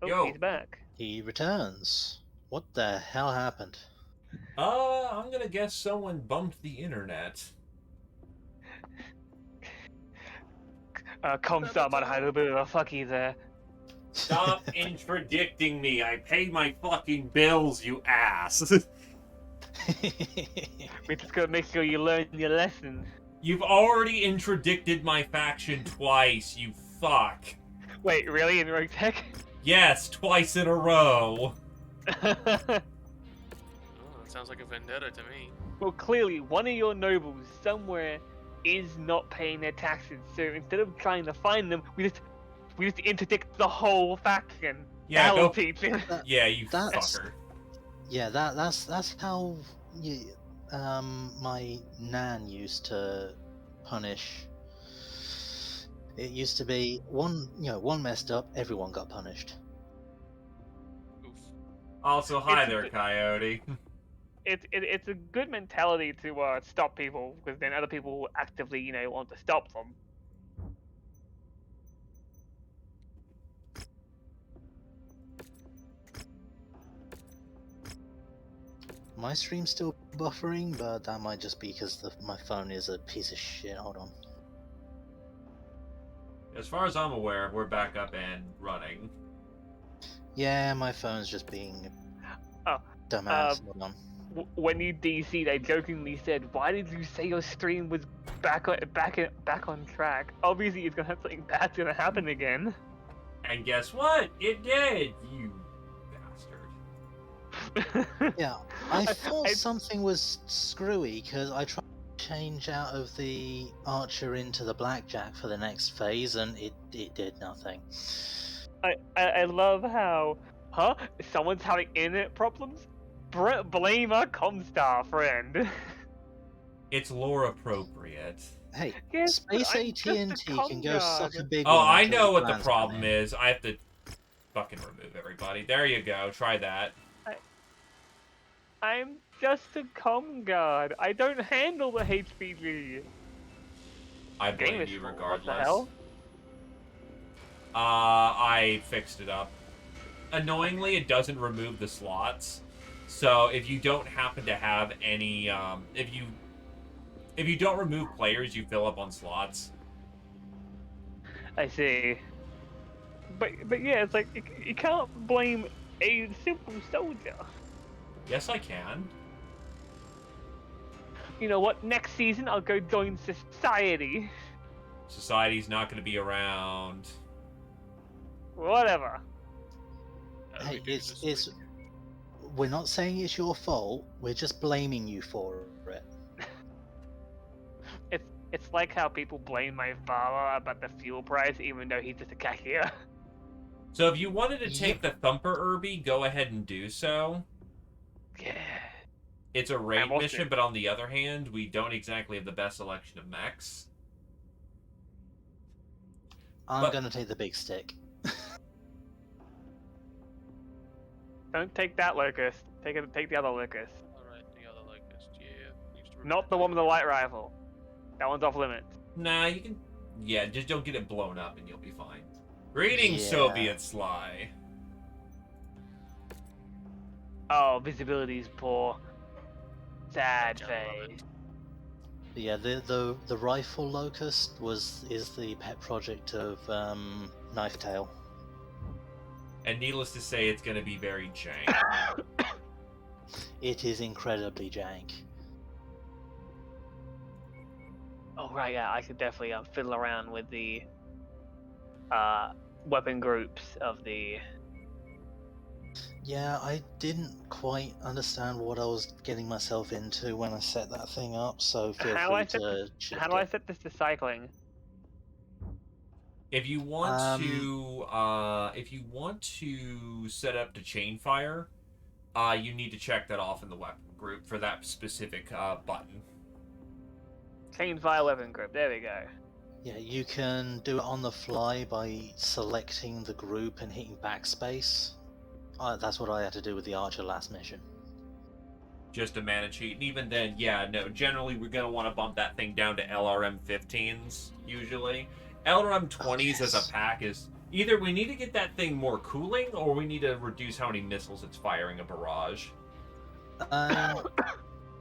Oh, Yo. he's back. He returns. What the hell happened? I'm gonna guess someone bumped the internet. Comstar might have had a little bit of a fucky there. Stop interdicting me. I pay my fucking bills, you ass. We just gotta make sure you learn your lesson. You've already interdicted my faction twice, you fuck. Wait, really? In Rogue Tech? Yes, twice in a row. Oh, that sounds like a vendetta to me. Well, clearly, one of your nobles somewhere is not paying their taxes, so instead of trying to find them, we just interdict the whole faction. Yeah, That'll go. teach him. Yeah, you That's- fucker. Yeah, that's how my nan used to punish. It used to be one messed up, everyone got punished. Oof. Also, hi It's- there, Coyote. It's a good mentality to stop people, because then other people will actively, want to stop them. My stream's still buffering, but that might just be because my phone is a piece of shit. Hold on. As far as I'm aware, we're back up and running. Yeah, my phone's just being Oh, dumbass. Hold on. When you DC'd, I jokingly said, "Why did you say your stream was back on track? Obviously, it's gonna have something bad's gonna happen again." And guess what? It did, you bastard. Yeah, I thought I- something was screwy because I tried to change out of the archer into the blackjack for the next phase, and it did nothing. I love how, someone's having internet problems? Blame a Comstar friend. It's lore appropriate. Hey, Yes, but Space I'm just a AT&T can go suck a com big Oh, one. I until know the what the plans problem come in. is. I have to fucking remove everybody. There you go. Try that. I'm just a com guard. I don't handle the HPG. I Game blame is you full. regardless. What the hell? I fixed it up. Annoyingly, it doesn't remove the slots. So if you don't happen to have any, if you don't remove players, you fill up on slots. I see. But yeah, it's like you can't blame a simple soldier. Yes, I can. You know what? Next season I'll go join society. Society's not going to be around. Whatever. How do we Hey, do it's this week? we're not saying it's your fault. We're just blaming you for it. It's like how people blame my father about the fuel price, even though he's just a cashier. So if you wanted to take the Thumper Irby, go ahead and do so. Yeah. It's a raid I'm also- mission, but on the other hand, we don't exactly have the best selection of mechs. I'm But- gonna take the big stick. Don't take that locust. Take the other locust. Alright, the other locust, yeah. Needs to Not the one with the light rifle. That one's off limits. Nah, you can... Yeah, just don't get it blown up and you'll be fine. Greetings, Yeah. Soviet Sly. Oh, visibility's poor. Sad I love face. it. Yeah, the rifle locust is the pet project of Knife Tail. And needless to say, it's going to be very jank. It is incredibly jank. Oh right, yeah, I could definitely fiddle around with the weapon groups of the. Yeah, I didn't quite understand what I was getting myself into when I set that thing up, so feel How do I free set to shift How do I it. set this to cycling? If you want to set up to chain fire, you need to check that off in the weapon group for that specific button. Chain fire weapon group. There we go. Yeah, you can do it on the fly by selecting the group and hitting backspace. That's what I had to do with the archer last mission. Just a mana cheat. And even then, yeah, no, generally we're going to want to bump that thing down to LRM 15s, usually. LRM 20s as yes. a pack is Either we need to get that thing more cooling, or we need to reduce how many missiles it's firing a barrage.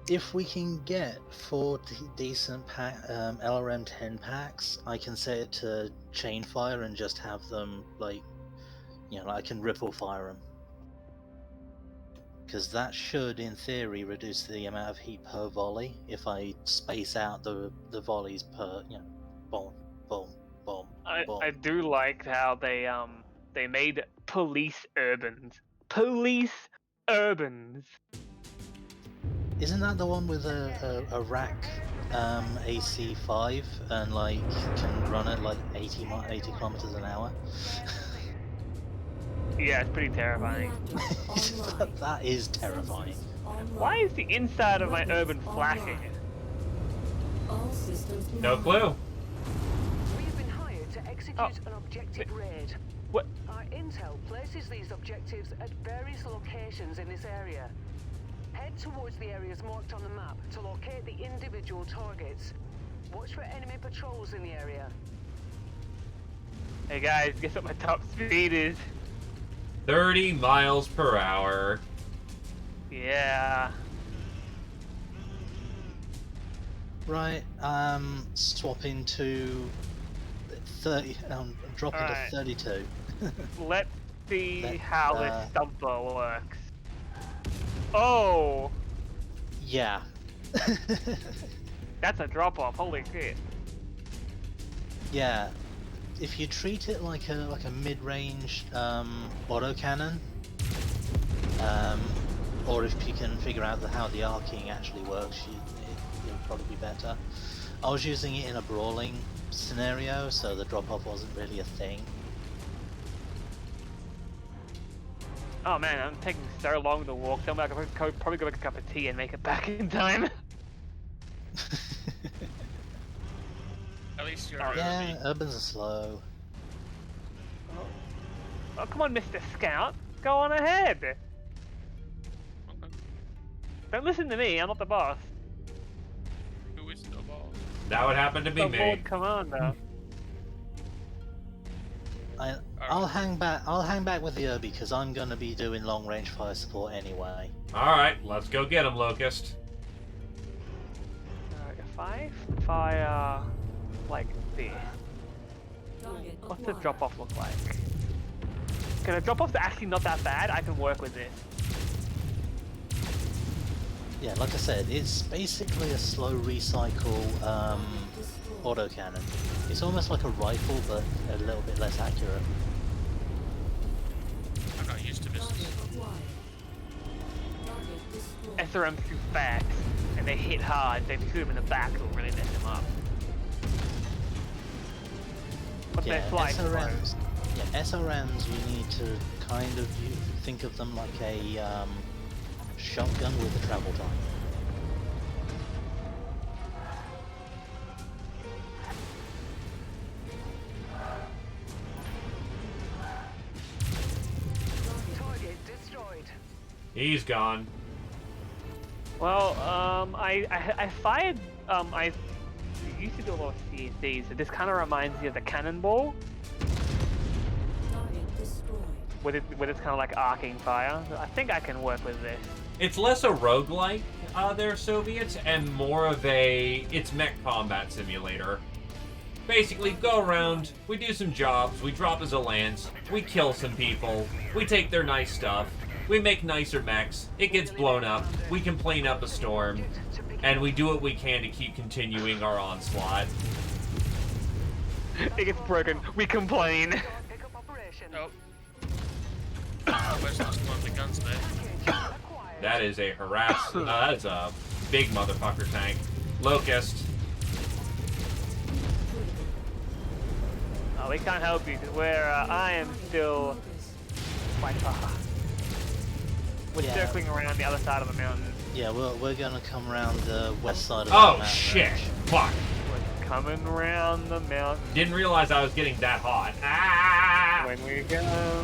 If we can get 4 decent LRM 10 packs, I can set it to chain fire and just have them, like, I can ripple fire them. Because that should, in theory, reduce the amount of heat per volley if I space out the volleys per, boom, boom, boom, boom. I do like how they made police urbans. Police urbans. Isn't that the one with a rack AC5 and like can run at like 80 kilometers an hour? Yeah, it's pretty terrifying. That is terrifying. Why is the inside of my urban flashing? No clue. We've been hired to execute an objective raid. What? Our intel places these objectives at various locations in this area. Head towards the areas marked on the map to locate the individual targets. Watch for enemy patrols in the area. Hey guys, guess what my top speed is? 30 miles per hour. Yeah. Right, swapping to 30, dropping to Alright. 32. Let's see Let- how this stumper works. Oh! Yeah. That's a drop off, holy shit. Yeah. If you treat it like a mid-range autocannon, or if you can figure out how the arcing actually works, it'll probably be better. I was using it in a brawling scenario, so the drop-off wasn't really a thing. Oh man, I'm taking so long to walk. I'm like, probably go make a cup of tea and make it back in time. At least you're Yeah, urbans are slow. Oh, come on, Mr. Scout. Go on ahead. Okay. Don't listen to me, I'm not the boss. Who is the boss? That would happen to be The me. Lord Commander. I'll hang back with the Urbi because I'm gonna be doing long range fire support anyway. Alright, let's go get him, Locust. If I fire like this, what's the drop off look like? Okay, the drop off's actually not that bad. I can work with this. Yeah, like I said, it's basically a slow recycle autocannon. It's almost like a rifle, but a little bit less accurate. I'm not used to missiles. SRM's too fast, and they hit hard, so if you shoot them in the back, it'll really mess them up. But Yeah, they fly slow. SRMs, you need to kind of think of them like a shotgun with a travel time. Target destroyed. He's gone. Well, I fired, I used to do a lot of CSDs, so this kind of reminds me of the cannonball. With its kind of like arcing fire. I think I can work with this. It's less a roguelike, there, Soviets, and more of it's mech combat simulator. Basically, go around, we do some jobs, we drop as a lance, we kill some people, we take their nice stuff, we make nicer mechs, it gets blown up, we can plane up a storm, and we do what we can to keep continuing our onslaught. It gets broken. We complain. Pickup operation. Nope. Where's the one of the guns there? That is a that is a big motherfucker tank. Locust. Oh, we can't help you because I am still quite far. We're Yeah. circling around the other side of the mountain. Yeah, we're gonna come around the west side of the Oh mountain shit! range. Fuck! We're coming around the mountain. Didn't realize I was getting that hot. Ah! When we go,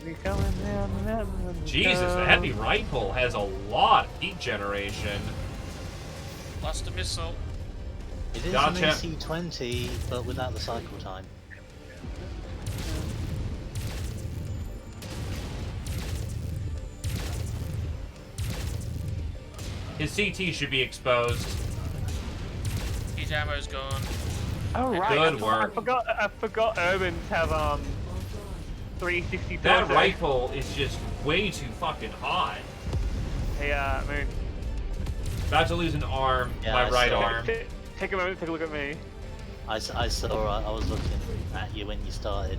we coming down the mountain. When we Jesus, go. the heavy rifle has a lot of heat generation. Lost a missile. It is Gotcha. an AC-20, but without the cycle time. His CT should be exposed. His ammo's gone. Oh right. Good work. I forgot urbans have 360. That rifle is just way too fucking hot. Hey, Moon. About to lose an arm, Yeah, my I right saw it. arm. Take a moment, take a look at me. I saw. I was looking at you when you started.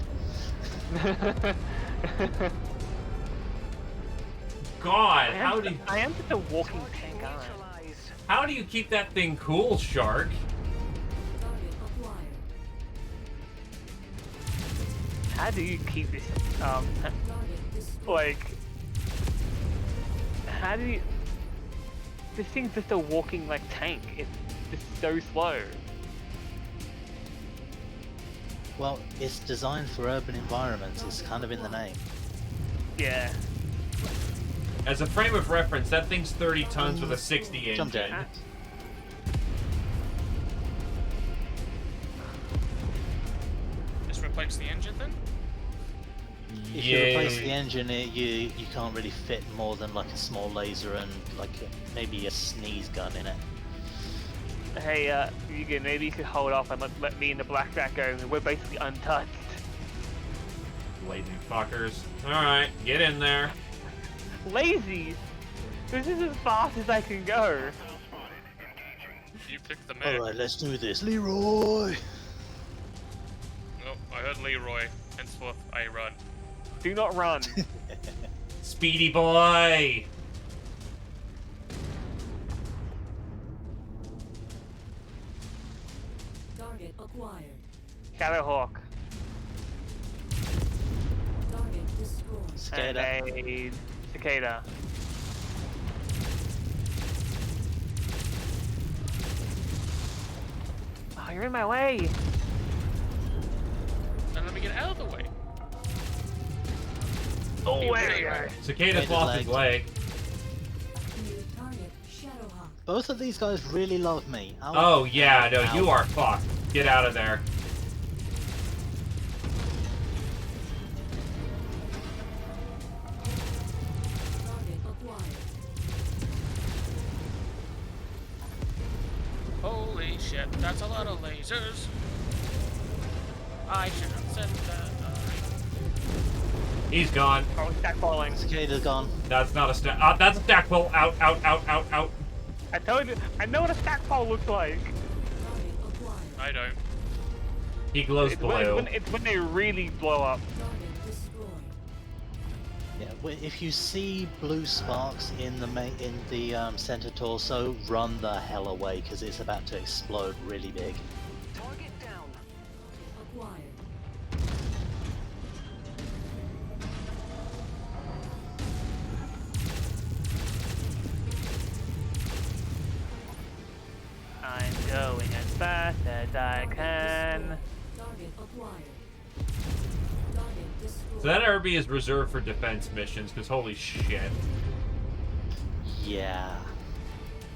God, how do you, I am just a walking Target tank, aren't I? neutralized. how do you keep that thing cool, Shark? How do you keep this? Like, how do you? This thing's just a walking like tank. It's just so slow. Well, it's designed for urban environments. It's kind of in the name. Yeah. As a frame of reference, that thing's 30 tons with a 60 Jump engine. jet. Just replace the engine then? If you replace the engine, you can't really fit more than like a small laser and like maybe a sneeze gun in it. Hey, Egan, maybe you could hold off and let me and the blackjack go. We're basically untouched. Lazy fuckers. Alright, get in there. Lazy. This is as fast as I can go. You picked the mech. All right, let's do this, Leroy. Oh, I heard Leroy. Henceforth, I run. Do not run. Speedy boy! Target acquired. Shadowhawk. Target destroyed. Scared And up. a cicada. Oh, you're in my way. And let me get out of the way. Oh, Hey, there hey, you hey. are. Cicada's Cicada's lost his leg. New target Shadowhawk. Both of these guys really love me. Oh yeah, no, you are fucked. Get out of there. Target acquired. Holy shit, that's a lot of lasers. I should have said that. He's gone. Oh, stack falling. Cicada's gone. That's not a stack. That's a stack pull. Out, out, out, out, out. I told you. I know what a stack pole looks like. Target acquired. I don't. He glows blue. It's when they really blow up. Target destroyed. Yeah, if you see blue sparks in the center torso, run the hell away because it's about to explode really big. Target down. Acquired. I'm going as fast as I can. Target acquired. Target destroyed. So that RB is reserved for defense missions, because holy shit. Yeah.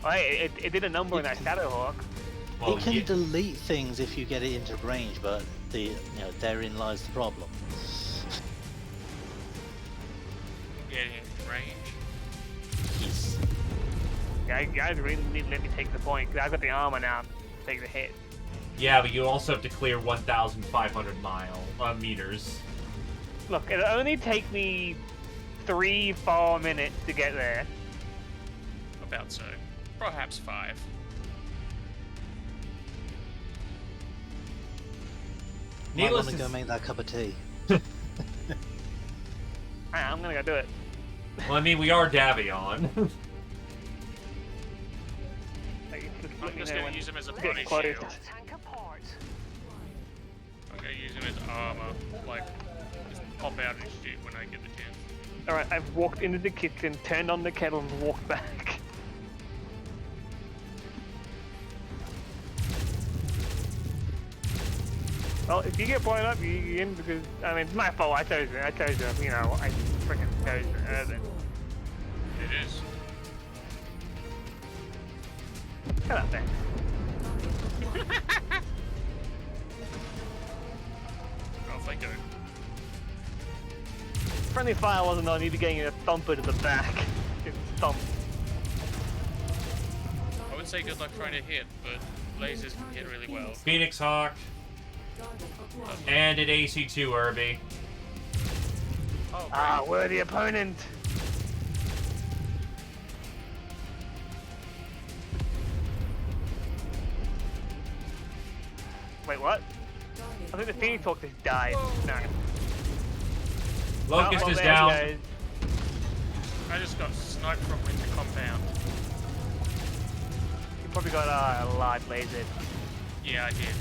Oh, hey, it did a number in that Shadowhawk. Well, it can yeah. delete things if you get it into range, but therein lies the problem. Getting in range. Yes. Guys really need to let me take the point, because I've got the armor now to take the hit. Yeah, but you also have to clear 1,500 meters. Look, it'll only take me 3-4 minutes to get there. About so. Perhaps 5. Might Needless want to to go s- make that cup of tea. Alright, I'm gonna go do it. Well, I mean, we are Davion. Like, I'm just gonna use him as a get body close. shield. Tank apart. I'm gonna use him as armor. Like, just pop out and shoot when I get the chance. Alright, I've walked into the kitchen, turned on the kettle, and walked back. Well, if you get blown up, you in because, I mean, it's my fault. I chose it. I freaking chose urban. It is. Shut up, Ben. Off I go. Friendly fire wasn't on, you'd be getting a thumper to the back. Just thump. say good luck trying to hit, but lasers can hit really well. Phoenix Hawk. Target acquired. And an AC2, Irby. Oh, great. Ah, we're the opponent. Wait, what? I think the Phoenix Hawk just died. No. Locust Oh, is there down. he goes. I just got sniped from within the compound. You probably got a large laser. Yeah, I did.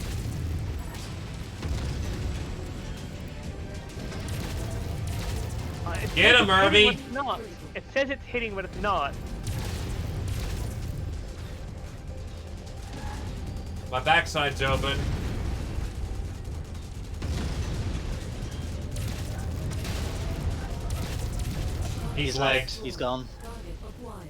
It Get says him, it's hitting, Irby. but it's not. It says it's hitting, but it's not. My backside's open. He's left. lagged. He's gone. Target acquired.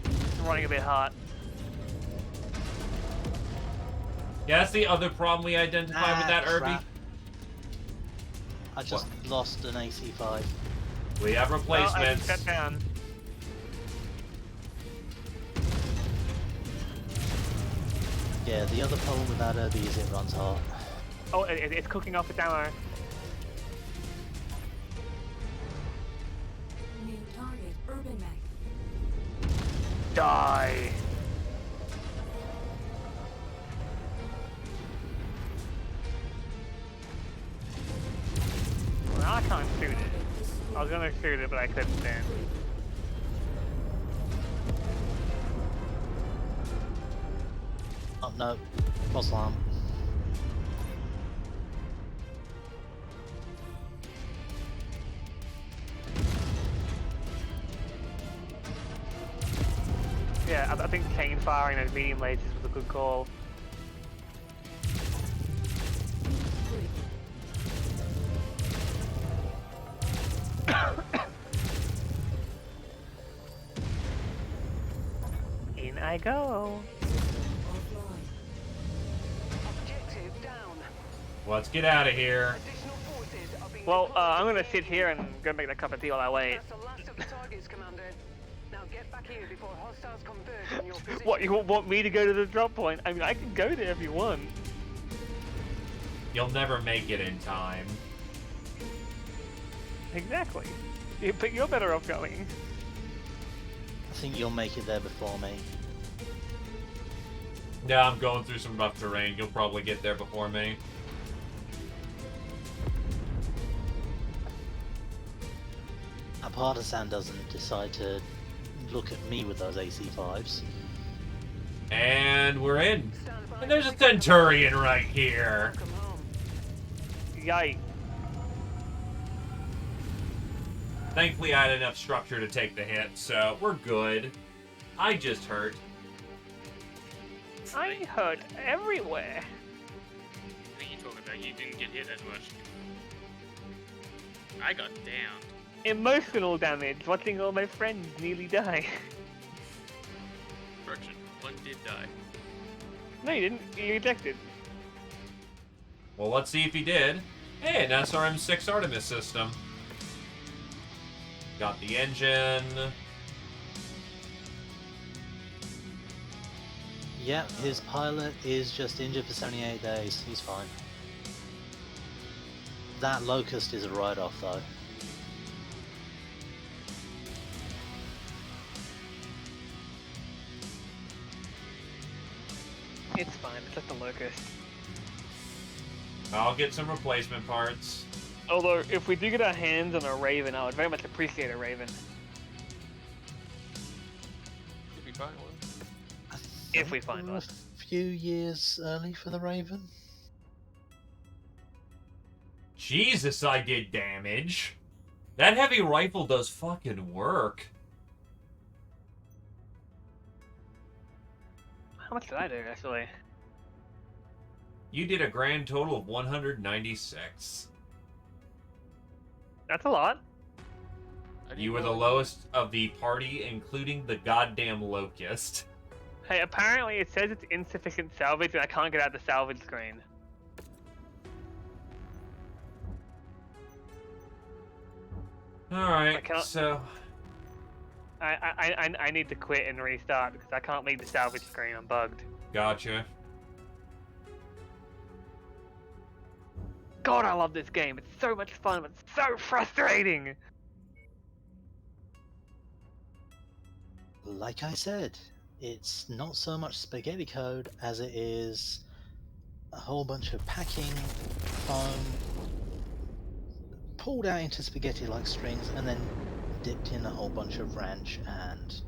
It's running a bit hot. Yeah, that's the other problem we identified with that Irby. Crap. I just lost an AC5. We have Well, I replacements. shut down. Yeah, the other problem with that Irby is it runs hot. Oh, it's cooking off its ammo. New target, Urban Mech. Die. Well, I can't shoot it. I was gonna shoot it, but I couldn't stand. Oh no, false alarm. Yeah, I think chain firing those medium lasers was a good call. In I go. Offline. Objective down. Let's get out of here. Additional forces are being Well, deployed I'm gonna to sit here and go make that cup of tea while I wait. That's the last of the targets, Commander. Now get back here before hostiles converge on your position. What, you want me to go to the drop point? I mean, I can go there if you want. You'll never make it in time. Exactly. But you're better off going. I think you'll make it there before me. No, I'm going through some rough terrain. You'll probably get there before me. A partisan doesn't decide to look at me with those AC5s. And we're in. Stand by And there's a for the Centurion right here. Welcome home. Yikes. Thankfully, I had enough structure to take the hit, so we're good. I just hurt. I hurt everywhere. What are you talking about? You didn't get hit as much. I got downed. Emotional damage, watching all my friends nearly die. Correction, one did die. No, you didn't. You ejected. Well, let's see if he did. Hey, an SRM-6 Artemis system. Got the engine. Yep, his pilot is just injured for 78 days. He's fine. That Locust is a write-off, though. It's fine. It's just a locust. I'll get some replacement parts. Although, if we do get our hands on a Raven, I would very much appreciate a Raven. Did we buy one? I If we think find we're one. a few years early for the Raven. Jesus, I did damage. That heavy rifle does fucking work. How much did I do, actually? You did a grand total of 196. That's a lot. You were the lowest of the party, including the goddamn Locust. Hey, apparently it says it's insufficient salvage and I can't get out the salvage screen. Alright, cannot- so... I need to quit and restart because I can't leave the salvage screen. I'm bugged. Gotcha. God, I love this game. It's so much fun, but it's so frustrating. Like I said, it's not so much spaghetti code as it is a whole bunch of packing foam pulled out into spaghetti like strings and then dipped in a whole bunch of ranch and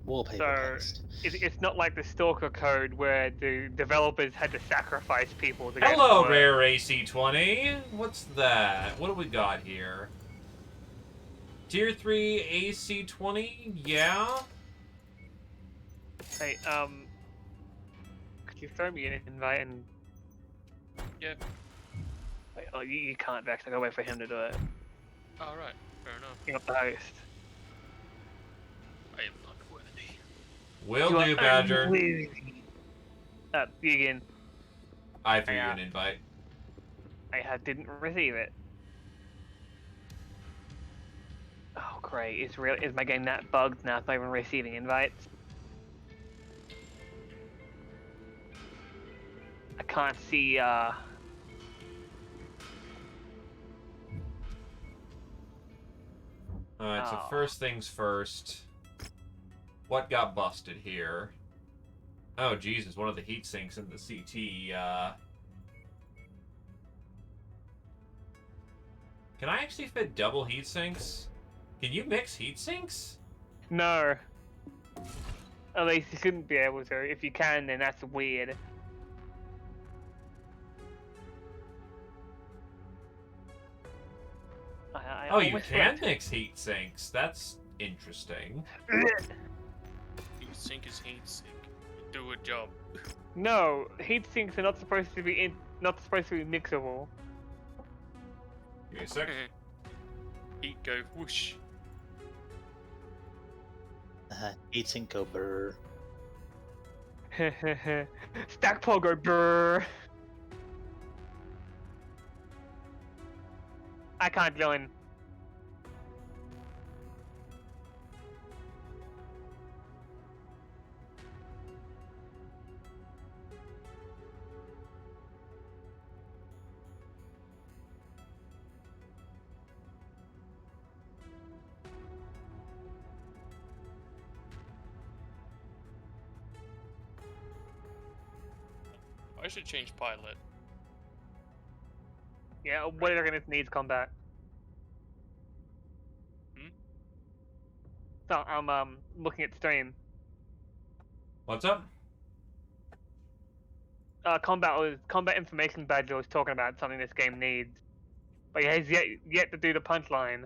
wallpaper paste. It's not like the Stalker code where the developers had to sacrifice people to get Hello, more. Rare AC20. What's that? What do we got here? Tier 3 AC20? Yeah? Hey, could you throw me an invite and... Yeah. Wait, oh, you can't, Vex. I gotta wait for him to do it. Alright, fair enough. You're not the host. I am not worthy. Will You do, are Badger. unworthy. You again. I threw you Yeah. an invite. Didn't receive it. Oh great! Is my game that bugged now? It's not even receiving invites. I can't see. Alright, so Oh. first things first. What got busted here? Oh, Jesus, one of the heat sinks in the CT, Can I actually fit double heat sinks? Can you mix heat sinks? No. At least you shouldn't be able to. If you can, then that's weird. Oh, you almost can went- mix heat sinks. That's interesting. Heat sink is heat sink. Do a job. No, heat sinks are not supposed to be mixable. Give me a sec. Heat go whoosh. Heatsink go brr. Stack pogo brr. I can't join. I should change pilot. Yeah, what are gonna needs combat. Hmm? So I'm looking at stream. What's up? Combat information badger was talking about something this game needs, but he has yet to do the punchline.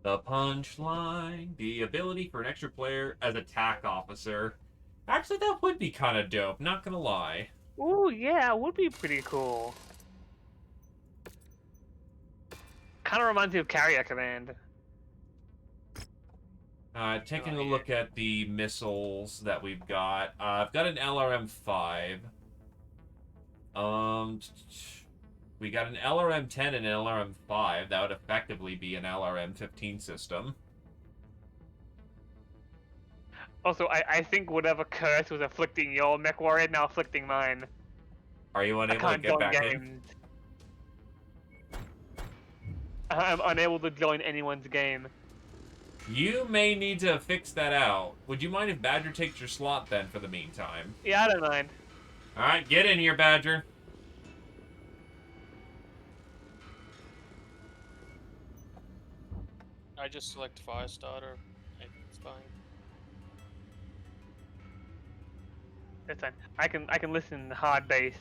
The punchline. The ability for an extra player as attack officer. Actually, that would be kind of dope, not gonna lie. Ooh, yeah, it would be pretty cool. Kind of reminds me of Carrier Command. Taking Oh, a yeah. look at the missiles that we've got. I've got an LRM-5. We got an LRM-10 and an LRM-5. That would effectively be an LRM-15 system. Also, I think whatever curse was afflicting your MechWarrior now afflicting mine. Are you I unable to can't get join back in? games. I'm unable to join anyone's game. You may need to fix that out. Would you mind if Badger takes your slot then for the meantime? Yeah, I don't mind. Alright, get in here, Badger. I just select fire starter. It's fine. That's fine. I can listen to hard bass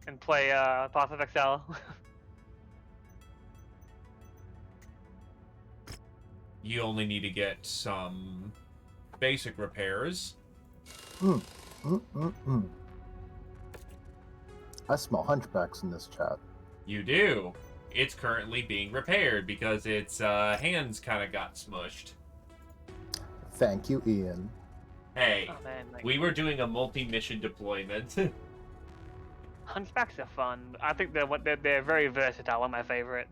and play Path of Exile. You only need to get some basic repairs. I smell hunchbacks in this chat. You do. It's currently being repaired because its hands kind of got smushed. Thank you, Ian. Hey, Oh man, like, we were doing a multi-mission deployment. Hunchbacks are fun. I think they're very versatile. One of my favorites.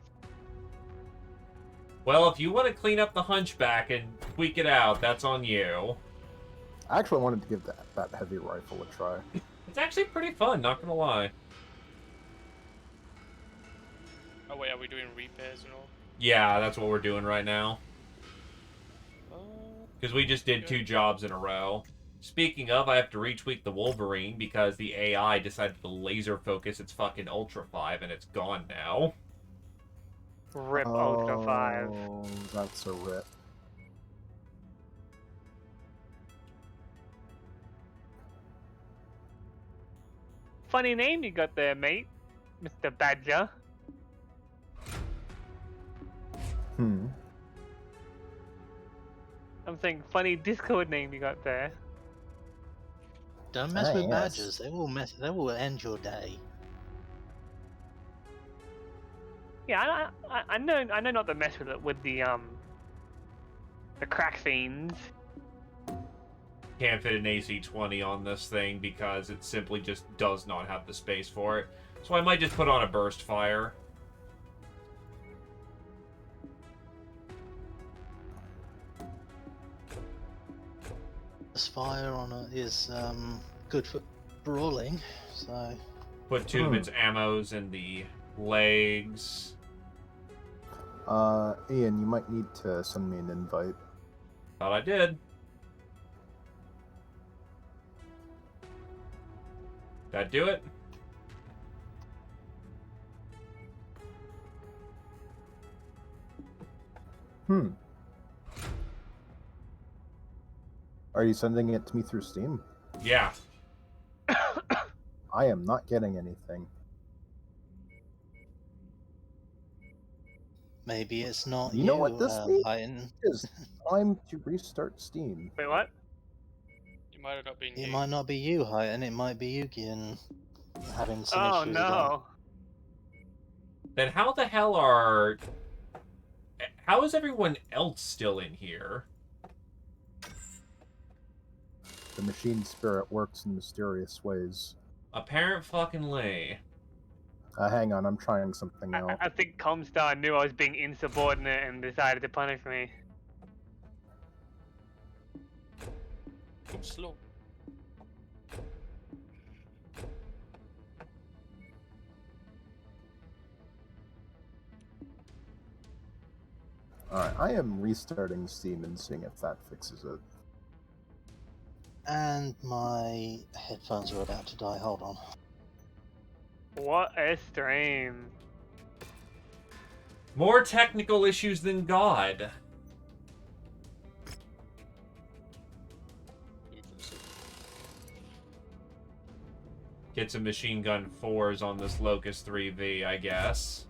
Well, if you want to clean up the hunchback and tweak it out, that's on you. I actually wanted to give that heavy rifle a try. It's actually pretty fun, not gonna lie. Oh wait, are we doing repairs and all? Yeah, that's what we're doing right now. Uh, Because we just did 2 jobs in a row. Speaking of, I have to retweak the Wolverine because the AI decided to laser focus its fucking Ultra 5 and it's gone now. Rip Ultra 5. Oh, that's a rip. Funny name you got there, mate. Mr. Badger. Hmm. I'm saying funny Discord name you got there. Don't mess Ah, with yes. badgers. They will end your day. Yeah, I know not to mess with it with the crack fiends. Can't fit an AC-20 on this thing because it simply just does not have the space for it. So I might just put on a burst fire. This fire on it is good for brawling, so Put 2 of its ammos in the legs. Ian, you might need to send me an invite. Thought I did. That do it? Hmm. Are you sending it to me through Steam? Yeah. I am not getting anything. maybe it's not You know what this means? Titan. It's time to restart Steam. Wait, what? it might have not been It you. might not be you, Titan. It might be Yugian having some Oh issues no. Then how the hell are... How is everyone else still in here? The machine spirit works in mysterious ways. Apparent fucking lay. Hang on, I'm trying something out. I think Comstar knew I was being insubordinate and decided to punish me. Go slow. Alright, I am restarting Steam and seeing if that fixes it. And my headphones are about to die. Hold on. What a stream. More technical issues than God. Get some machine gun 4s on this Locust 3V, I guess.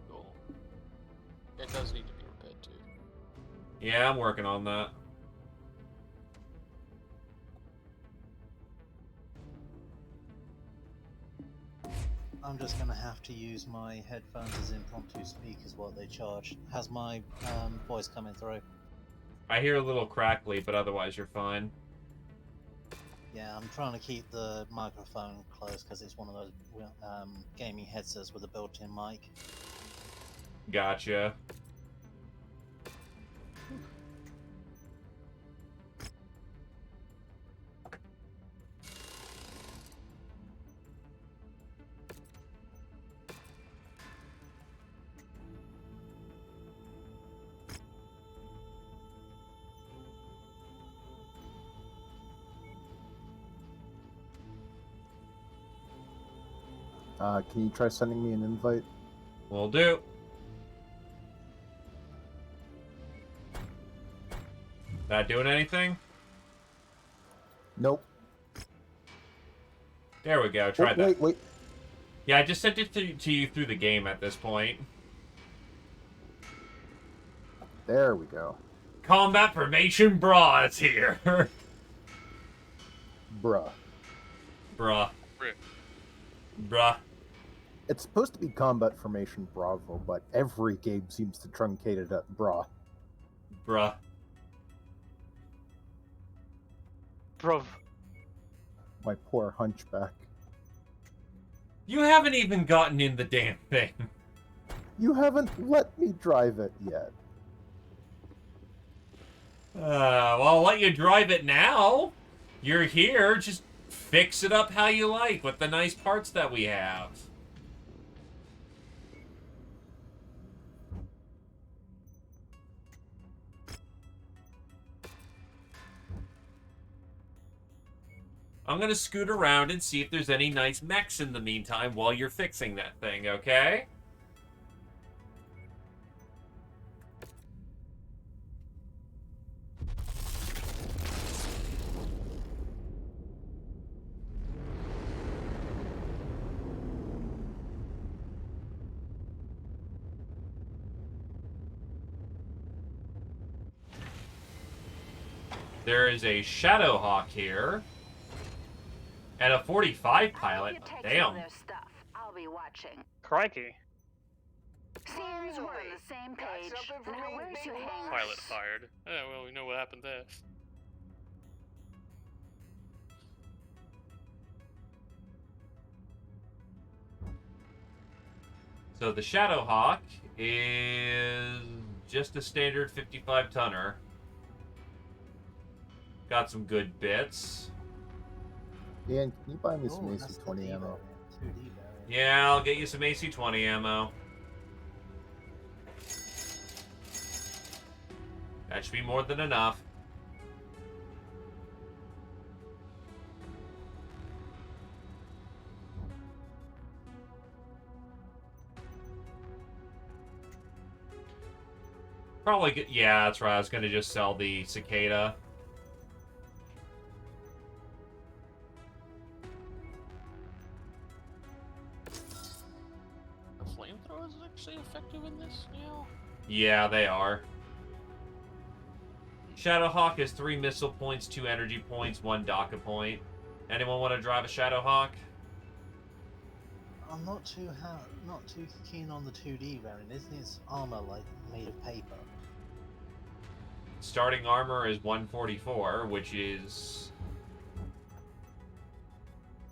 Cool. It does need to be repaired too. Yeah, I'm working on that. I'm just gonna have to use my headphones as impromptu speakers while they charge. How's my voice coming through? I hear a little crackly, but otherwise you're fine. Yeah, I'm trying to keep the microphone close because it's one of those gaming headsets with a built-in mic. Gotcha. Can you try sending me an invite? Will do. Not doing anything? Nope. There we go. Try that. Wait. Yeah, I just sent it to you through the game at this point. There we go. Combat Formation Bra is here. Bruh. Bruh. Rip. Bruh. It's supposed to be Combat Formation Bravo, but every game seems to truncate it at Bruh. Bruh. Bruv. My poor hunchback. You haven't even gotten in the damn thing. You haven't let me drive it yet. Well, I'll let you drive it now. You're here, just fix it up how you like with the nice parts that we have. I'm gonna scoot around and see if there's any nice mechs in the meantime while you're fixing that thing, okay? There is a Shadowhawk here. And a 45 pilot. Damn. Stuff. I'll be watching. Crikey. Seems we're on the same page. Now where's your hangar? Pilot fired. Yeah, well, we know what happened there. So the Shadowhawk is just a standard 55 tonner. Got some good bits. Ian, can you buy me some Oh, that's the AC-20 D ammo? variant, 2D variant. Yeah, I'll get you some AC-20 ammo. That should be more than enough. Probably get, yeah, that's right. I was gonna just sell the Cicada. The flamethrowers actually effective in this now? Yeah, they are. Shadowhawk has 3 missile points, 2 energy points, 1 Daka point. Anyone want to drive a Shadowhawk? I'm not too keen on the 2D variant. Isn't its armor like made of paper? Starting armor is 144, which is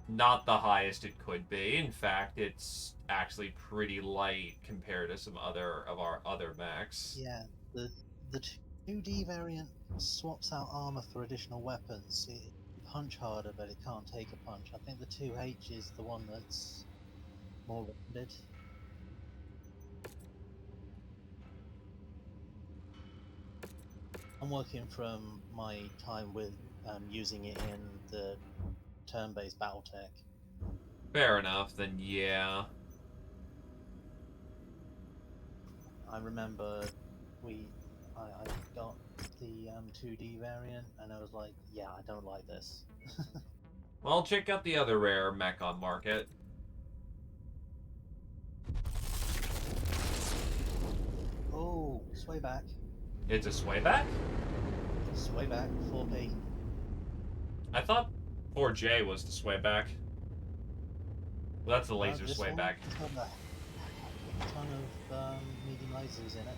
not the highest it could be. In fact, it's actually pretty light compared to some other of our other mechs. Yeah, the 2D variant swaps out armor for additional weapons. It punch harder, but it can't take a punch. I think the 2H is the one that's more rounded. I'm working from my time with using it in the turn-based BattleTech. Fair enough, then yeah. I remember I got the 2D variant, and I was like, yeah, I don't like this. Well, check out the other rare mech on market. Oh, sway back. It's a swayback? Sway back, 4P. I thought 4J was the swayback. Well, that's the laser This one, swayback. it's got a ton of medium lasers in it.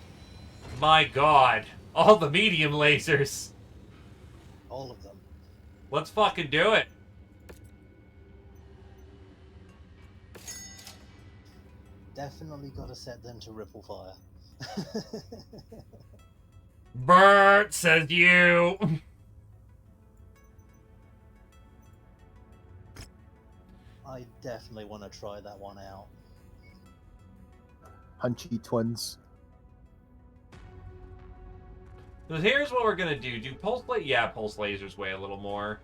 My god! All the medium lasers! All of them. Let's fucking do it! Definitely gotta set them to ripple fire. Bert, says you! I definitely want to try that one out. Hunchy twins. So here's what we're gonna do. Do pulse laser? Yeah, pulse lasers weigh a little more.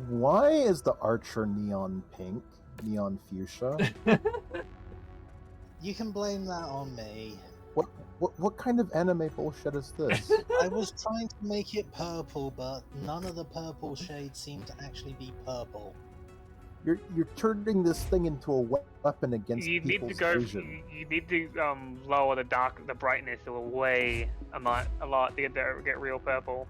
Why is the Archer neon pink? Neon fuchsia? You can blame that on me. What kind of anime bullshit is this? I was trying to make it purple, but none of the purple shades seem to actually be purple. You're turning this thing into a weapon against You need to people's go. vision. You need to lower the brightness away a lot to get real purple.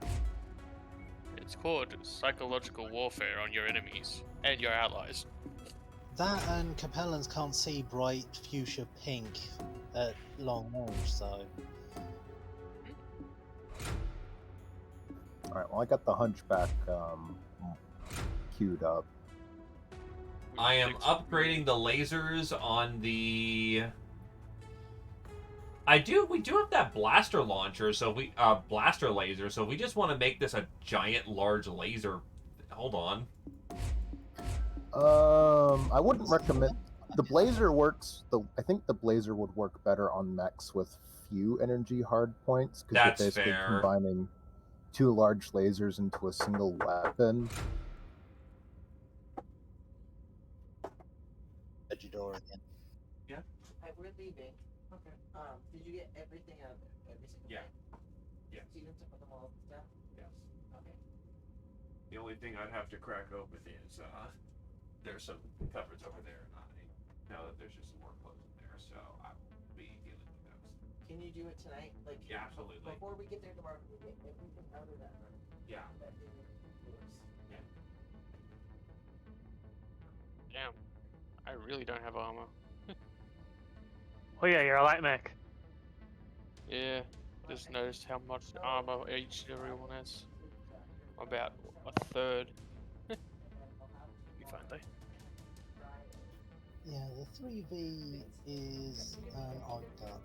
It's called psychological warfare on your enemies and your allies. That and Capellans can't see bright fuchsia pink at long range, so... Alright, well I got the hunchback queued up. I am Six- upgrading the lasers on the. We do have that blaster launcher, so we blaster laser. So if we just want to make this a giant, large laser. Hold on. I wouldn't recommend the blazer works. I think the blazer would work better on mechs with few energy hard points because you're That's basically fair. combining two large lasers into a single weapon. Vegidor again. We're leaving. Okay. Did you get everything out of it? Every single Yeah. thing? Yeah. So you didn't put them all stuff? Yes. Okay. The only thing I'd have to crack open is there's some cupboards over there, and I know that there's just some more clothes in there, so I will be dealing with those. Can you do it tonight? Like, Yeah, absolutely. before we get there tomorrow, can we get everything out of that room? Yeah. That thing looks. Damn. I really don't have armor. Oh yeah, you're a light mech. Yeah. Just noticed how much armor each and every one has. About a third. You find they? Yeah, the 3V is an odd duck.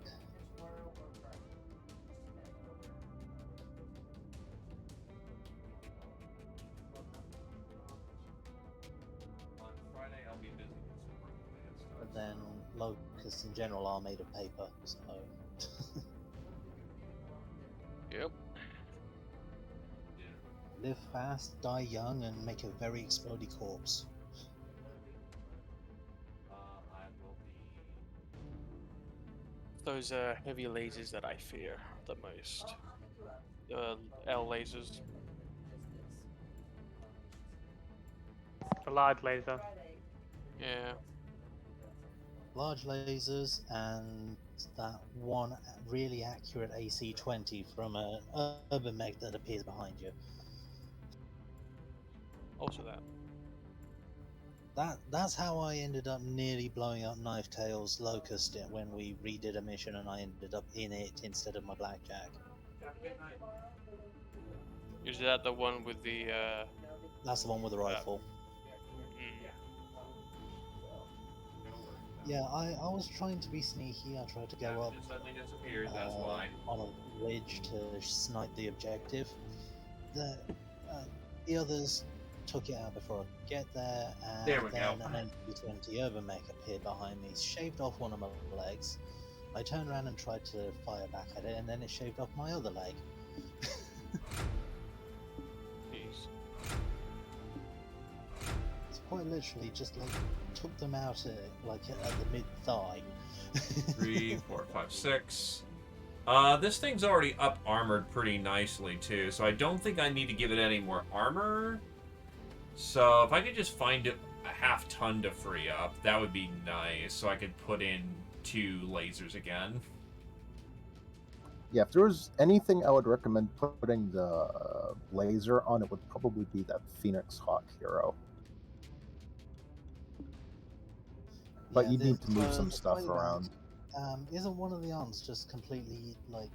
On Friday, I'll be busy with some work plans. But then locusts in general are made of paper, so Yep. live fast, die young, and make a very explodey corpse. I will be. Those are heavy lasers that I fear the most. L lasers. The large laser. Yeah. Large lasers and that one really accurate AC-20 from an urban mech that appears behind you. Also that. That's how I ended up nearly blowing up Knife Tail's Locust when we redid a mission and I ended up in it instead of my Blackjack. Is that the one with the That's the one with the rifle. Yeah, I was trying to be sneaky. I tried to go up It suddenly disappears. That's why. on a ridge to snipe the objective. The others took it out before I could get there, and There we then go. an MP-20 urban mech appeared behind me, shaved off one of my legs. I turned around and tried to fire back at it, and then it shaved off my other leg. Jeez. It's quite literally just like took them out at the mid thigh. 3, 4, 5, 6. This thing's already up armored pretty nicely too, so I don't think I need to give it any more armor. So if I could just find a half ton to free up, that would be nice. So I could put in 2 lasers again. Yeah, if there was anything I would recommend putting the laser on, it would probably be that Phoenix Hawk hero. But Yeah, you need to move the some stuff plate around. Isn't one of the arms just completely like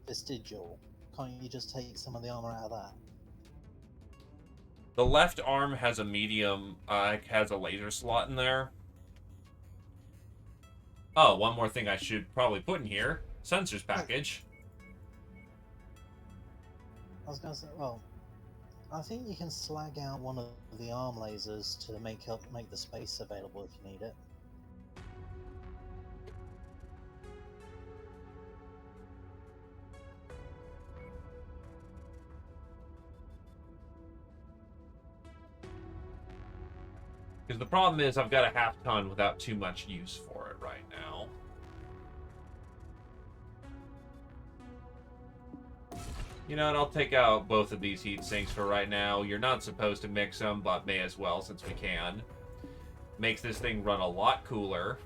vestigial? Can't you just take some of the armor out of that? The left arm has a medium, has a laser slot in there. Oh, one more thing I should probably put in here. Sensors package. I was gonna say, well, I think you can slag out one of the arm lasers to make the space available if you need it. Because the problem is I've got a half ton without too much use for it right now. You know what, I'll take out both of these heat sinks for right now. You're not supposed to mix them, but may as well since we can. Makes this thing run a lot cooler.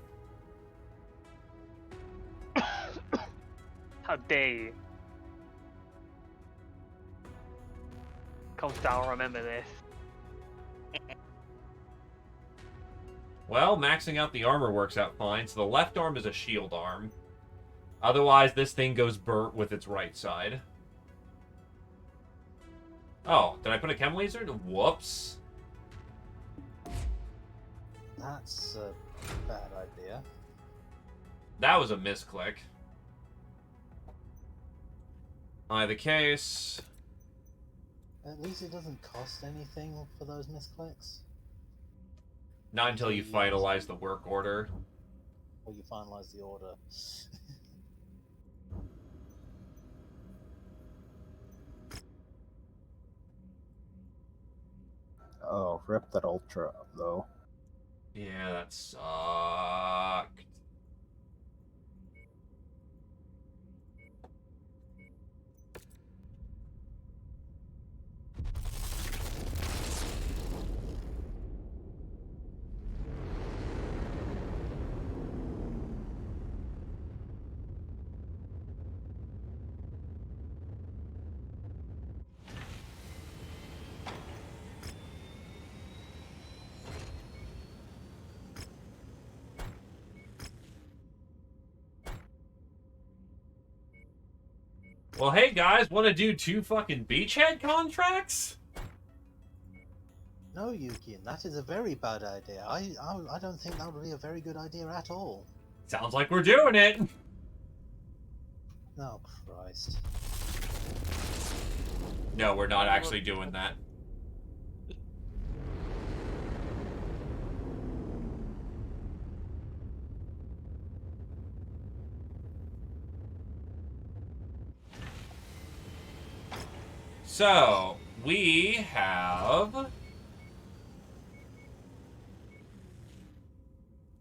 How dare you? Coast, I'll remember this. Well, maxing out the armor works out fine, so the left arm is a shield arm. Otherwise, this thing goes burnt with its right side. Oh, did I put a chem laser? Whoops. That's a bad idea. That was a misclick. Either case... At least it doesn't cost anything for those misclicks. Not until you finalize the work order. Or you finalize the order. Oh, rip that Ultra, though. Yeah, that sucked. Well, hey guys, want to do 2 fucking beachhead contracts? No, Yukian, that is a very bad idea. I don't think that would be a very good idea at all. Sounds like we're doing it. Oh, Christ. No, we're not actually doing that. So, we have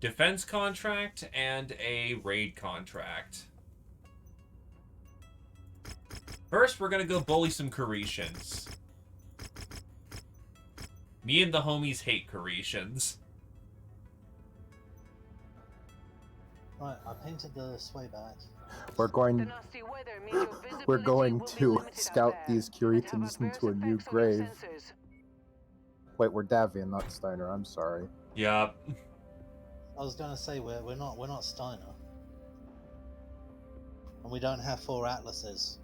defense contract and a raid contract. First, we're gonna go bully some Carishians. Me and the homies hate Carishians. Right, I painted the sway back. We're The going nasty weather means your visibility we're going will be to limited out scout there, these and have Curitans a into a burst new effects on your grave. sensors. Wait, we're Davian, not Steiner. I'm sorry. Yup. I was gonna say we're not Steiner. And we don't have 4 Atlases.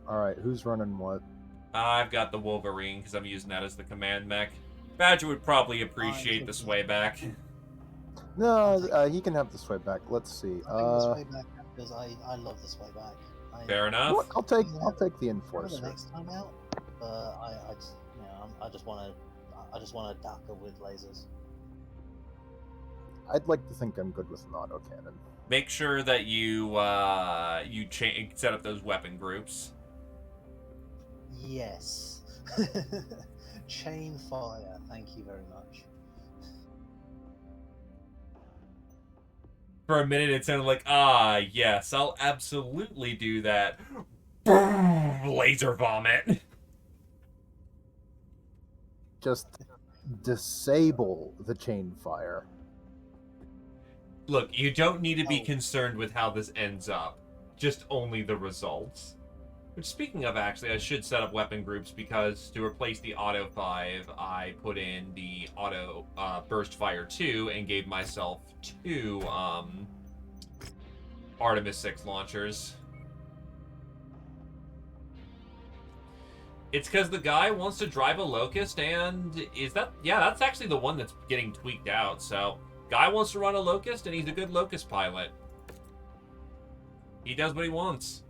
Alright, who's running what? I've got the Wolverine because I'm using that as the command mech. Badger would probably appreciate the sway back. No, he can have the sway back. Let's see. I think the sway back because I love the sway back. Fair enough. Look, I'll take the For the Enforcer. next time out, I just want a Daka with lasers. I'd like to think I'm good with an autocannon. Make sure that you set up those weapon groups. Yes. Chain fire. Thank you very much. For a minute, it sounded like, yes, I'll absolutely do that. Laser vomit. Just disable the chain fire. Look, you don't need to be Oh. concerned with how this ends up. Just only the results. Which, speaking of, actually, I should set up weapon groups because to replace the Auto 5, I put in the Auto Burst Fire 2 and gave myself 2 Artemis 6 launchers. It's because the guy wants to drive a Locust, and that's actually the one that's getting tweaked out, so guy wants to run a Locust, and he's a good Locust pilot. He does what he wants.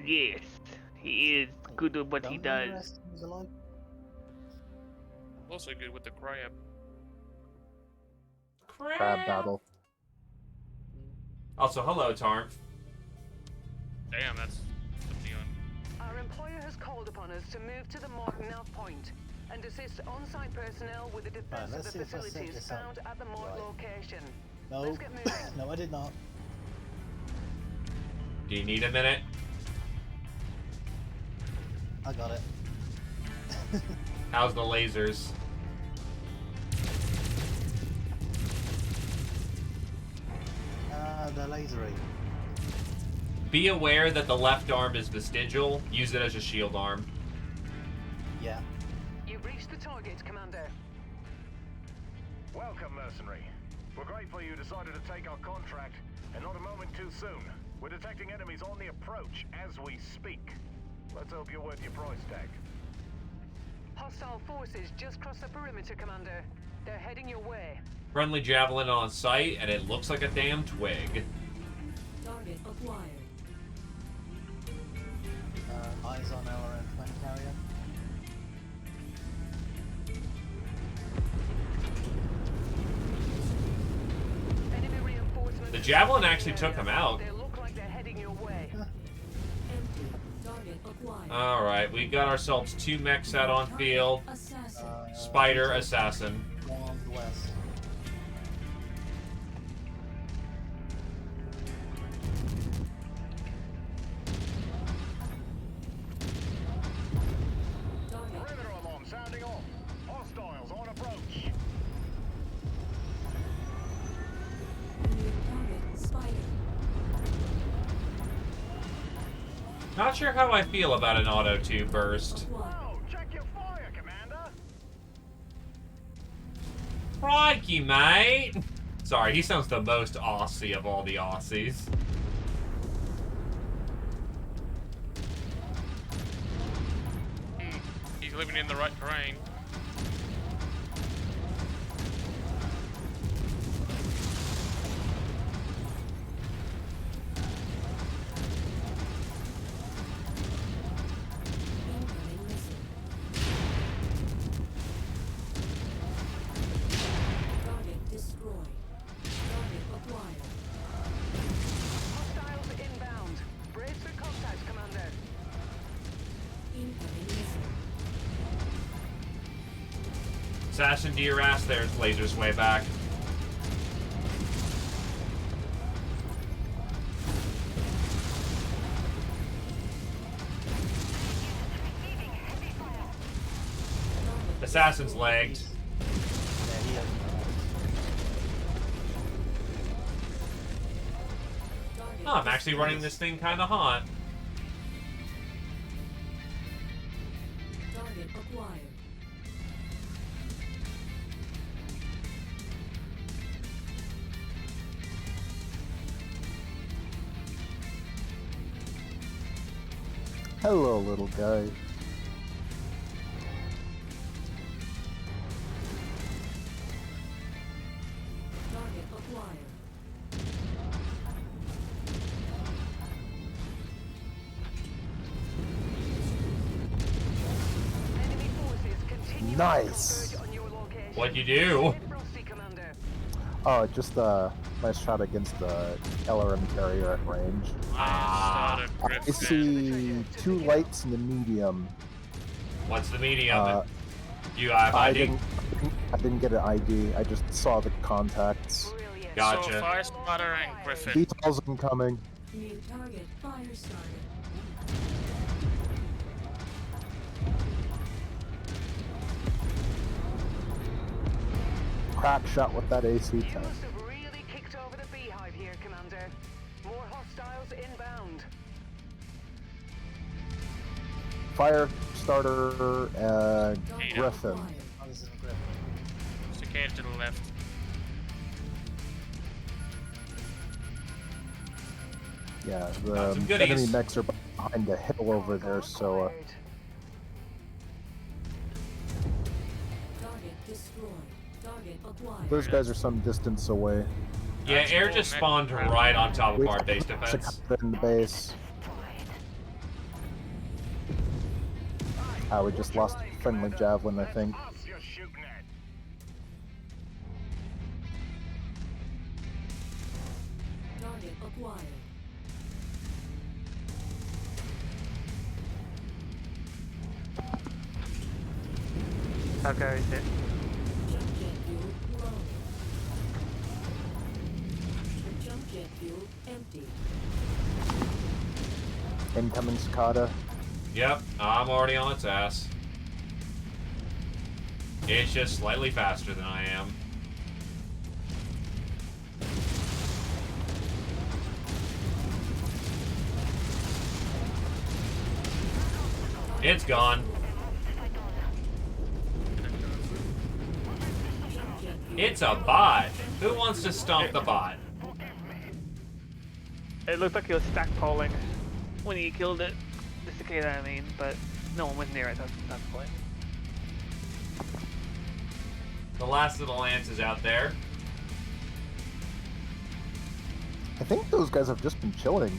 Yes, he is good at what he Don't does. underestimate the Locust. Also good with the crab. Crab battle. Also, hello, Tarm. Damn, that's neon. Our employer has called upon us to move to the Morton Nav Point and assist on-site personnel with the defense let's of see the if I set facilities this up found at the Mort right. location. No. Let's get moving. No, I did not. Do you need a minute? I got it. How's the lasers? They're lasery. Be aware that the left arm is vestigial. Use it as a shield arm. Yeah. You've reached the target, Commander. Welcome, mercenary. We're grateful you decided to take our contract, and not a moment too soon. We're detecting enemies on the approach as we speak. Let's hope you're worth your price tag. Hostile forces just crossed the perimeter, Commander. They're heading your way. Friendly javelin on sight, and it looks like a damn twig. Target acquired. Eyes on our plane carrier. Enemy reinforcements. The javelin actually took him out. They look like they're heading your way. Empty. Target acquired. Alright, we got ourselves 2 mechs out on field. Assassin. Spider, assassin. One on the west. Target. Perimeter alarm sounding off. Hostiles on approach. New target. Spider. Not sure how I feel about an auto 2 burst. Acquired. Oh, check your fire, Commander. Crikey, mate! Sorry, he sounds the most Aussie of all the Aussies. He's living in the right terrain. Incoming missile. Target destroyed. Target acquired. Hostiles inbound. Brace for contact, Commander. Incoming missile. Assassin to your ass there, laser's way back. Assassin's legged. Yeah, he has Target Oh, I'm actually running this thing kind of hot. Target acquired. Hello, little guy. Target acquired. Enemy forces continue Nice. to converge on your location. What'd you do? Stay frosty, Commander. Oh, just a nice shot against the LRM carrier at range. Ah, I see 2 lights in the medium. what's the medium? Uh, You have I ID? didn't get an ID. I just saw the contacts. Brilliant. Gotcha. So Fire Spider and Griffin. Details incoming. New target. Fire started. Crack shot with that AC You tank. must have really kicked over the beehive here, Commander. More hostiles inbound. Fire starter and Yeah. Griffin. Acquired. others in the grip. Cicada to the left. Yeah, Got the some goodies. enemy mechs are behind the hill over there, so Acquired. Target destroyed. Target acquired. those guys are some distance away. Yeah, That's air cool, just man. spawned right on top of We our have base defense. Cicada in the base. We just lost a friendly javelin, I think. Us you're shooting at. Target acquired. Okay, is it? Jump jet fuel low. Jump jet fuel empty. Incoming Cicada. Yep, I'm already on its ass. It's just slightly faster than I am. It's gone. Jump jet fuel. It's a bot. Who wants to stomp the bot? It looked like he was stackpoling when he killed it. The cicada, I mean, but no one was near it. That's the point. The last of the lances out there. I think those guys have just been chilling.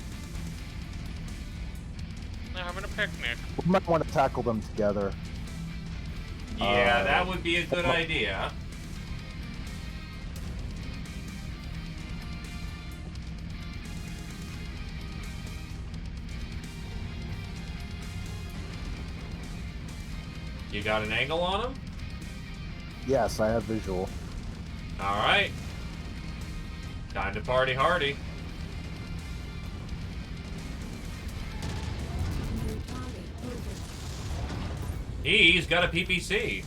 They're having a picnic. We might want to tackle them together. Yeah, that would be a good idea. You got an angle on him? Yes, I have visual. Alright. Time to party hardy. New target open. He's got a PPC.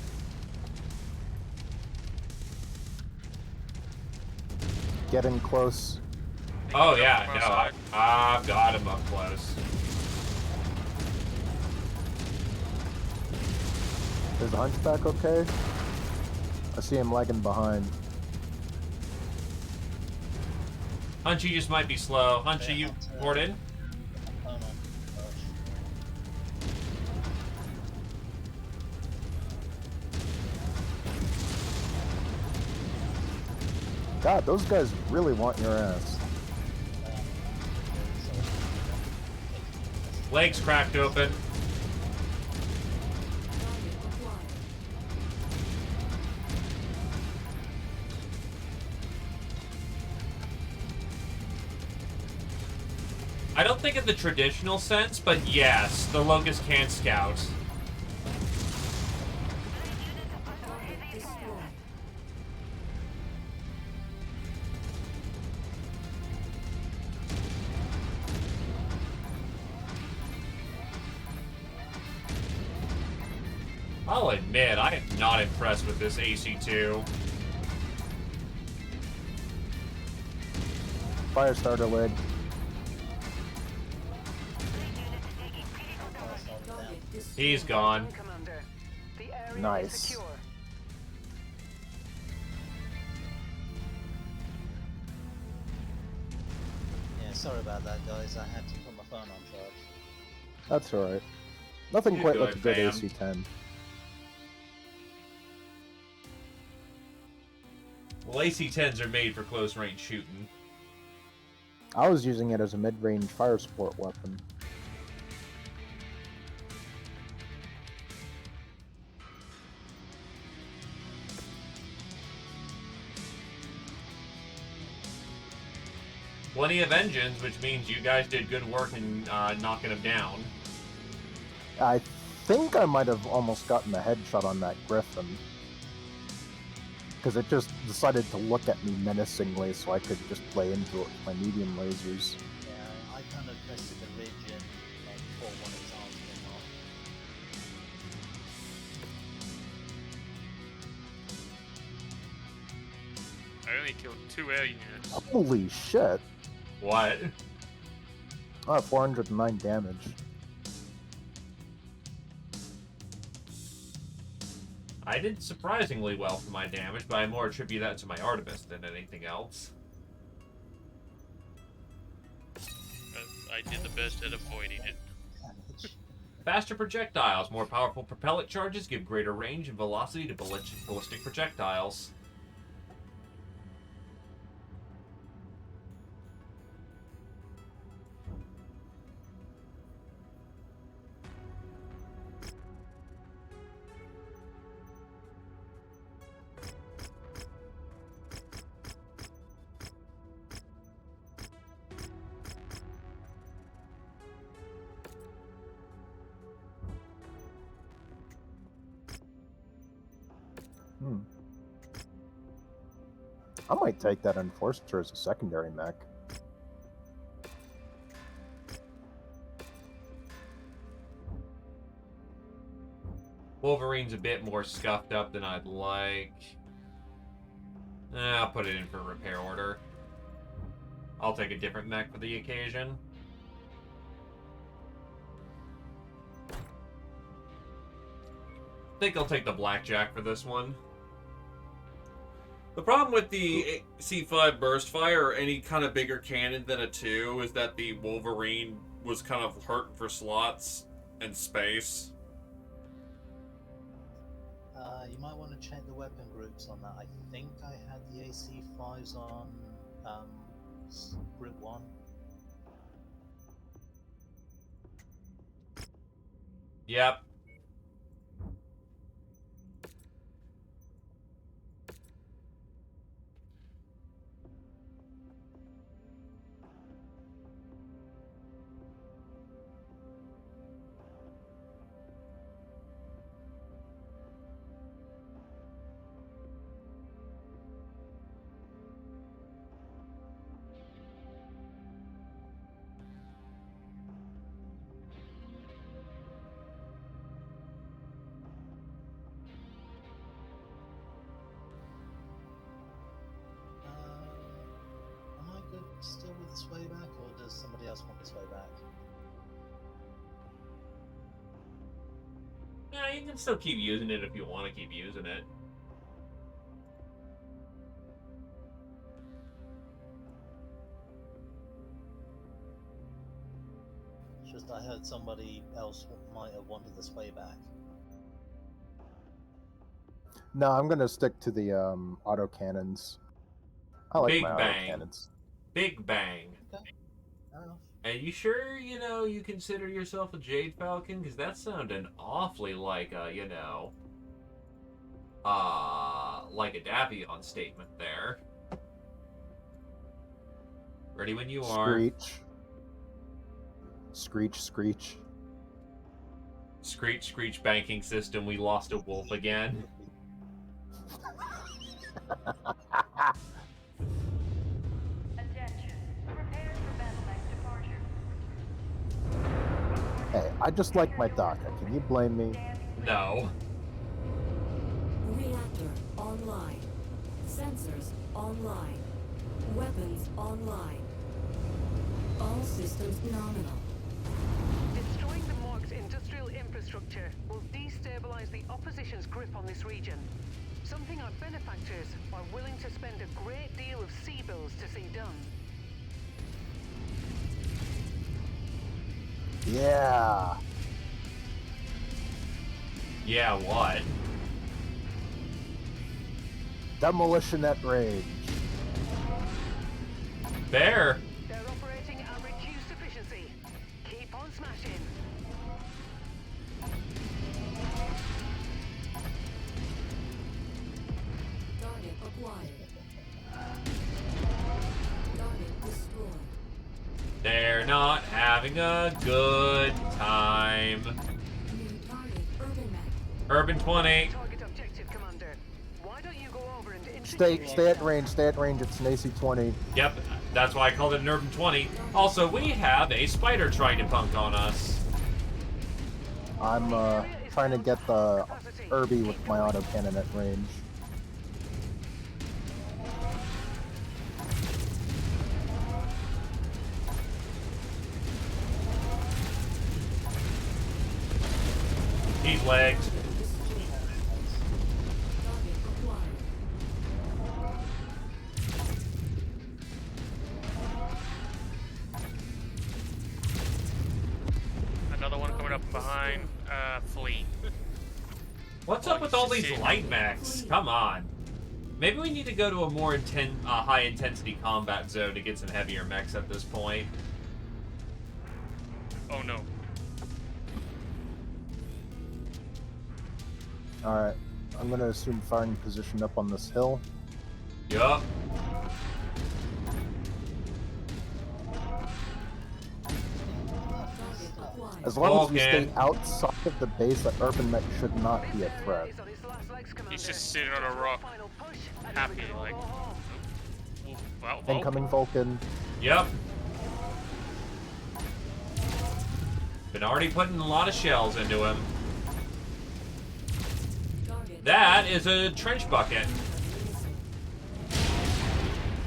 Getting close. Oh yeah, Far no, side. I've got him up close. Is the Hunchback okay? I see him lagging behind. Hunchy just might be slow. Hunchy, you poured in? Oh no. Gosh. God, those guys really want your ass. Legs cracked open. Target acquired. I don't think in the traditional sense, but yes, the Locust can scout. Target destroyed. I'll admit, I am not impressed with this AC2. Fire starter leg. Target destroyed. He's gone. Commander. The area is Nice. secure. Yeah, sorry about that, guys. I had to put my phone on charge. That's alright. Nothing You're quite like a good, good fam. AC-10. Well, AC-10s are made for close range shooting. I was using it as a mid-range fire support weapon. Plenty of engines, which means you guys did good work in knocking them down. I think I might have almost gotten a headshot on that Griffin. Because it just decided to look at me menacingly so I could just play into it with my medium lasers. Yeah, I kind of crested the ridge and like before one of his arms came off. I only killed 2 air units. Holy shit! What? I have 409 damage. I did surprisingly well for my damage, but I more attribute that to my Artemis than anything else. I did the best at avoiding it. Damage. Faster projectiles, more powerful propellant charges give greater range and velocity to ballistic projectiles. I might take that Enforcer as a secondary mech. Wolverine's a bit more scuffed up than I'd like. I'll put it in for repair order. I'll take a different mech for the occasion. I think I'll take the Blackjack for this one. The problem with the C5 burst fire or any kind of bigger cannon than a 2 is that the Wolverine was kind of hurting for slots and space. You might want to check the weapon groups on that. I think I had the AC5s on group 1. Yep. Am I good still with the sway back, or does somebody else want the sway back? Yeah, you can still keep using it if you want to keep using it. It's just I heard somebody else might have wanted the sway back. No, I'm gonna stick to the auto cannons. I like Big my auto bang. cannons. Big bang. Okay, fair enough. Are you sure, you consider yourself a Jade Falcon? Because that sounded awfully like a, like a Davion statement there. Ready when you are. Screech. Screech, screech. Screech, screech banking system, we lost a wolf again. Attention. Prepare for battle axe departure. Hey, I just like my DACA. Can you blame me? No. Reactor online. Sensors online. Weapons online. All systems nominal. Destroying the Morg's industrial infrastructure will destabilize the opposition's grip on this region. Something our benefactors are willing to spend a great deal of sea bills to see done. Yeah. Yeah, what? Demolition at range. There. They're operating at reduced efficiency. Keep on smashing. Target acquired. Target destroyed. They're not having a good time. New target Urban Mech. Urban 20. Target objective, Commander. Why don't you go over and Stay introduce... at range. Stay at range. It's an AC-20. Yep, that's why I called it an Urban 20. Also, we have a spider trying to punk on us. I'm trying to get the Irby with my autocannon at range. He's legged. Target acquired. Another one coming up behind. Fleet. What's up with all these light mechs? Come on. Maybe we need to go to a more high-intensity combat zone to get some heavier mechs at this point. Oh no. Alright. I'm gonna assume firing position up on this hill. Yup. Target acquired. As long as we stay Vulcan. outside of the base, that urban mech should not be a threat. Is on his last legs, Commander. He's just sitting on a rock. Final push, and Happy, then we can all like- go home. Well, Vulcan. Incoming Vulcan. Yep. Been already putting a lot of shells into him. Target. That is a trench bucket.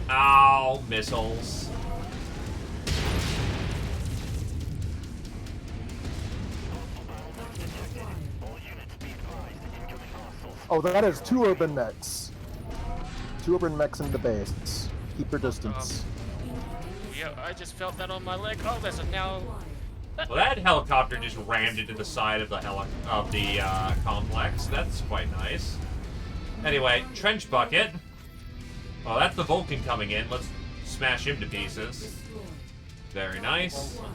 Ow, missiles. Target acquired. Oh, that is 2 urban mechs. 2 urban mechs in the base. Keep your distance. Yeah, I just felt that on my leg. Oh, there's a now. Well, that helicopter just rammed into the side of the complex. That's quite nice. Anyway, trench bucket. Well, that's the Vulcan coming in. Let's smash him to pieces. Destroyed. Very nice. Acquired.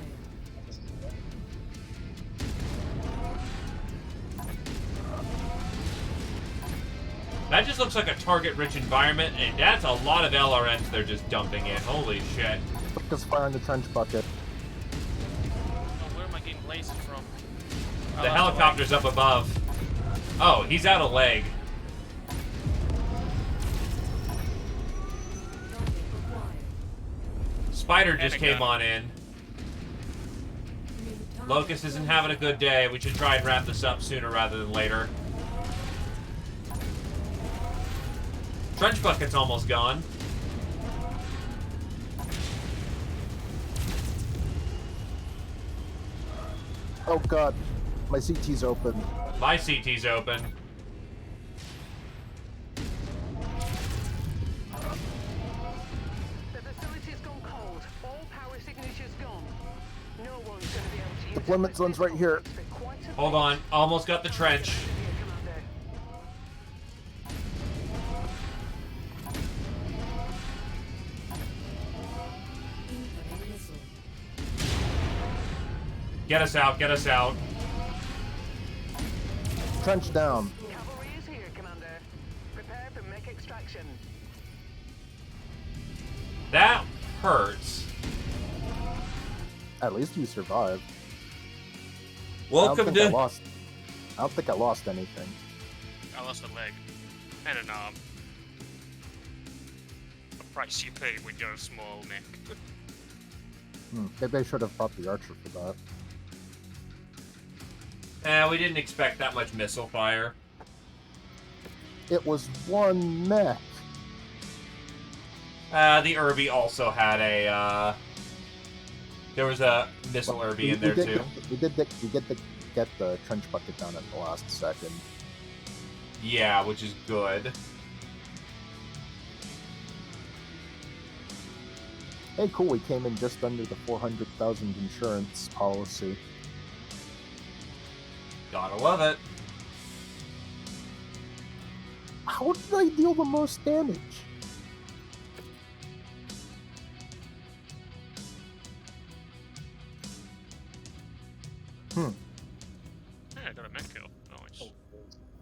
That just looks like a target-rich environment, and that's a lot of LRNs they're just dumping in. Holy shit. Focus fire on the trench bucket. Oh, where am I getting lasers from? Oh, The that's helicopter's up above. Oh, he's out of leg. Target acquired. Spider just And a came gun. on in. New target Locust isn't having a good day. We should try and wrap this up sooner rather than later. Trench bucket's almost gone. Oh god, my CT's open. My CT's open. The facility's gone cold. All power signature's gone. No one's going to be able to use Deployment it zone's right here. for quite a Hold bit. on. Almost got the trench. Here, Commander. incoming missile. Get us out. Get us out. Trench down. Cavalry is here, Commander. Prepare for mech extraction. That hurts. At least you survived. Welcome I don't to. think I lost anything. I lost a leg. And an arm. The price you pay when you're a small mech. Maybe I should have brought the archer for that. We didn't expect that much missile fire. It was one mech. The Irby also had a, there was a missile Irby in there too. We did get the trench bucket down at the last second. Yeah, which is good. Hey, cool, we came in just under the 400,000 insurance policy. Gotta love it. How did I deal the most damage? Yeah, I got a mech kill. Nice.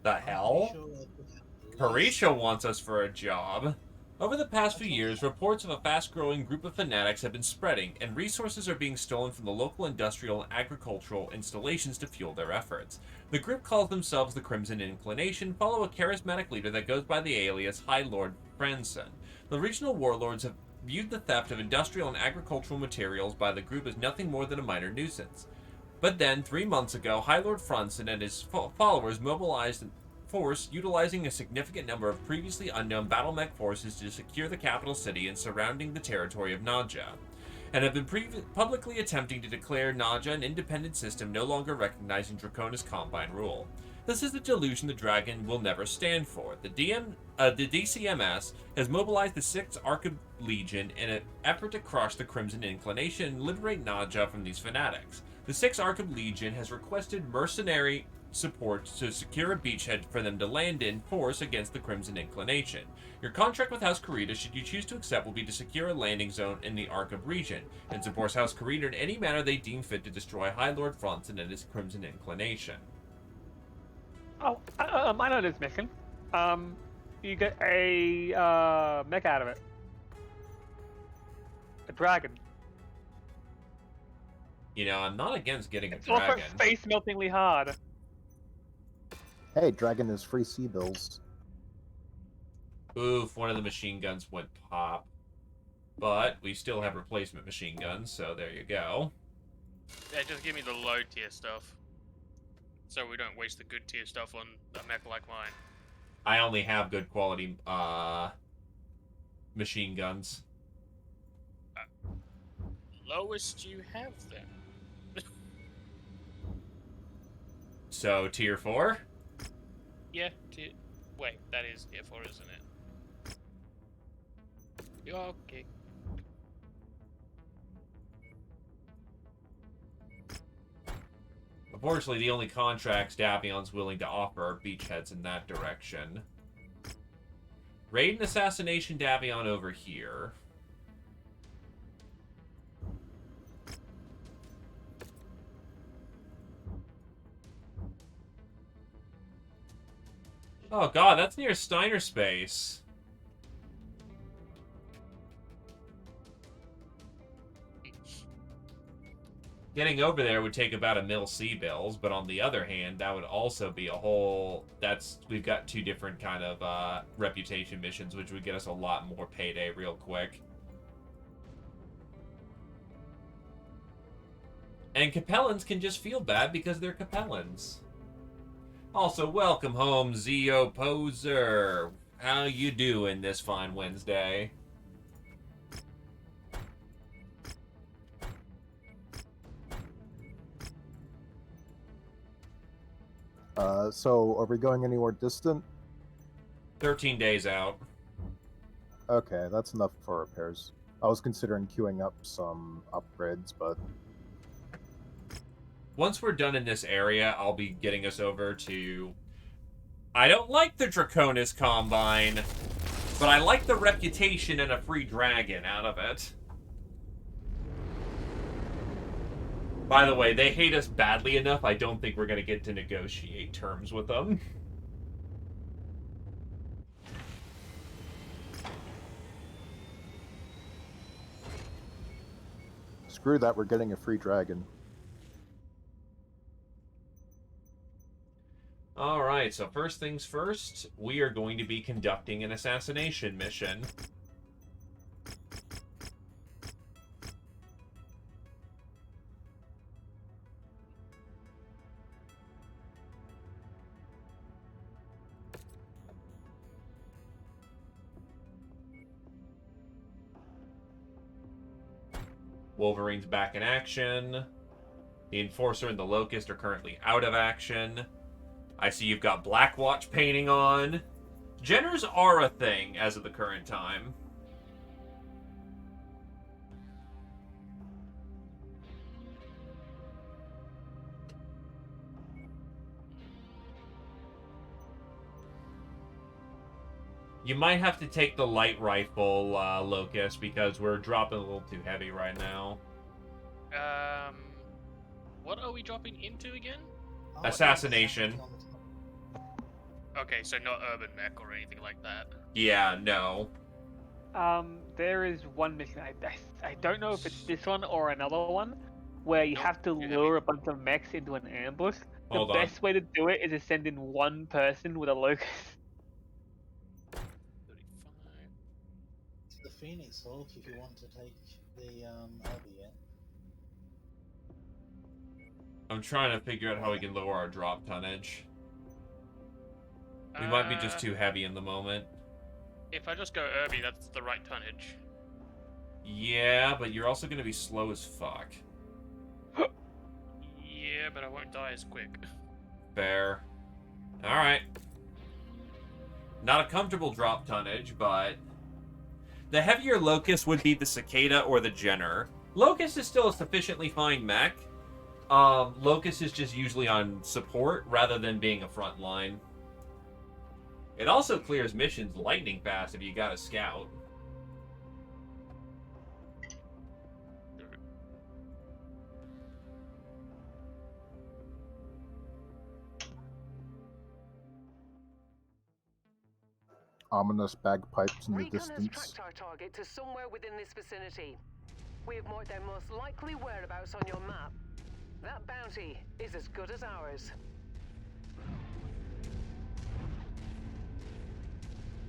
The hell? Sure I took out the Parisha wants us for a job. Over the past few years, reports of a fast-growing group of fanatics have been spreading, and resources are being stolen from the local industrial and agricultural installations to fuel their efforts. The group calls themselves the Crimson Inclination, follow a charismatic leader that goes by the alias High Lord Franson. The regional warlords have viewed the theft of industrial and agricultural materials by the group as nothing more than a minor nuisance. But then, 3 months ago, High Lord Franson and his followers mobilized force utilizing a significant number of previously unknown battle mech forces to secure the capital city and surrounding the territory of Naja, and have been publicly attempting to declare Naja an independent system no longer recognizing Draconis Combine rule. This is a delusion the Dragon will never stand for. The DCMS has mobilized the 6th Arcab Legion in an effort to crush the Crimson Inclination and liberate Naja from these fanatics. The 6th Arcab Legion has requested mercenary support to secure a beachhead for them to land in force against the Crimson Inclination. Your contract with House Karita, should you choose to accept, will be to secure a landing zone in the Arcab region, and support House Karita in any manner they deem fit to destroy High Lord Franson and his Crimson Inclination. Oh, I know this mission. You get a mech out of it. A dragon. You know, I'm not against getting a It's also dragon. face meltingly hard. Hey, dragon is free sea bills. Oof, one of the machine guns went pop. But we still have replacement machine guns, so there you go. Yeah, just give me the low tier stuff. So we don't waste the good tier stuff on a mech like mine. I only have good quality machine guns. Lowest you have then. So, tier 4? Yeah, wait, that is tier 4, isn't it? Yeah, okay. Unfortunately, the only contracts Davion's willing to offer are beachheads in that direction. Raid and assassination Davion over here. Oh god, that's near Steiner Space. Getting over there would take about 1 mil sea bills, but on the other hand, that would also be a whole... We've got 2 different kind of reputation missions, which would get us a lot more payday real quick. And Capellans can just feel bad because they're Capellans. Also, welcome home, Zeo Poser. How you doing this fine Wednesday? So are we going anywhere distant? 13 days out. Okay, that's enough for repairs. I was considering queuing up some upgrades, but... Once we're done in this area, I'll be getting us over to... I don't like the Draconis Combine, but I like the reputation and a free dragon out of it. By the way, they hate us badly enough, I don't think we're going to get to negotiate terms with them. Screw that, we're getting a free dragon. Alright, so first things first, we are going to be conducting an assassination mission. Wolverine's back in action. The Enforcer and the Locust are currently out of action. I see you've got Blackwatch painting on. Jenners are a thing as of the current time. You might have to take the light rifle, Locust, because we're dropping a little too heavy right now. What are we dropping into again? Assassination. Okay, so not urban mech or anything like that. Yeah, no. There is one mission, I don't know if it's this one or another one, where you have to lure a bunch of mechs into an ambush. The best way to do it is to send in one person with a Locust. The Phoenix Hawk, if you want to take the Abbey in. I'm trying to figure out how we can lower our drop tonnage. We might be just too heavy in the moment. If I just go Irby, that's the right tonnage. Yeah, but you're also going to be slow as fuck. Yeah, but I won't die as quick. Fair. Alright. Not a comfortable drop tonnage, but... The heavier Locust would be the Cicada or the Jenner. Locust is still a sufficiently fine mech. Locust is just usually on support rather than being a front line. It also clears missions lightning fast if you got a scout. Ominous bagpipes in the Recon has distance. tracked our target to somewhere within this vicinity. We have marked their most likely whereabouts on your map. That bounty is as good as ours.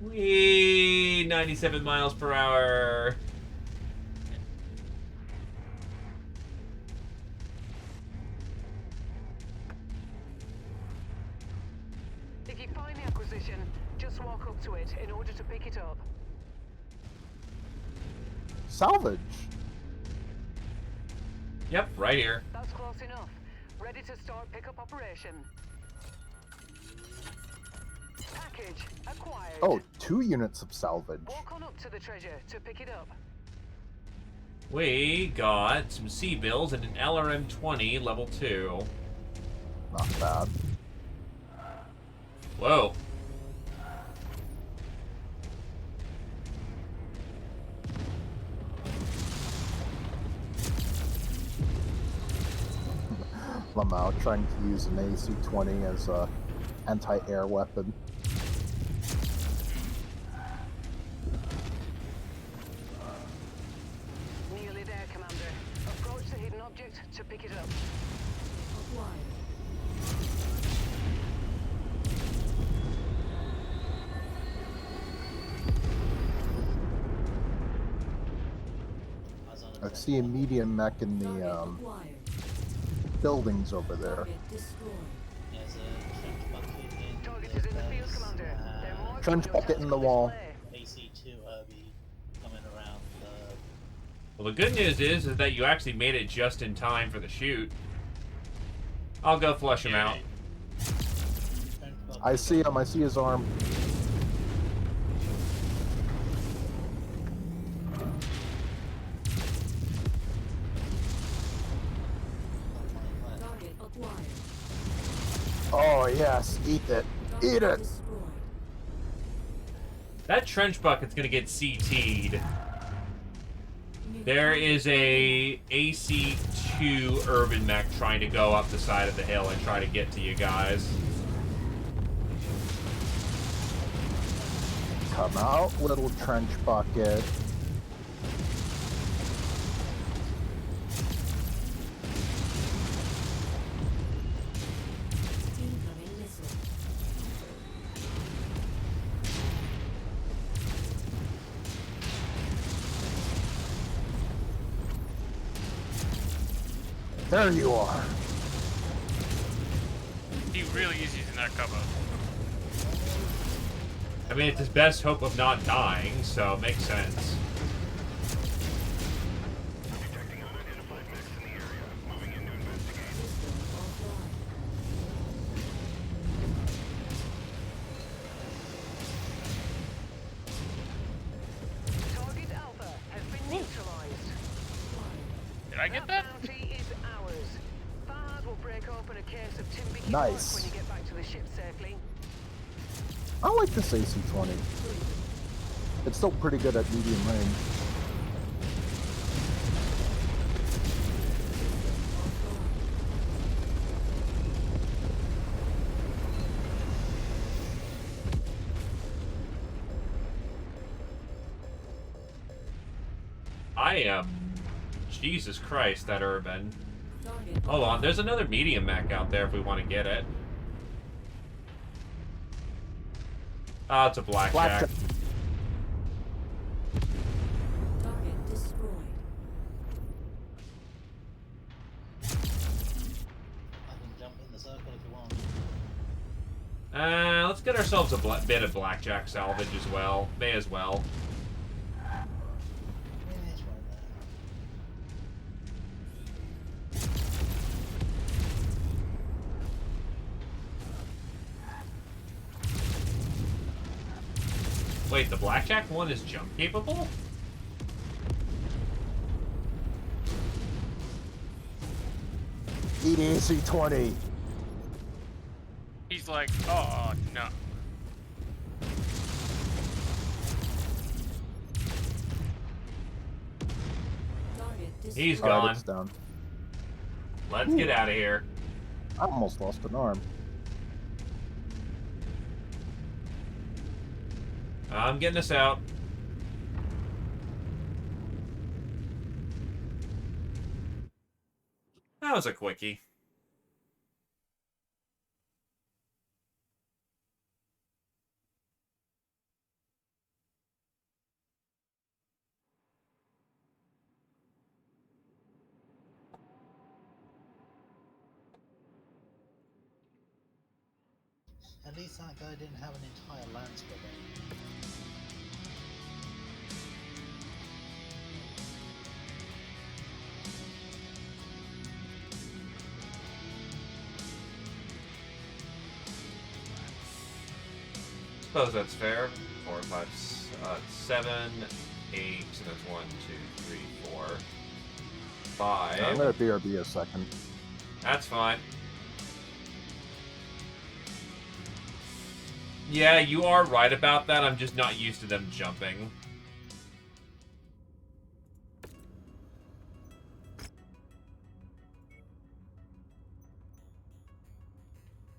Whee! 97 miles per hour. If you find the acquisition, just walk up to it in order to pick it up. Salvage! Yep, right here. That's close enough. Ready to start pickup operation. Package acquired. Oh, 2 units of salvage. Walk on up to the treasure to pick it up. We got some sea bills and an LRM-20 level 2. Not bad. Whoa. Lamau trying to use an AC-20 as a anti-air weapon. Nearly there, Commander. Approach the hidden object to pick it up. I see a medium mech in the buildings over there. There's a trench bucket in Target the is in the field, base, Commander. They're marking Trench your bucket in the tactical wall. display. AC2 Herbie coming around the... Well, the good news is that you actually made it just in time for the shoot. I'll go flush him out. I see him. I see his arm. Oh yes, eat it. Eat it. That trench bucket's gonna get CT'd. There is a AC-2 urban mech trying to go up the side of the hill and try to get to you guys. Come out, little trench bucket. There you are. He really is using that cover. I mean, it's his best hope of not dying, so it makes sense. Target Alpha has been neutralized. Did I get that? Bounty is ours. Fahad will break open a case of Timbiki Nice. when you get back to the ship safely. I like this AC-20. It's still pretty good at medium range. I am... Jesus Christ, that urban. Hold on, there's another medium mech out there if we want to get it. Ah, it's a blackjack. Target destroyed. I can jump in the circle if you want. Let's get ourselves a bit of blackjack salvage as well. May as well. Yeah, it's right there. Wait, the blackjack one is jump capable? Eat AC-20. He's like, oh no. He's Alright, gone. it's down. Let's get out of here. I almost lost an arm. I'm getting us out. That was a quickie. At least that guy didn't have an entire lance with him. Suppose that's fair. 4, 5, 7, 8. So that's 1, 2, 3, 4, 5. I'm gonna BRB a second. That's fine. Yeah, you are right about that. I'm just not used to them jumping.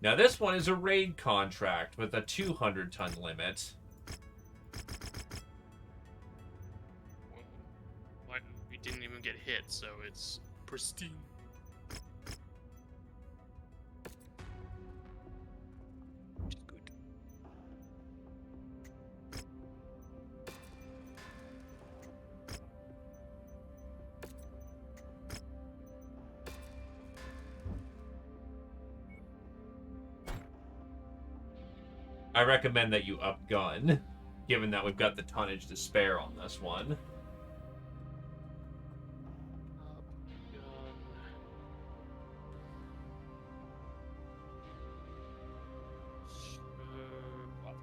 Now this one is a raid contract with a 200-ton limit. Like, we didn't even get hit, so it's pristine. Which is good. I recommend that you up gun, given that we've got the tonnage to spare on this one.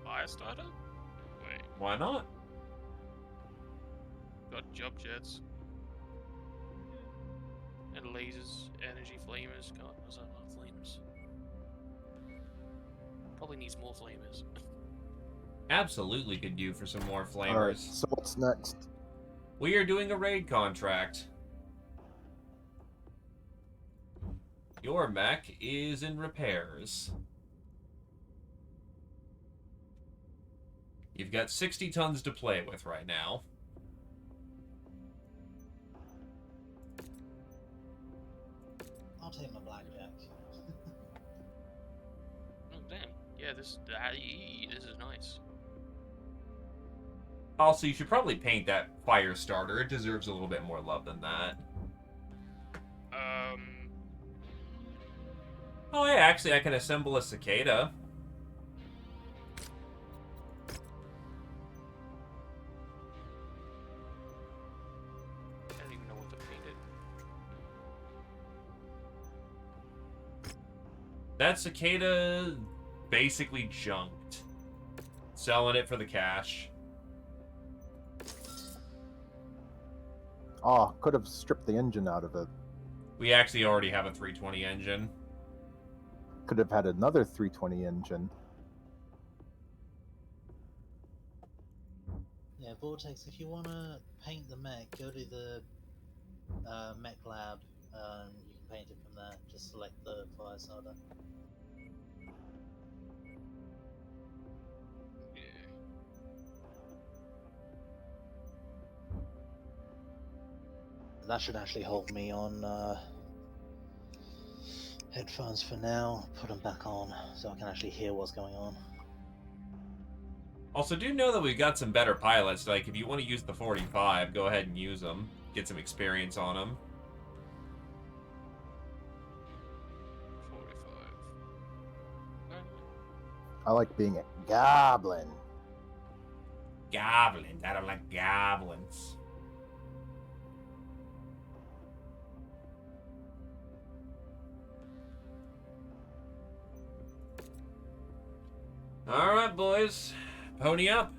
Fire starter? Wait, Why not? got jump jets. And lasers, energy flamers. God, was that not flamers? Probably needs more flamers. Absolutely could do for some more flamers. Alright, so what's next? We are doing a raid contract. Your mech is in repairs. You've got 60 tons to play with right now. I'll take my blackjack. Oh damn! Yeah, this is nice. Also, you should probably paint that fire starter. It deserves a little bit more love than that. Oh, yeah, actually, I can assemble a cicada. I don't even know what to paint it. That cicada basically junked. Selling it for the cash. Oh, could have stripped the engine out of it. We actually already have a 320 engine. Could have had another 320 engine. Yeah, Vortex, if you want to paint the mech, go to the mech lab. You can paint it from there. Just select the fire starter. That should actually hold me on headphones for now. Put them back on so I can actually hear what's going on. Also, do know that we've got some better pilots. Like, if you want to use the 45, go ahead and use them. Get some experience on them. 45. I like being a goblin. Goblins. I don't like goblins. Alright, boys. Pony up.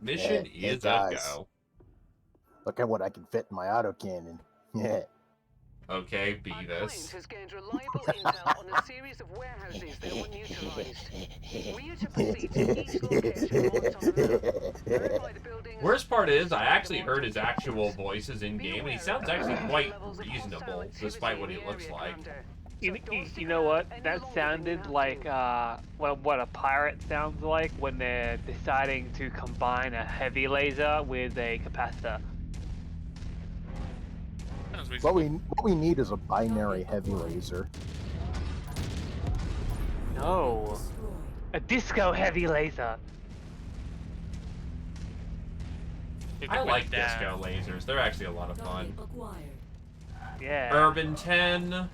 Mission Hey, is a guys. go. Look at what I can fit in my autocannon. Yeah. Okay, be Our this. client has gained reliable intel on a series of warehouses that are unutilized. We are to proceed to each location marked on the map. Verify the buildings. Worst part is, I actually heard his actual voices in game, and he sounds actually quite reasonable, despite what he looks like. You know what? That sounded like well, what a pirate sounds like when they're deciding to combine a heavy laser with a capacitor. What we need is a binary heavy laser. No, a disco heavy laser. I like disco lasers. They're actually a lot of fun. Yeah. Urban 10,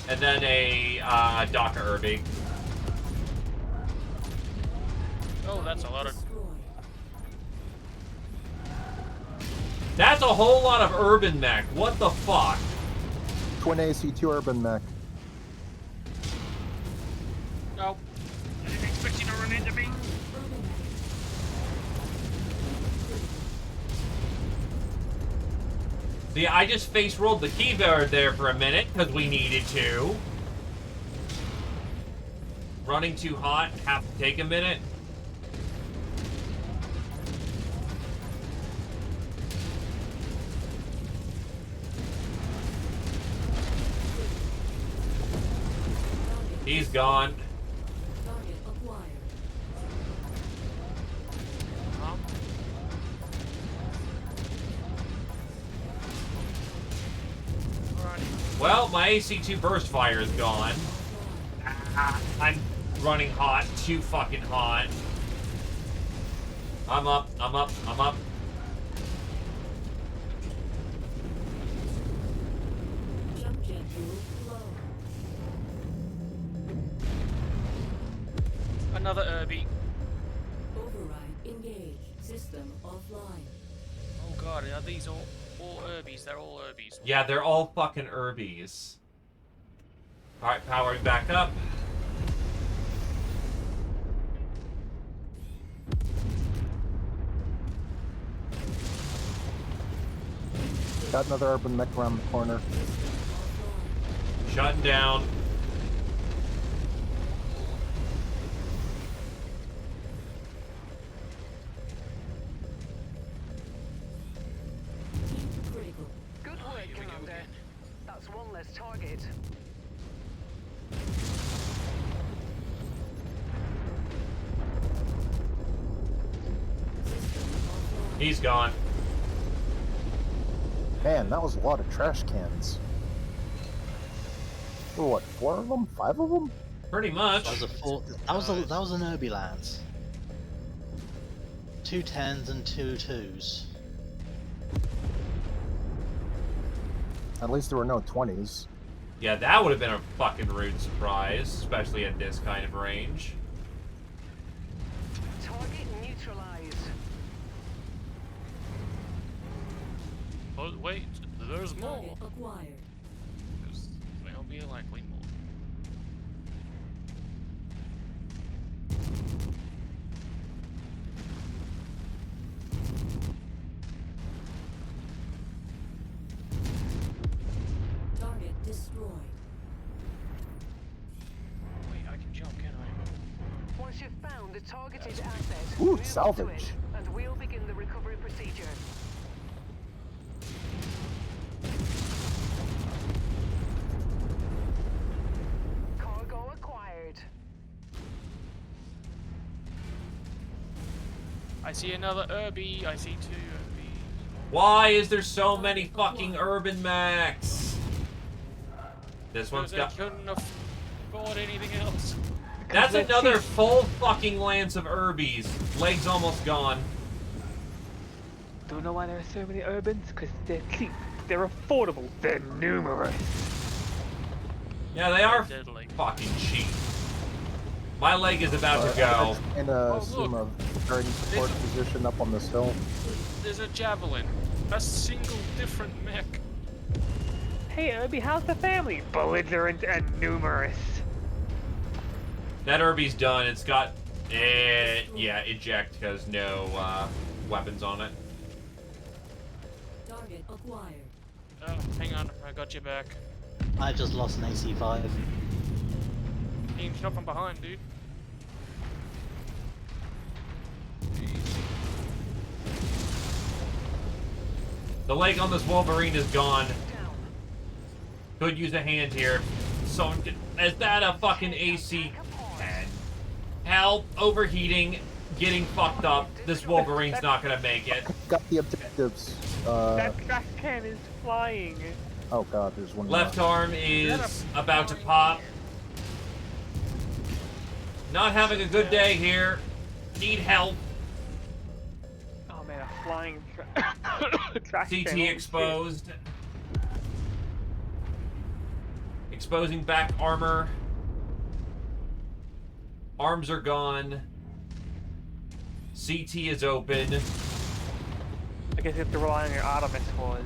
and then a Doka Irby. Oh, that's a lot of. That's a whole lot of urban mech. What the fuck? Twin AC2 urban mech. Oh, I didn't expect you to run into me. See, I just face rolled the keyboard there for a minute because we needed to. Running too hot. Have to take a minute. He's gone. Target acquired. Well, my AC2 burst fire is gone. I'm running hot. Too fucking hot. I'm up. I'm up. I'm up. Jump jet fuel low. Another Irby. Override engaged. System offline. Oh god, are these all Irbies? They're all Irbies. Yeah, they're all fucking Irbies. Alright, powering back up. Got another urban mech around the corner. Shutting down. Critical. Good work, Commander. That's one less target. He's gone. Man, that was a lot of trash cans. There were what, 4 of them? 5 of them? Pretty much. That was an Irby Lance. 2 10s and 2 2s. At least there were no 20s. Yeah, that would have been a fucking rude surprise, especially at this kind of range. Target neutralized. Oh, wait, there's more. Target acquired. There'll be likely more. Target destroyed. Wait, I can jump, can I? Once you've found the targeted asset, Ooh, move to salvage. it, and we'll begin the recovery procedure. Cargo acquired. I see another Irby. I see 2 Irbies. Why is there so many fucking urban mechs? This one's Because got... I couldn't afford anything else. That's let's another see. full fucking lance of Irbies. Legs almost gone. Don't know why there are so many urbans, because they're cheap, they're affordable, they're numerous. Yeah, they are Deadly. fucking cheap. My leg is about to go. In a sumo guarding support position up on this hill. There's a javelin. A single different mech. Hey Irby, how's the family? Belligerent and numerous. That Irby's done. It's got... yeah, eject, because no weapons on it. Target acquired. Oh, hang on. I got you back. I just lost an AC5. Being shot from behind, dude. The leg on this Wolverine is gone. Could use a hand here. Someone could... Is that a fucking AC? And help! Overheating. Getting fucked up. This Wolverine's not gonna make it. Got the objectives. That trash can is flying. Oh god, there's one Left more. arm is about to pop. Not having a good day here. Need help. Oh man, a flying trash CT can. exposed. Exposing back armor. Arms are gone. CT is open. I guess you have to rely on your Artemis was.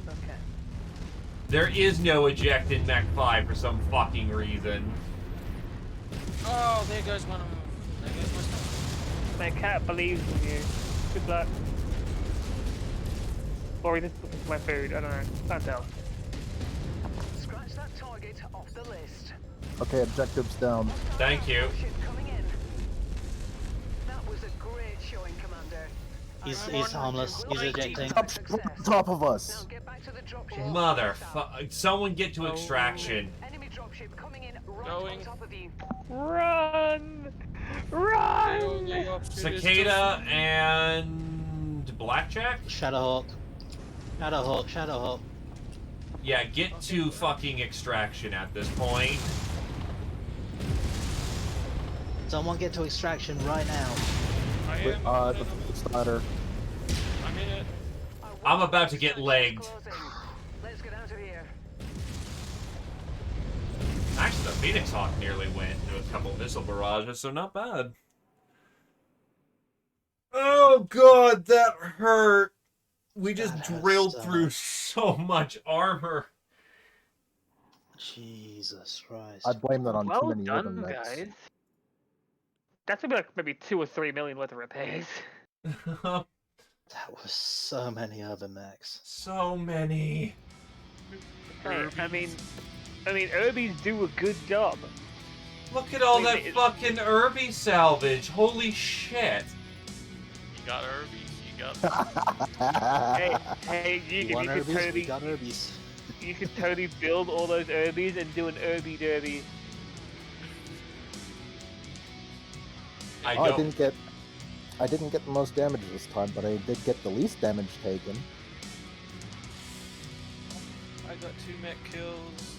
Okay. There is no eject in Mech 5 for some fucking reason. Oh, there goes one of them. There goes my stuff. My cat believes in you. Good luck. Or he just took my food. I don't know. Can't tell. Scratch that target off the list. Okay, objectives down. Thank you. Ship coming in. That was a great showing, Commander. He's harmless. He's ejecting. Top of us. Now get back to the dropship. Motherfucker. Someone get to extraction. Enemy dropship coming in right Going. on top of you. Run! The Run! only option is to Cicada and Blackjack? Shadowhawk. Shadowhawk. Shadowhawk. Yeah, get to fucking extraction at this point. Someone get to extraction right now. I am. The ladder. I'm in it. I'm about to get legged. Let's get out of here. Actually, the Phoenix Hawk nearly went into a couple missile barrages, so not bad. Oh god, that hurt. We just drilled through so much armor. Jesus Christ. I blame that on Well too many done, urban mechs. guys. That's gonna be like maybe 2 or 3 million worth of repairs. That was so many urban mechs. So many. Hey, I mean, Urbies do a good job. Look at all Wait, that wait, fucking Irby salvage. Holy shit. You got Irbies. You got. Hey, you Want could Urbies? We totally, got Urbies. you could totally build all those Urbies and do an Urby derby. I Oh, don't. I didn't get the most damage this time, but I did get the least damage taken. I got 2 mech kills.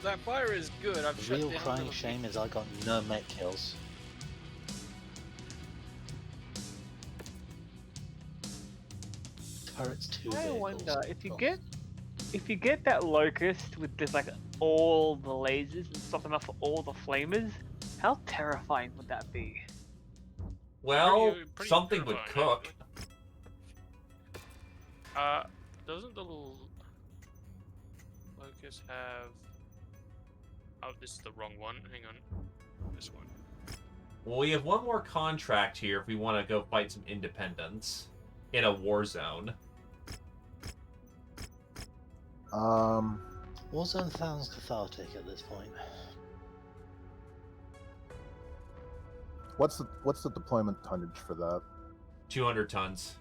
That fire is good. I've The shut real down crying little- shame is I got no mech kills. Turret's too I big. wonder also. if you get that locust with just like all the lasers and stop enough for all the flamers, how terrifying would that be? Well, pretty something would terrifying, cook. Doesn't the little locust have? Oh, this is the wrong one. Hang on, this one. Well, we have one more contract here if we want to go fight some independents in a war zone. Warzone sounds cathartic at this point. What's the deployment tonnage for that? 200 tons.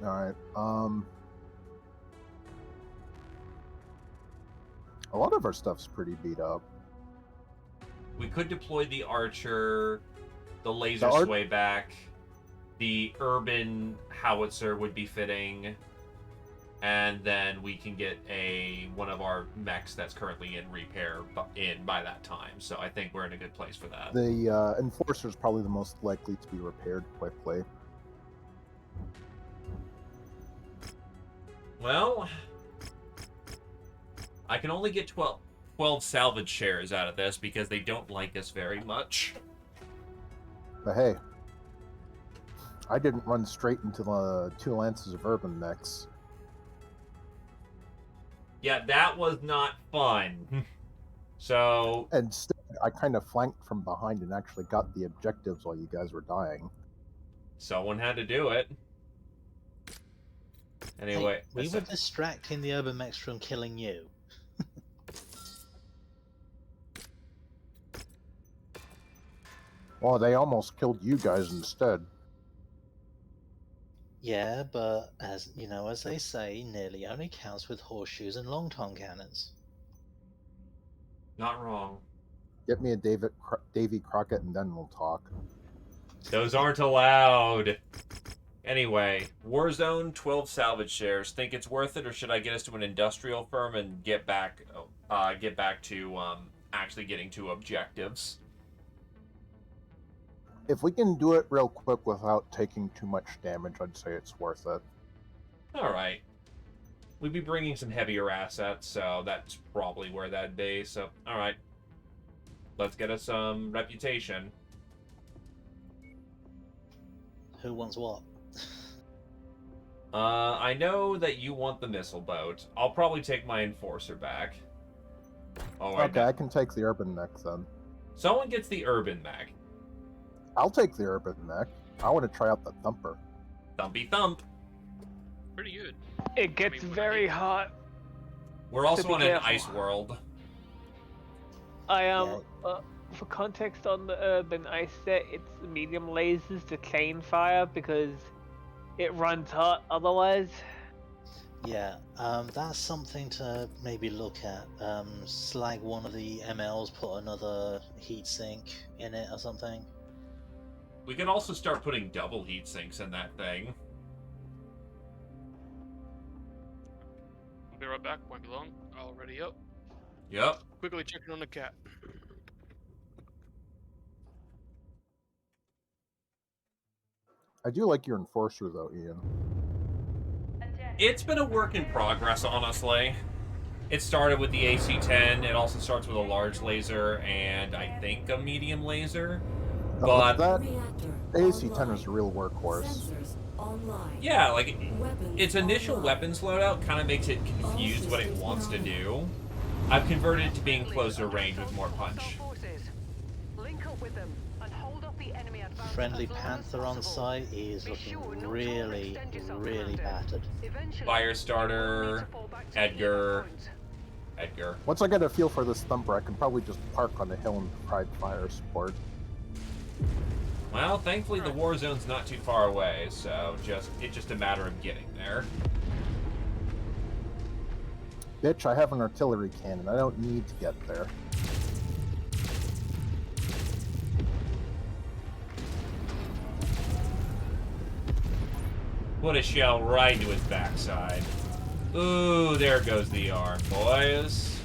All right. A lot of our stuff's pretty beat up. We could deploy the archer, the laser The sway back, the urban howitzer would be fitting, and then we can get one of our mechs that's currently in repair by that time. So I think we're in a good place for that. The enforcer's probably the most likely to be repaired quickly. Well, I can only get 12 salvage shares out of this because they don't like us very much. But hey, I didn't run straight into the 2 lances of urban mechs. Yeah, that was not fun. So... Instead, I kind of flanked from behind and actually got the objectives while you guys were dying. Someone had to do it. Anyway, Hey, we were distracting the urban mechs from killing you. Well, they almost killed you guys instead. Yeah, but as you know, as they say, nearly only counts with horseshoes and long tom cannons. not wrong. Get me a Davy Crockett and then we'll talk. Those aren't allowed. Anyway, Warzone, 12 salvage shares. Think it's worth it, or should I get us to an industrial firm and get back to actually getting to objectives? If we can do it real quick without taking too much damage, I'd say it's worth it. All right. We'd be bringing some heavier assets, so that's probably where that'd be. So, all right. Let's get us some reputation. Who wants what? I know that you want the missile boat. I'll probably take my enforcer back. Oh, Okay, I can take the urban mech then. Someone gets the urban mech. I'll take the urban mech. I want to try out the thumper. Thumpy thump. Pretty good. It gets when I very hit- hot. We're also be on an careful. ice world. I for context on the urban ice set, it's medium lasers to chain fire because it runs hot otherwise. Yeah, that's something to maybe look at. Slag one of the MLs, put another heatsink in it or something. We can also start putting double heat sinks in that thing. I'll be right back. Won't be long. Already up. Yep. Quickly checking on the cat. I do like your Enforcer, though, Ian. It's been a work in progress, honestly. It started with the AC-10. It also starts with a large laser and I think a medium laser. But that Reactor AC-10 online. is a real workhorse. Sensors online. yeah, like Weapons its initial online. weapons loadout kind of makes it confused what it wants to do. I've converted it to being closer range with more punch. Link up with them and hold off the enemy advance Friendly as long as Panther on possible. site is Be looking sure not to really, overextend yourself, really Commander. battered. Eventually, Firestarter, you will need to fall back to the Edgar. evac point. Edgar. Once I get a feel for this thumper, I can probably just park on the hill and provide fire support. Well, thankfully the war zone's not too far away, so it's just a matter of getting there. Bitch, I have an artillery cannon. I don't need to get there. Put a shell right into his backside. Ooh, there goes the arm, boys.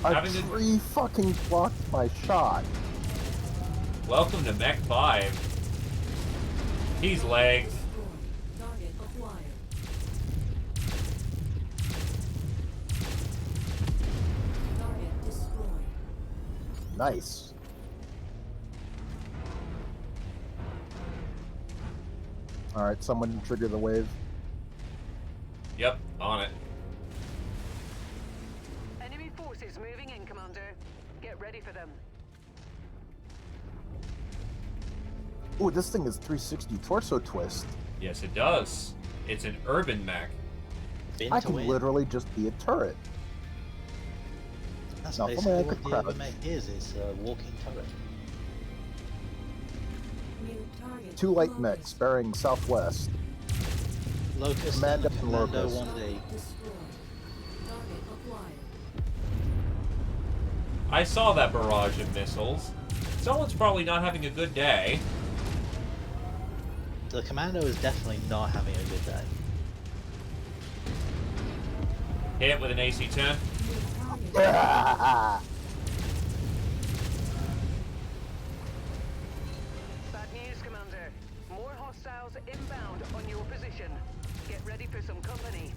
A Having to- tree fucking blocked my shot. Welcome to Mech 5. He's lagged. Destroyed. Target acquired. Target destroyed. Nice. Alright, someone trigger the wave. Yep, on it. Enemy forces moving in, Commander. Get ready for them. Ooh, this thing is 360 torso twist. Yes, it does. It's an urban mech. Bin I to can win. literally just be a turret. That's No, if basically only I what could the crouch. Overmech is a walking turret. New target. Two light Locust. mechs bearing southwest. Locust Commando and and Commando Locust. 1D. Destroyed. Target acquired. I saw that barrage of missiles. Someone's probably not having a good day. The Commando is definitely not having a good day. Hit with an AC-10. New target. Bad news, Commander. More hostiles inbound on your position. Get ready for some company.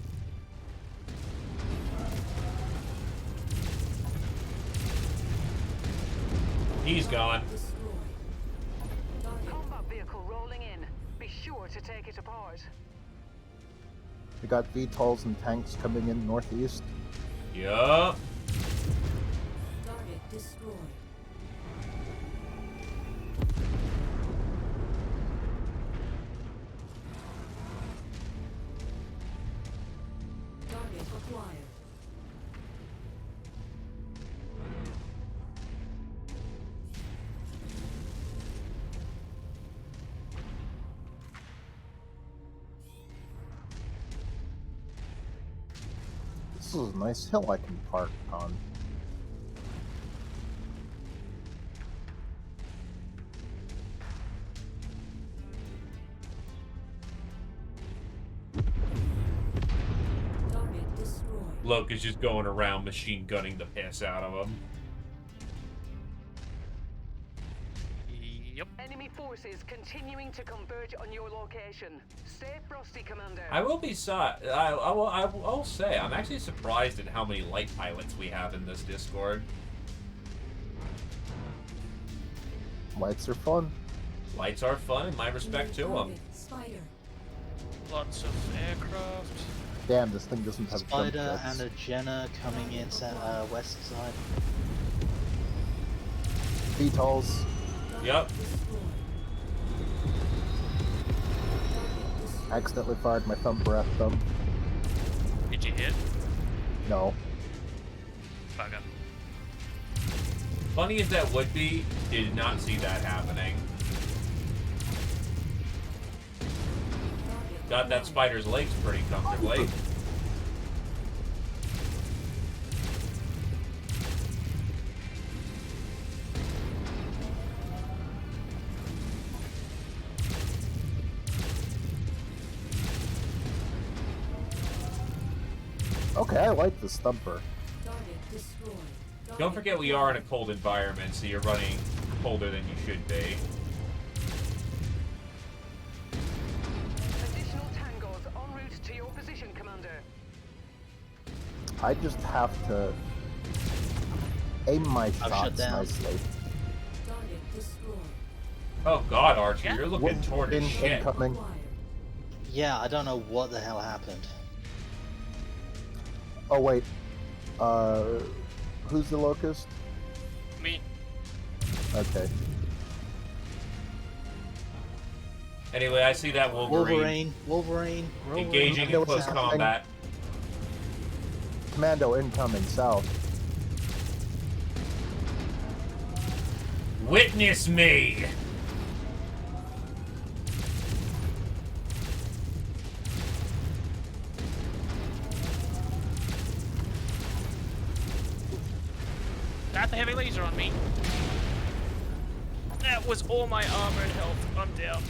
He's gone. Destroyed. Target. Combat vehicle rolling in. Be sure to take it apart. We got VTOLs and tanks coming in northeast. Yup. Target destroyed. Target acquired. This is a nice hill I can park on. Target destroyed. Loke is just going around machine gunning the piss out of him. Yep. Enemy forces continuing to converge on your location. Stay frosty, Commander. I will be I will say I'm actually surprised at how many light pilots we have in this Discord. Lights are fun. Lights are fun, in my respect to them. Target Spider. Lots of aircraft. Damn, this thing doesn't have jump Spider jets. and a Jenna coming in west side. VTOLs. Yep. Accidentally fired my thumper at them. Did you hit? No. Bugger. Funny as that would be, did not see that happening. Got that spider's legs pretty comfortably. Okay, I like this thumper. Don't forget we are in a cold environment, so you're running colder than you should be. Additional tangos en route to your position, Commander. I just have to aim my I've shut shots down. nicely. Oh god, Archie, you're looking torn as shit. Incoming. Yeah, I don't know what the hell happened. Oh wait. Who's the locust? Me. Okay. Anyway, I see that Wolverine. Wolverine. Engaging in close combat. Commando incoming south. Witness me! Got the heavy laser on me. That was all my armor and health. I'm down.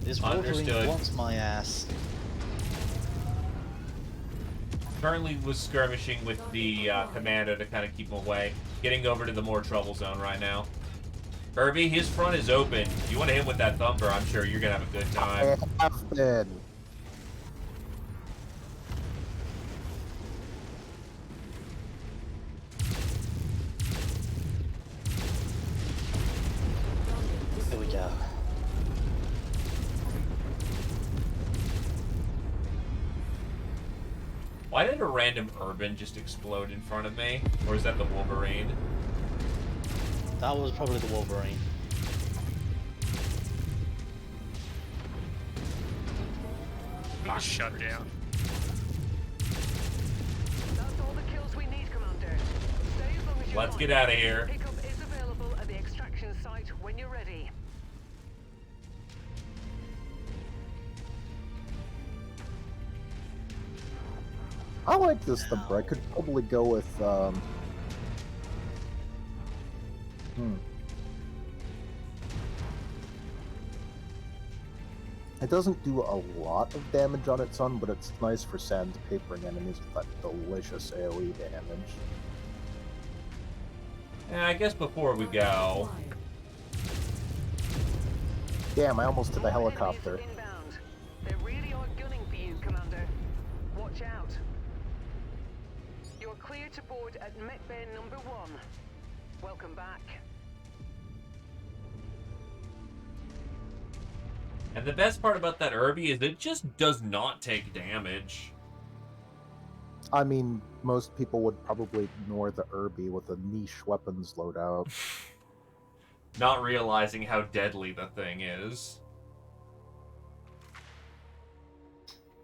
This Wolverine Understood. wants my ass. Currently was skirmishing with the commander to kind of keep him away. Getting over to the more trouble zone right now. Herbie, his front is open. You want to hit him with that thumper, I'm sure you're going to have a good time. I have been. Here we go. Why did a random urban just explode in front of me? Or is that the Wolverine? That was probably the Wolverine. Shut down. That's all the kills we need, Commander. Stay as long as you Let's like. get out of here. Pickup is available at the extraction site when you're ready. I like this thumper. I could probably go with It doesn't do a lot of damage on its own, but it's nice for sandpapering enemies with that delicious AoE damage. Yeah, I guess before we go... Damn, I almost hit the More helicopter. enemies inbound. They really are gunning for you, Commander. Watch out. You're clear to board at Mech Bay number 1. Welcome back. And the best part about that Herbie is it just does not take damage. I mean, most people would probably ignore the Irby with a niche weapons loadout. Not realizing how deadly the thing is.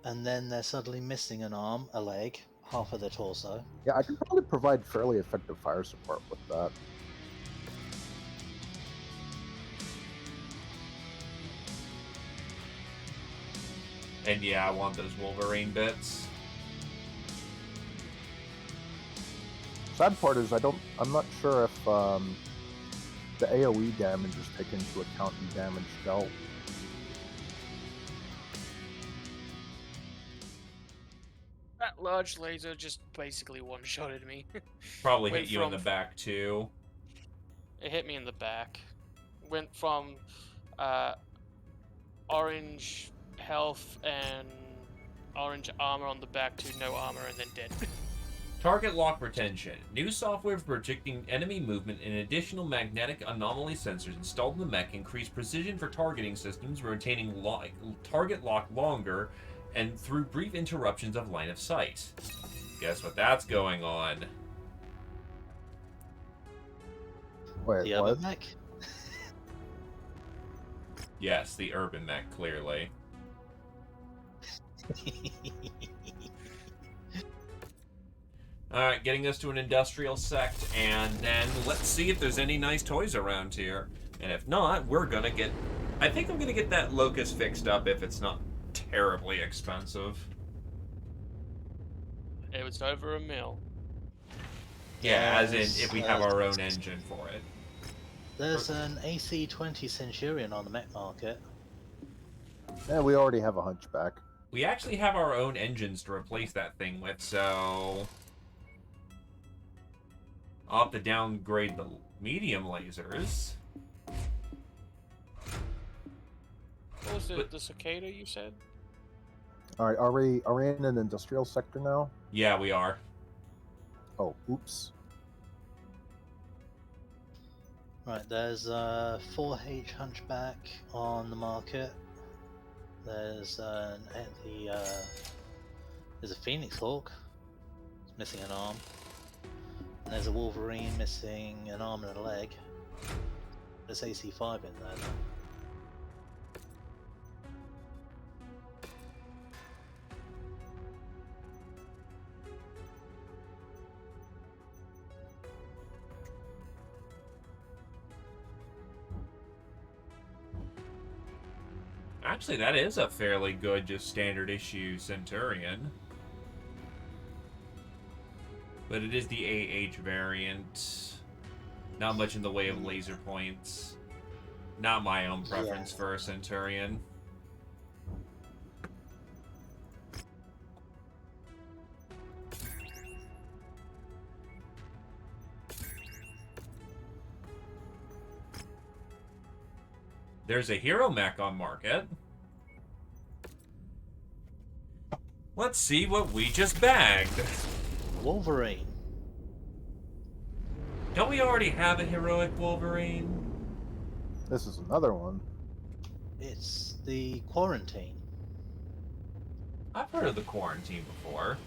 And then they're suddenly missing an arm, a leg, half of their torso. Yeah, I could probably provide fairly effective fire support with that. And yeah, I want those Wolverine bits. Sad part is I'm not sure if the AoE damage is taken into account in damage dealt. That large laser just basically one-shotted me. Probably Went hit you in the from- back too. It hit me in the back. Went from orange health and orange armor on the back to no armor and then dead. Target lock retention. New software for predicting enemy movement and additional magnetic anomaly sensors installed in the mech increase precision for targeting systems, retaining target lock longer and through brief interruptions of line of sight. Guess what that's going on? Wait, The what? urban mech? Yes, the urban mech, clearly. Alright, getting us to an industrial sect, and then let's see if there's any nice toys around here. And if not, we're gonna get... I think I'm gonna get that Locust fixed up if it's not terribly expensive. It was over $1 million. Yeah, as in if we have our own engine for it. There's an AC-20 Centurion on the mech market. Yeah, we already have a Hunchback. We actually have our own engines to replace that thing with, so... I'll have to downgrade the medium lasers. What was it? The cicada you said? Alright, are we in an industrial sector now? Yeah, we are. Oh, oops. Right, there's a 4H Hunchback on the market. There's there's a Phoenix Hawk. It's missing an arm. And there's a Wolverine missing an arm and a leg. There's AC5 in there though. Actually, that is a fairly good, just standard issue Centurion. But it is the AH variant. Not much in the way of laser points. Not my own preference for a Centurion. There's a hero mech on market. Let's see what we just bagged. Wolverine. Don't we already have a heroic Wolverine? This is another one. It's the Quarantine. I've heard of the Quarantine before.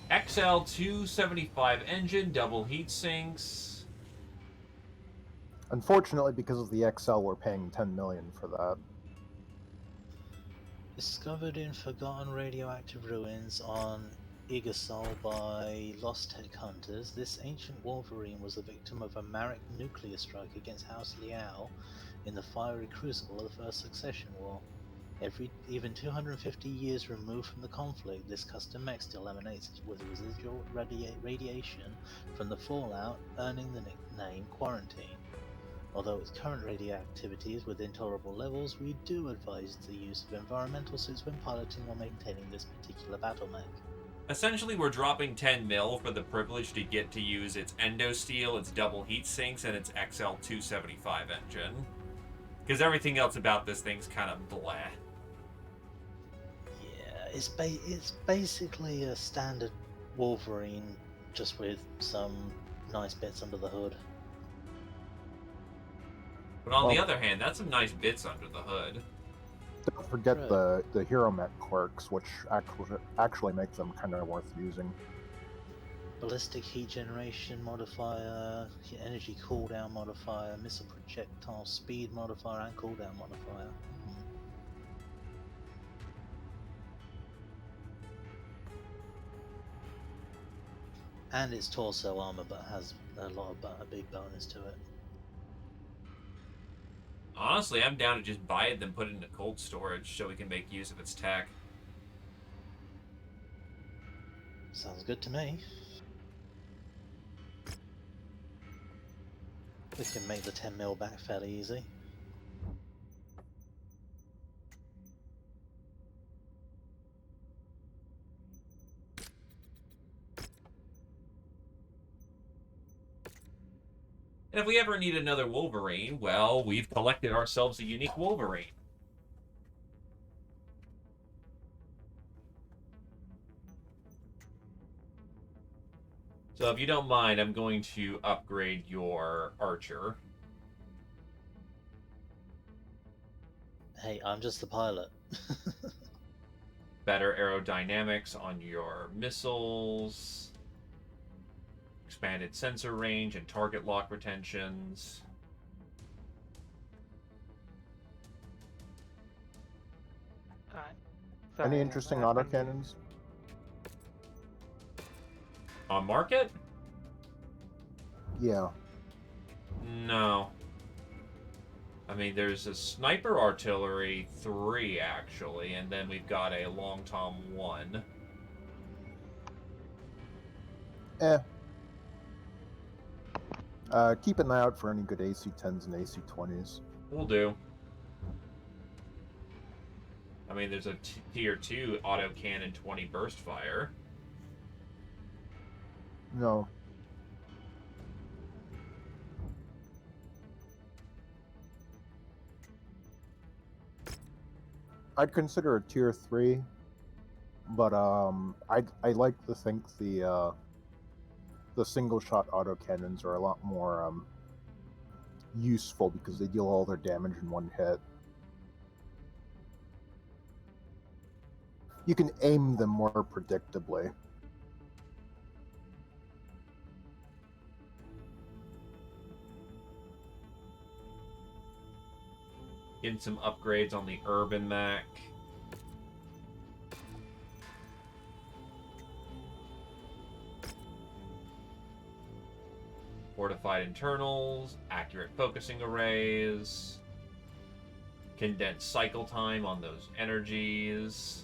XL 275 engine, double heat sinks. Unfortunately, because of the XL, we're paying $10 million for that. Discovered in forgotten radioactive ruins on Igasol by lost tech hunters, this ancient Wolverine was the victim of a Marek nuclear strike against House Liao in the fiery crucible of the First Succession War. Even 250 years removed from the conflict, this custom mech still emanates with residual radiation from the fallout, earning the nickname Quarantine. Although its current radioactivity is within tolerable levels, we do advise the use of environmental suits when piloting or maintaining this particular battle mech. Essentially, we're dropping 10 mil for the privilege to get to use its endosteel, its double heat sinks, and its XL 275 engine. Because everything else about this thing's kind of bleh. Yeah, it's basically a standard Wolverine, just with some nice bits under the hood. But on the other hand, that's some nice bits under the hood. Don't forget the hero mech quirks, which actually make them kind of worth using. Ballistic heat generation modifier, energy cooldown modifier, missile projectile speed modifier, and cooldown modifier. And its torso armor, but has a big bonus to it. Honestly, I'm down to just buy it, then put it into cold storage so we can make use of its tech. Sounds good to me. We can make the 10 mil back fairly easy. And if we ever need another Wolverine, well, we've collected ourselves a unique Wolverine. So if you don't mind, I'm going to upgrade your Archer. Hey, I'm just the pilot. Better aerodynamics on your missiles. Expanded sensor range and target lock retentions. Alright. Any interesting autocannons? On market? Yeah. No. I mean, there's a sniper artillery 3, actually, and then we've got a long tom 1. Keep an eye out for any good AC-10s and AC-20s. Will do. I mean, there's a tier 2 autocannon 20 burst fire. No. I'd consider a tier 3, but I like to think the single shot autocannons are a lot more useful because they deal all their damage in one hit. You can aim them more predictably. Getting some upgrades on the urban mech. Fortified internals, accurate focusing arrays, condensed cycle time on those energies.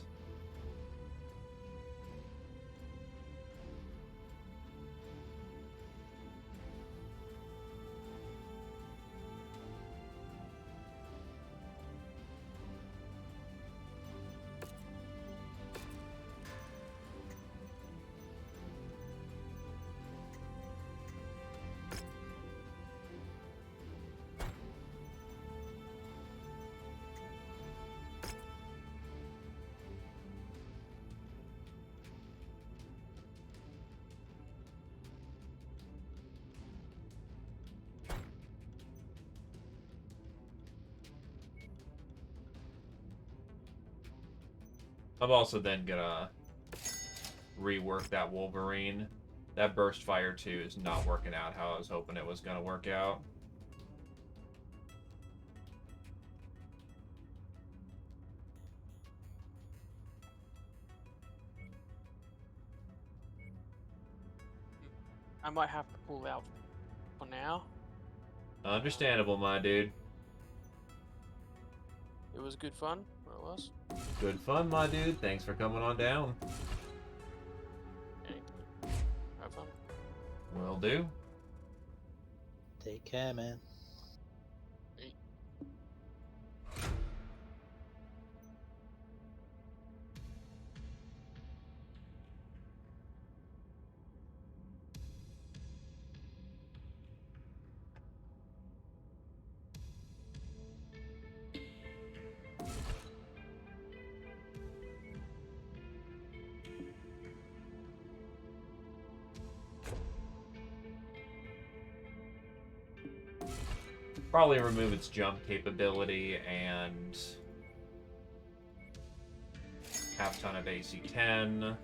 I'm also then gonna rework that Wolverine. That burst fire 2 is not working out how I was hoping it was gonna work out. I might have to pull out for now. Understandable, my dude. It was good fun, nonetheless. Good fun, my dude. Thanks for coming on down. Have fun. Will do. Take care, man. Probably remove its jump capability and half ton of AC-10.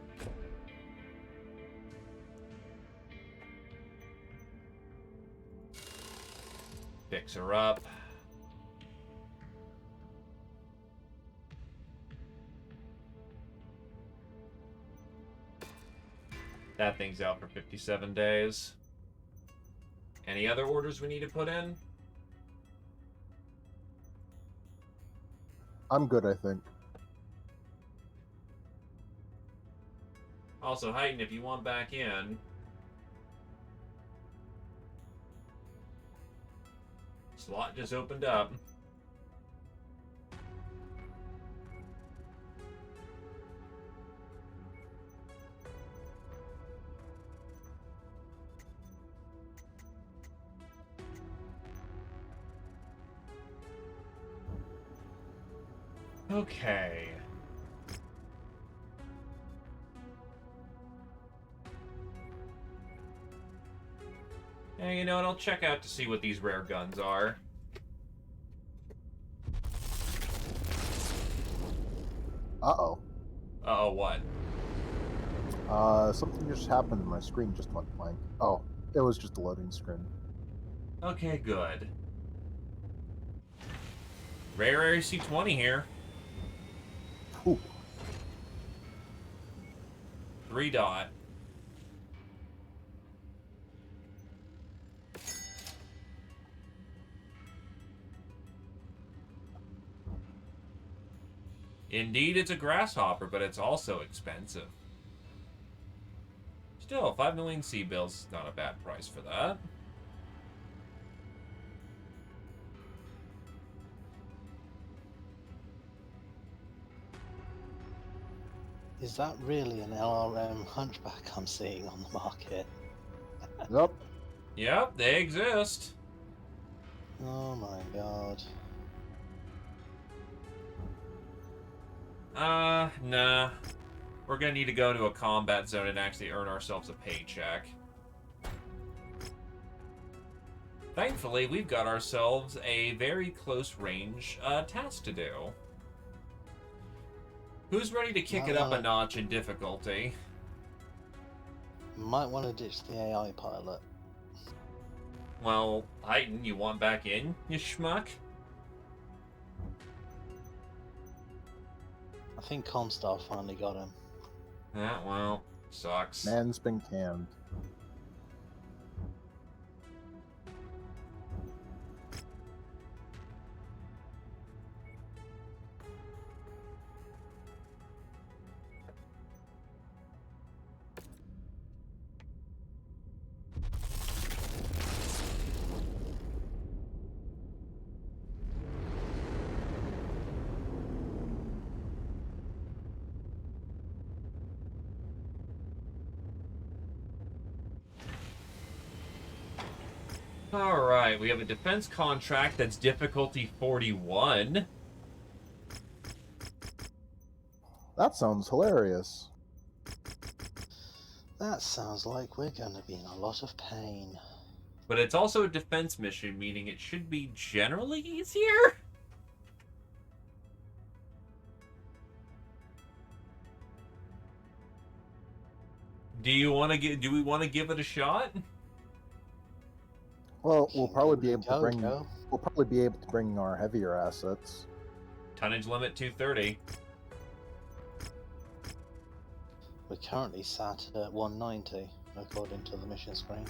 Fix her up. That thing's out for 57 days. Any other orders we need to put in? I'm good, I think. Also, Heighten, if you want back in, slot just opened up. Okay. Yeah, you know what? I'll check out to see what these rare guns are. Uh-oh. Uh-oh, what? Something just happened. My screen just went blank. Oh, it was just a loading screen. Okay, good. Rare Area C20 here. Ooh. 3 dot. Indeed, it's a grasshopper, but it's also expensive. Still, 5 million sea bills is not a bad price for that. Is that really an LRM hunchback I'm seeing on the market? Yep. Yep, they exist. Oh my god. Nah. We're gonna need to go to a combat zone and actually earn ourselves a paycheck. Thankfully, we've got ourselves a very close range task to do. Who's ready to kick it up a notch in difficulty? Might want to ditch the AI pilot. Well, Heighten, you want back in, you schmuck? I think Comstar finally got him. Yeah, well, sucks. Man's been canned. Alright, we have a defense contract that's difficulty 41. That sounds hilarious. That sounds like we're going to be in a lot of pain. But it's also a defense mission, meaning it should be generally easier? Do we want to give it a shot? Well, we'll probably be able to bring. We'll probably be able to bring our heavier assets. Tonnage limit 230. We're currently sat at 190, according to the mission screen.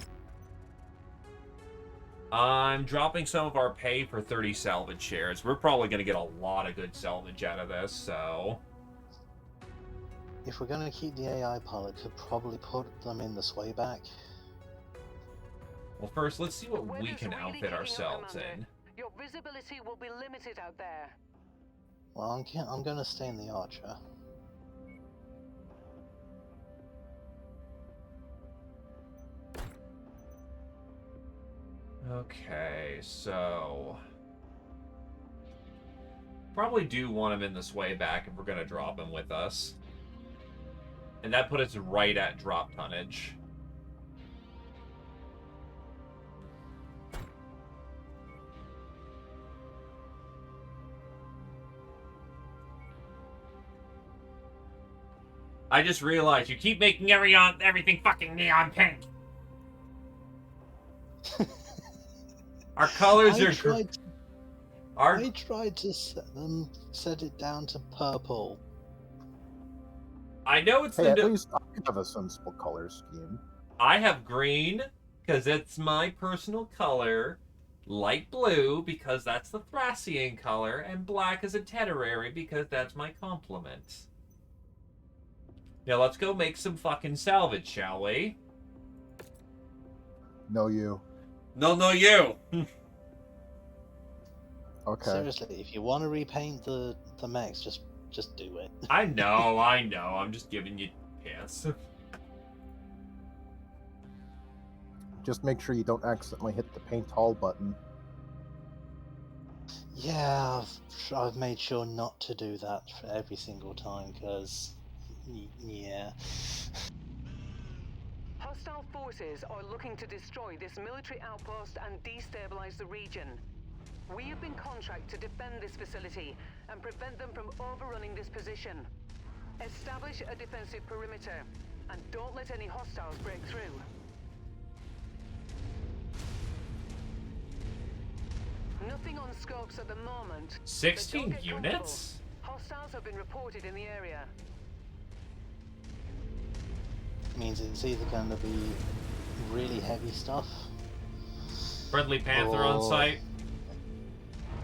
I'm dropping some of our pay for 30 salvage shares. We're probably going to get a lot of good salvage out of this, so... If we're going to keep the AI pilot, could probably put them in the sway back. Well, first, let's see what we can outfit ourselves in. Your visibility will be limited out there. Well, I'm going to stay in the Archer. Okay, so... Probably do want him in the sway back if we're going to drop him with us. And that put us right at drop tonnage. I just realized you keep making everything fucking neon pink. Our colors are... I tried to set it down to purple. I know it's at least I have a sensible color scheme. I have green, because it's my personal color. Light blue, because that's the Thracian color. And black is a Teterary, because that's my complement. Now let's go make some fucking salvage, shall we? No, you. No, you. Okay. Seriously, if you want to repaint the mechs, just do it. I know. I'm just giving you piss. Just make sure you don't accidentally hit the paint all button. Yeah, I've made sure not to do that for every single time, because... yeah. Hostile forces are looking to destroy this military outpost and destabilize the region. We have been contracted to defend this facility and prevent them from overrunning this position. Establish a defensive perimeter, and don't let any hostiles break through. Nothing on scopes at the moment. 16 units? Hostiles have been reported in the area. Means it's either going to be really heavy stuff. Friendly Panther on site.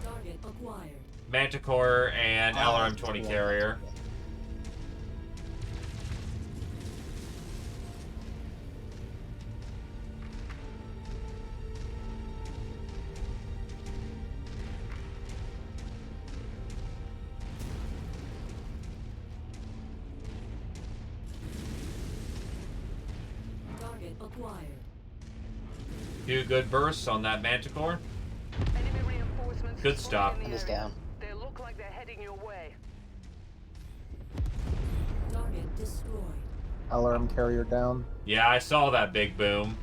Target acquired. Manticore and LRM-20 carrier. Target acquired. 2 good bursts on that Manticore. Enemy reinforcements Good stuff. in the It's area. down. They look like they're heading your way. Target destroyed. LRM carrier down. Yeah, I saw that big boom.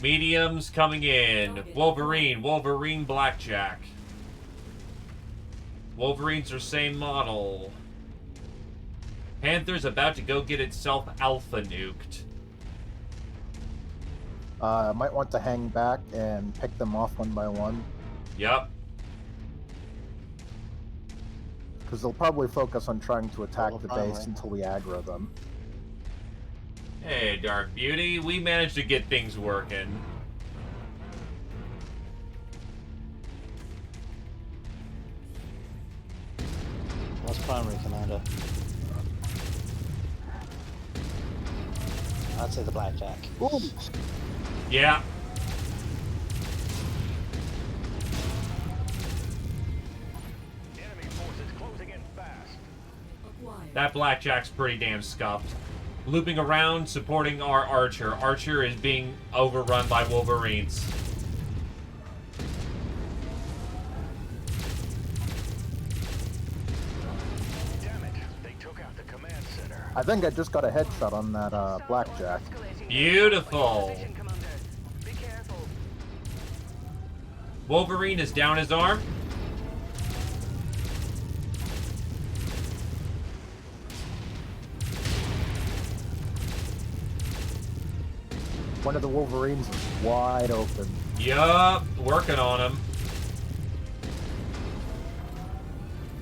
Mediums coming in. Wolverine, Blackjack. Wolverines are same model. Panther's about to go get itself alpha nuked. Might want to hang back and pick them off one by one. Yep. Because they'll probably focus on trying to attack Well, the probably. base until we aggro them. Hey, Dark Beauty, we managed to get things working. What's primary commander? I'd say the Blackjack. Ooh. Yeah. Enemy forces closing in fast. Acquired. That Blackjack's pretty damn scuffed. Looping around, supporting our Archer. Archer is being overrun by Wolverines. Damn it, they took out the command center. I think I just got a headshot on that Blackjack. Beautiful. Position, Commander. Be careful. Wolverine is down his arm. One of the Wolverines is wide open. Yup, working on him.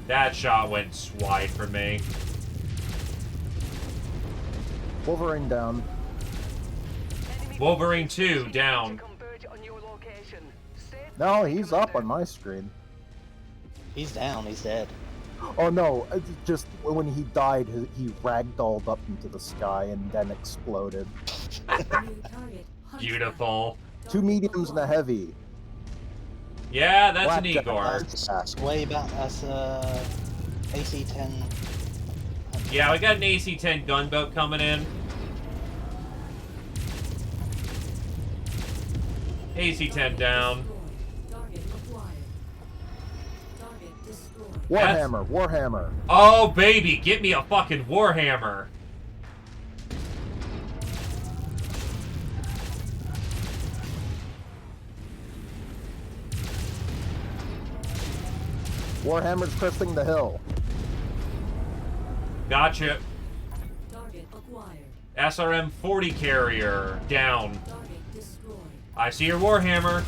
That shot went wide for me. Wolverine down. Enemy Wolverine forces 2 down. to converge on your location. Stay No, focused, he's up Commander. on my screen. He's down, he's dead. Oh no, just when he died, he ragdolled up into the sky and then exploded. New target. Hunter. Beautiful. 2 mediums and a heavy. Yeah, that's an Blackjack. Igor. That's way back. That's AC-10. Yeah, we got an AC-10 gunboat coming in. AC-10 down. Target acquired. Target destroyed. Warhammer, Warhammer. Oh, baby, get me a fucking Warhammer. Warhammer's cresting the hill. Gotcha. Target acquired. SRM-40 carrier down. Target destroyed. I see your Warhammer.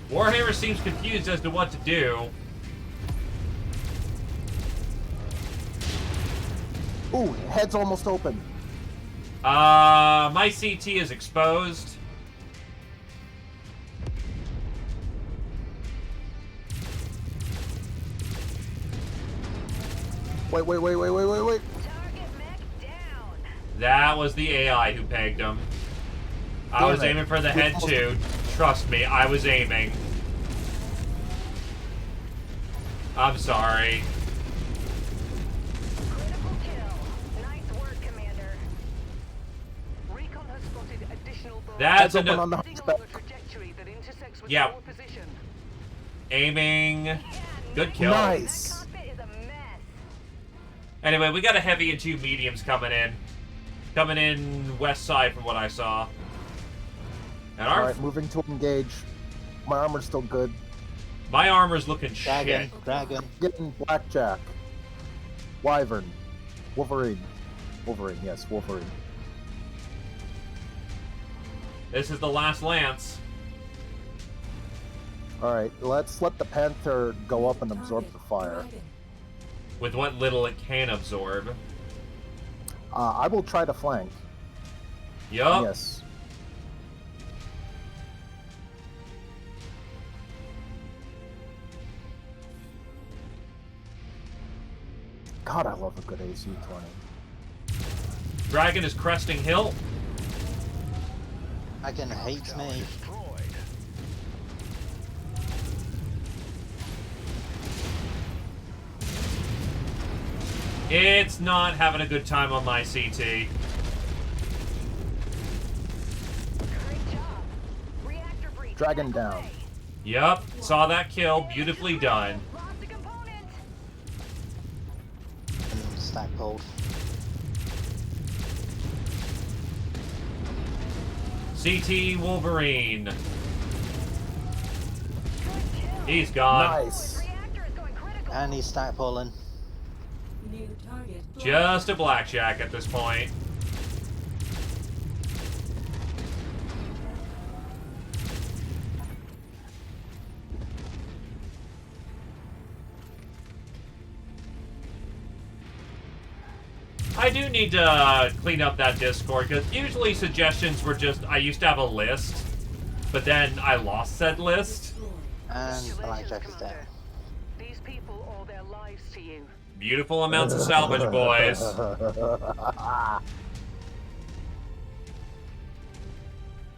Warhammer seems confused as to what to do. Ooh, head's almost open. My CT is exposed. Wait. Target mech down. That was the AI who pegged him. I Damn was it. aiming for the head too. Trust me, I was aiming. I'm sorry. Critical kill. Nice work, Commander. Recon has spotted additional boats. That's Heads open on the Heading hunchback. along a trajectory that intersects with Yeah. your position. Aiming. Good kill. Nice. That cockpit is a mess. Anyway, we got a heavy and 2 mediums coming in. Coming in west side from what I saw. And Alright, moving to engage. My armor's still good. My armor's looking Dragon, shit. dragon. Getting Blackjack. Wyvern. Wolverine. Wolverine, yes, Wolverine. This is the last lance. Alright, let's let the Panther go up and absorb the fire. With what little it can absorb. I will try to flank. Yup. Yes. God, I love a good AC-20. Dragon is cresting hill. Dragon hates me. It's not having a good time on my CT. Dragon down. Yup, saw that kill. Beautifully done. Stack pulled. CT Wolverine. He's gone. Nice. And he's stack pulling. New target. Just a blackjack at this point. I do need to clean up that Discord, because usually suggestions were just, I used to have a list, but then I lost said list. And Blackjack is down. These people owe their lives to you. Beautiful amounts of salvage, boys.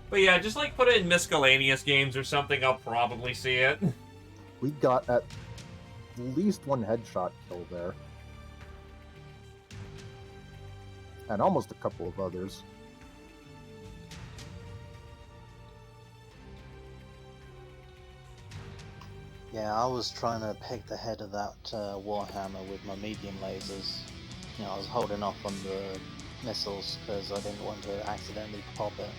But yeah, just like put it in miscellaneous games or something, I'll probably see it. We got at least one headshot kill there. And almost a couple of others. Yeah, I was trying to pick the head of that Warhammer with my medium lasers. You know, I was holding off on the missiles because I didn't want to accidentally pop it.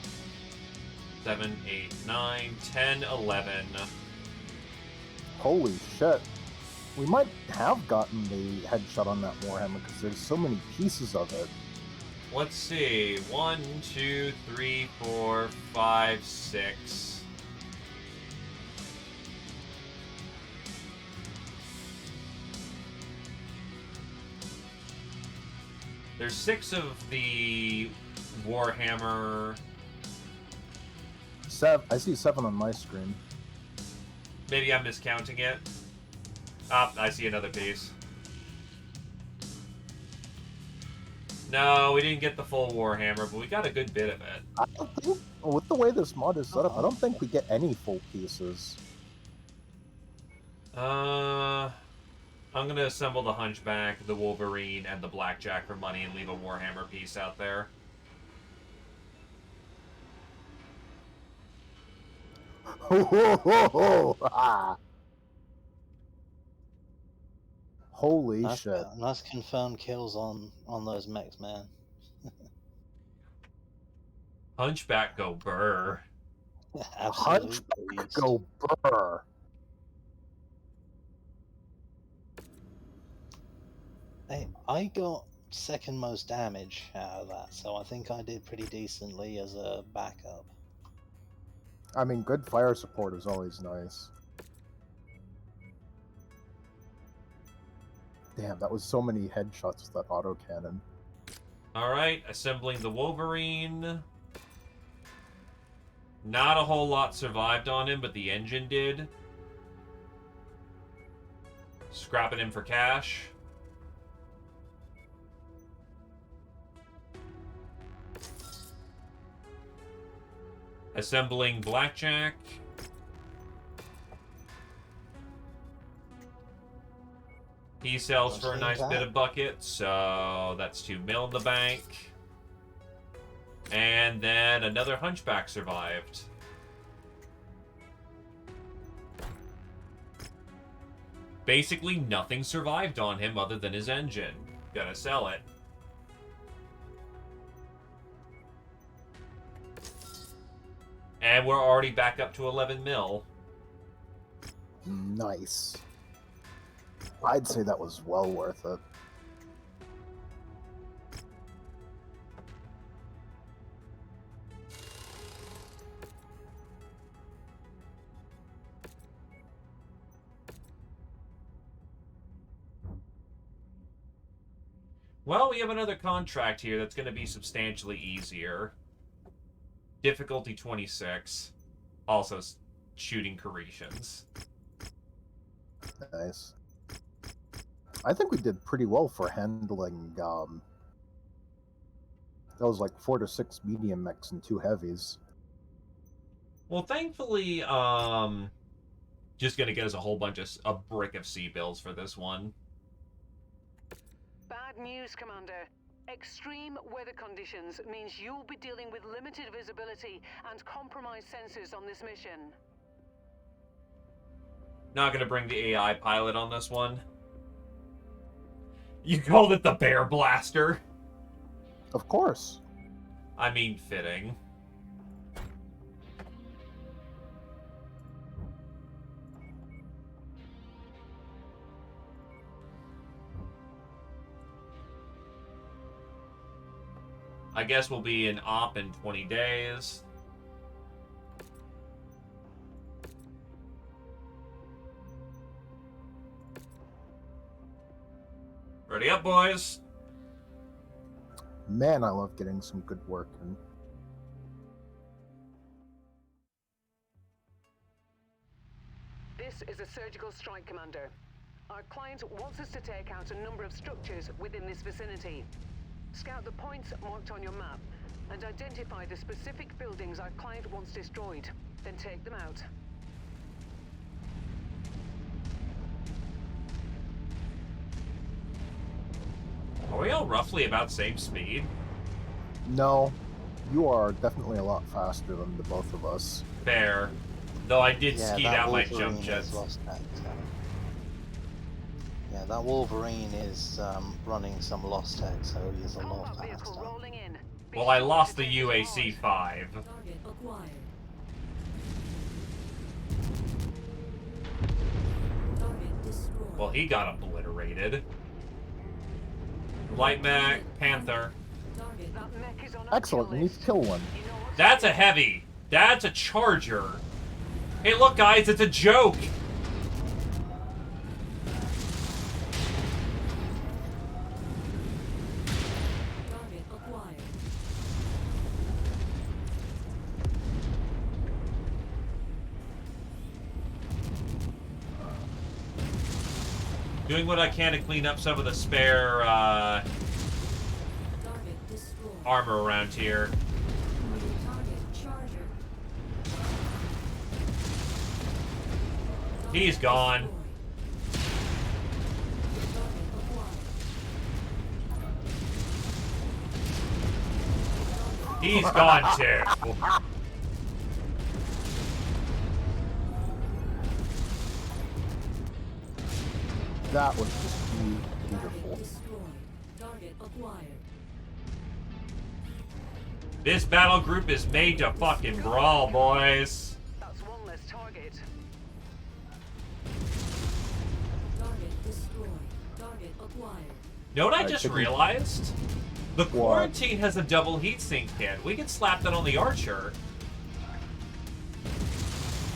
7, 8, 9, 10, 11. Holy shit. We might have gotten the headshot on that Warhammer because there's so many pieces of it. Let's see. 1, 2, 3, 4, 5, 6. There's 6 of the Warhammer. I see 7 on my screen. Maybe I'm miscounting it. Ah, I see another piece. No, we didn't get the full Warhammer, but we got a good bit of it. I don't think, with the way this mod is set up, I don't think we get any full pieces. I'm gonna assemble the Hunchback, the Wolverine, and the Blackjack for money and leave a Warhammer piece out there. Holy shit. Nice confirmed kills on those mechs, man. Hunchback go burr. Hunchback go burr. Hey, I got second most damage out of that, so I think I did pretty decently as a backup. I mean, good fire support is always nice. Damn, that was so many headshots with that autocannon. Alright, assembling the Wolverine. Not a whole lot survived on him, but the engine did. Scrapping him for cash. Assembling Blackjack. He sells for a nice bit of bucket, so that's 2 mil in the bank. And then another Hunchback survived. Basically nothing survived on him other than his engine. Gotta sell it. And we're already back up to 11 mil. Nice. I'd say that was well worth it. Well, we have another contract here that's going to be substantially easier. Difficulty 26. Also shooting Caretians. Nice. I think we did pretty well for handling, that was like 4 to 6 medium mechs and 2 heavies. Well, thankfully, just going to get us a brick of C-bills for this one. Bad news, Commander. Extreme weather conditions means you'll be dealing with limited visibility and compromised sensors on this mission. Not going to bring the AI pilot on this one. You called it the Bear Blaster? Of course. I mean, fitting. I guess we'll be in op in 20 days. Ready up, boys. Man, I love getting some good work in. This is a surgical strike, Commander. Our client wants us to take out a number of structures within this vicinity. Scout the points marked on your map and identify the specific buildings our client wants destroyed. Then take them out. Are we all roughly about same speed? No, you are definitely a lot faster than the both of us. Fair. Though I did skeet that out my Wolverine jump is jets. lost at, yeah, that Wolverine is running some lost tech, so he's a lot faster. Well, I lost the UAC-5. Target acquired. Target destroyed. Well, he got obliterated. Light mech, Panther. Target. Excellent, we need to kill one. That's a heavy. That's a charger. Hey, look, guys, it's a joke. Target acquired. Doing what I can to clean up some of the spare Target destroyed. armor around here. Target charger. He's gone. He's gone too. That was just beautiful. Target acquired. This battle group is made to fucking brawl, boys. That's one less target. Target destroyed. Target acquired. Know what I Alright, just chicken. realized? The What? Quarantine has a double heatsink kit. We can slap that on the Archer.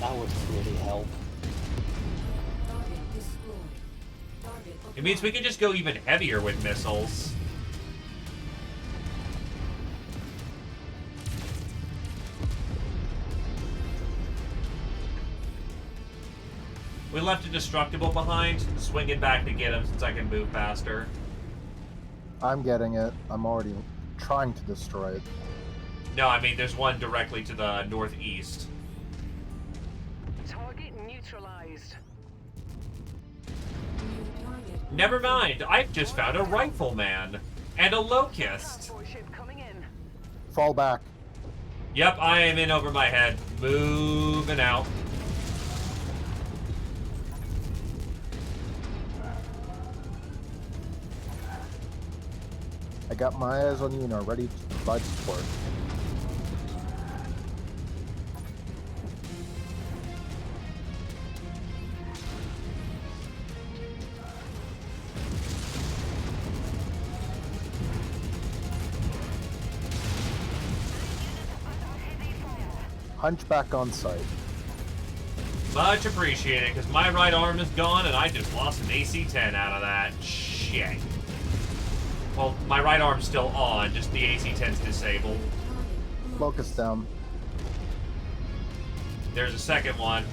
That would really help. Target destroyed. Target It means we can just go even heavier with missiles. We left a Destructible behind. Swing it back to get him since I can move faster. I'm getting it. I'm already trying to destroy it. No, I mean, there's one directly to the northeast. Target neutralized. New target. Never mind, I've just found a Rifleman. And a Locust. Transport ship coming in. Fall back. Yep, I am in over my head. Moving out. I got my eyes on you and are ready to provide support. Hunchback on site. Much appreciated, because my right arm is gone, and I just lost an AC-10 out of that. Shit. Well, my right arm's still on, just the AC-10's disabled. Focus down. There's a second one.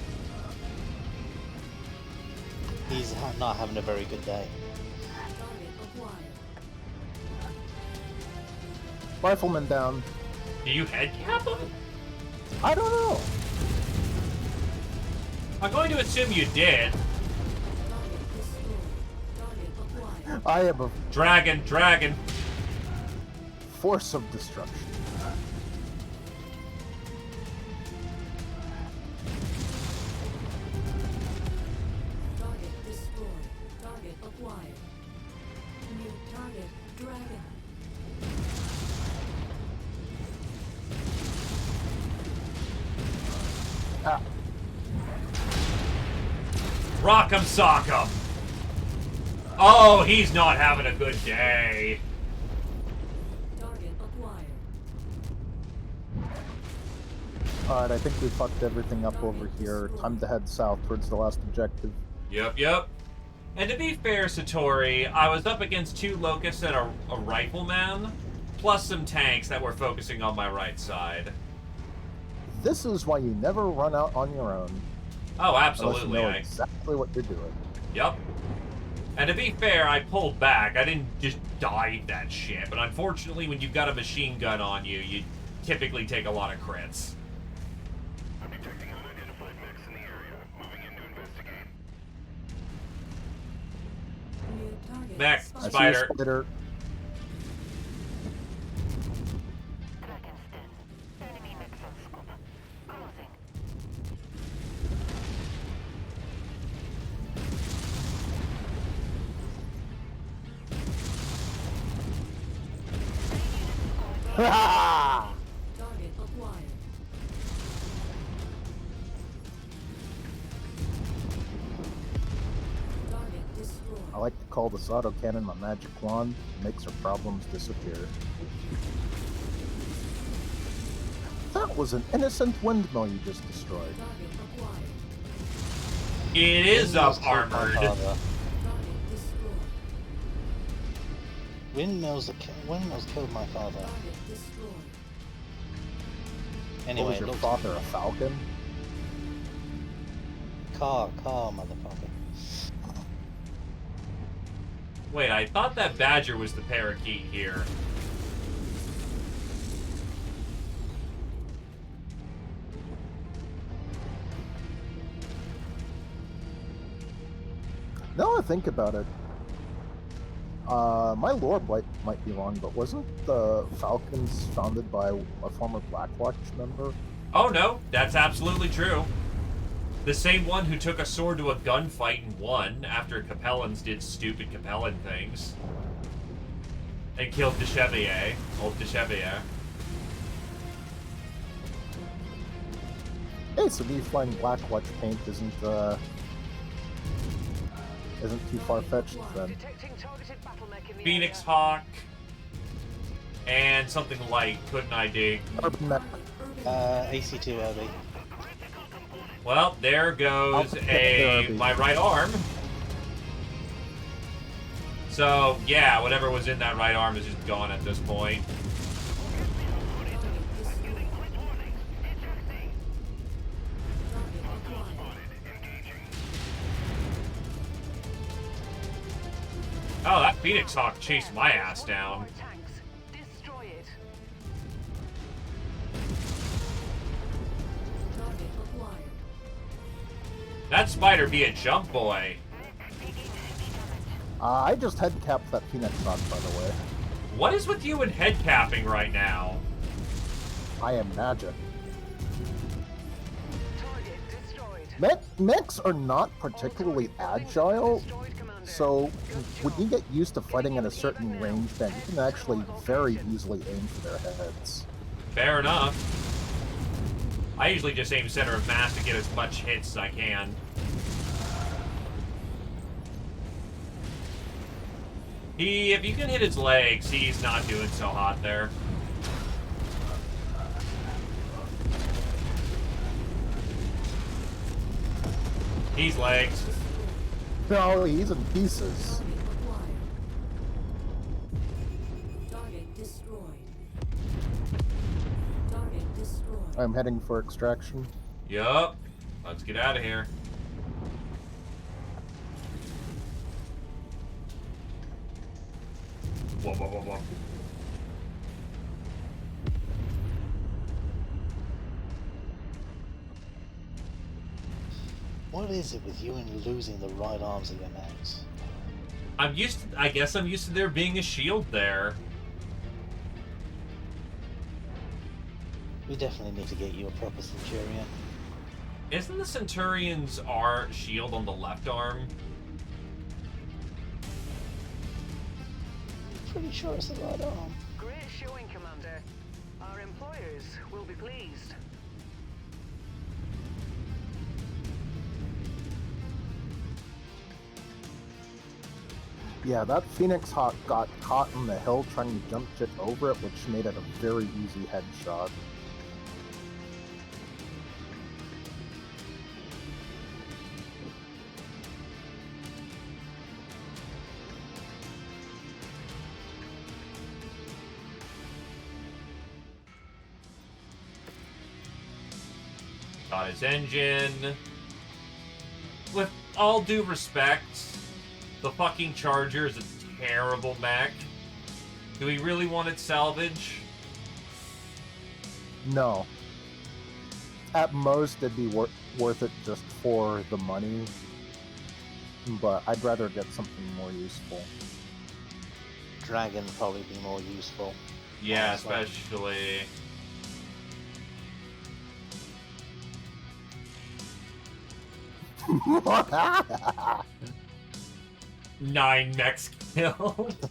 He's not having a very good day. Rifleman down. Do you head cap him? I don't know. I'm going to assume you did. I am a Dragon. force of destruction. Target destroyed. Target acquired. New target, Dragon. Ah, Rock'em sock'em. Oh, he's not having a good day. Target acquired. alright, I think we fucked everything up over here. Time to head south towards the last objective. Yep. And to be fair, Satori, I was up against 2 locusts and a rifleman, plus some tanks that were focusing on my right side. This is why you never run out on your own. Oh, Unless you absolutely. know exactly what you're doing. Yep. And to be fair, I pulled back. I didn't just dive that shit. But unfortunately, when you've got a machine gun on you, you typically take a lot of crits. I'm detecting unidentified mechs in the area. Moving in to investigate. New target. Mech, I see a spider. spider. Ha! Target acquired. Target destroyed. I like to call this autocannon my magic wand. It makes our problems disappear. That was an innocent windmill you just destroyed. Target acquired. It is Windmills up killed my armored. father. Target destroyed. Windmills killed my father. Target destroyed. Anyway, What was your look, father, a falcon? car, motherfucker. Wait, I thought that badger was the parakeet here. Now I think about it. My lore might be wrong, but wasn't the Falcons founded by a former Blackwatch member? Oh no, that's absolutely true. The same one who took a sword to a gunfight and won after Capellans did stupid Capellan things. And killed Dechevier, old Dechevier. Hey, so me flying Blackwatch paint isn't too far-fetched then. Detecting targeted battle mech in the Phoenix area. Hawk. And something light, couldn't I dig? Urban mech. AC2 early. Well, there goes my right arm. So, yeah, whatever was in that right arm is just gone at this point. Oh, that Phoenix Hawk chased my ass down. Tanks. Destroy it. Target acquired. That spider be a jump boy. I just head capped that Phoenix Hawk, by the way. What is with you and head capping right now? I am magic. Target destroyed. Mechs are not particularly agile, Destroyed, Commander. so when you get used to fighting at a certain range, then you can actually very easily aim for their heads. Fair enough. I usually just aim center of mass to get as much hits as I can. If you can hit his legs, he's not doing so hot there. He's legged. No, he's in pieces. Target destroyed. Target destroyed. I'm heading for extraction. Yup. Let's get out of here. Whoa, whoa, whoa, whoa. What is it with you and losing the right arms of your mechs? I guess I'm used to there being a shield there. We definitely need to get you a proper Centurion. Isn't the Centurion's shield on the left arm? Pretty sure it's the right arm. Great showing, Commander. Our employers will be pleased. Yeah, that Phoenix Hawk got caught on the hill trying to jump ship over it, which made it a very easy headshot. Got his engine. With all due respect, the fucking Charger is a terrible mech. Do we really want it salvage? No. At most, it'd be worth it just for the money. But I'd rather get something more useful. Dragon probably be more useful. Yeah, honestly. especially... Nine mechs killed.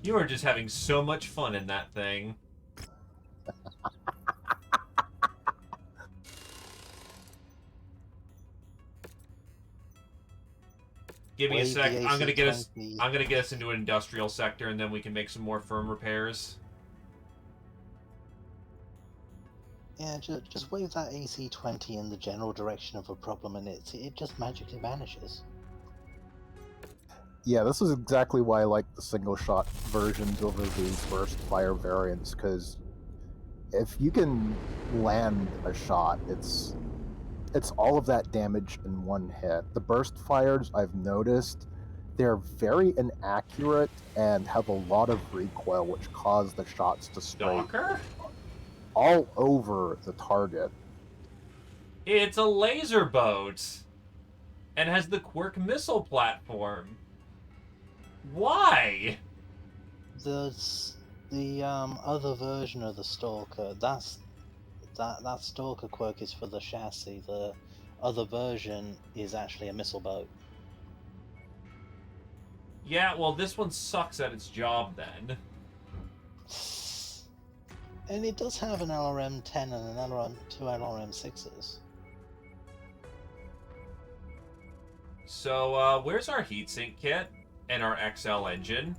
You are just having so much fun in that thing. Give me a sec. I'm gonna get us into an industrial sector, and then we can make some more firm repairs. Yeah, just wave that AC-20 in the general direction of a problem and it just magically vanishes. Yeah, this is exactly why I like the single-shot versions over these burst fire variants, because if you can land a shot, it's all of that damage in one hit. The burst fires, I've noticed, they're very inaccurate and have a lot of recoil, which cause the shots to spray Stalker? all over the target. It's a laser boat, and has the Quirk missile platform. Why? The other version of the Stalker, that Stalker quirk is for the chassis. The other version is actually a missile boat. Yeah, well, this one sucks at its job then. And it does have an LRM-10 and two LRM-6s. So, where's our heatsink kit and our XL engine?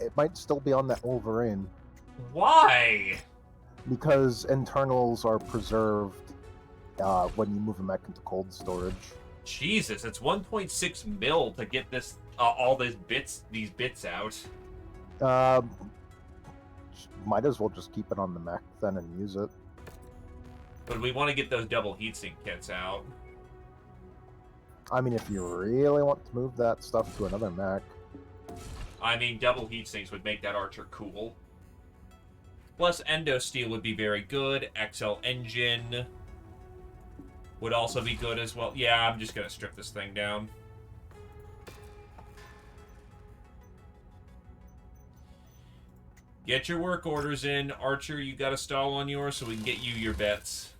It might still be on that Wolverine. Why? Because internals are preserved when you move a mech into cold storage. Jesus, it's 1.6 mil to get this all these bits out. Might as well just keep it on the mech then and use it. But we want to get those double heatsink kits out. I mean, if you really want to move that stuff to another mech. I mean, double heatsinks would make that Archer cool. Plus, Endo Steel would be very good. XL Engine would also be good as well. Yeah, I'm just going to strip this thing down. Get your work orders in. Archer, you got a stall on yours so we can get you your bets.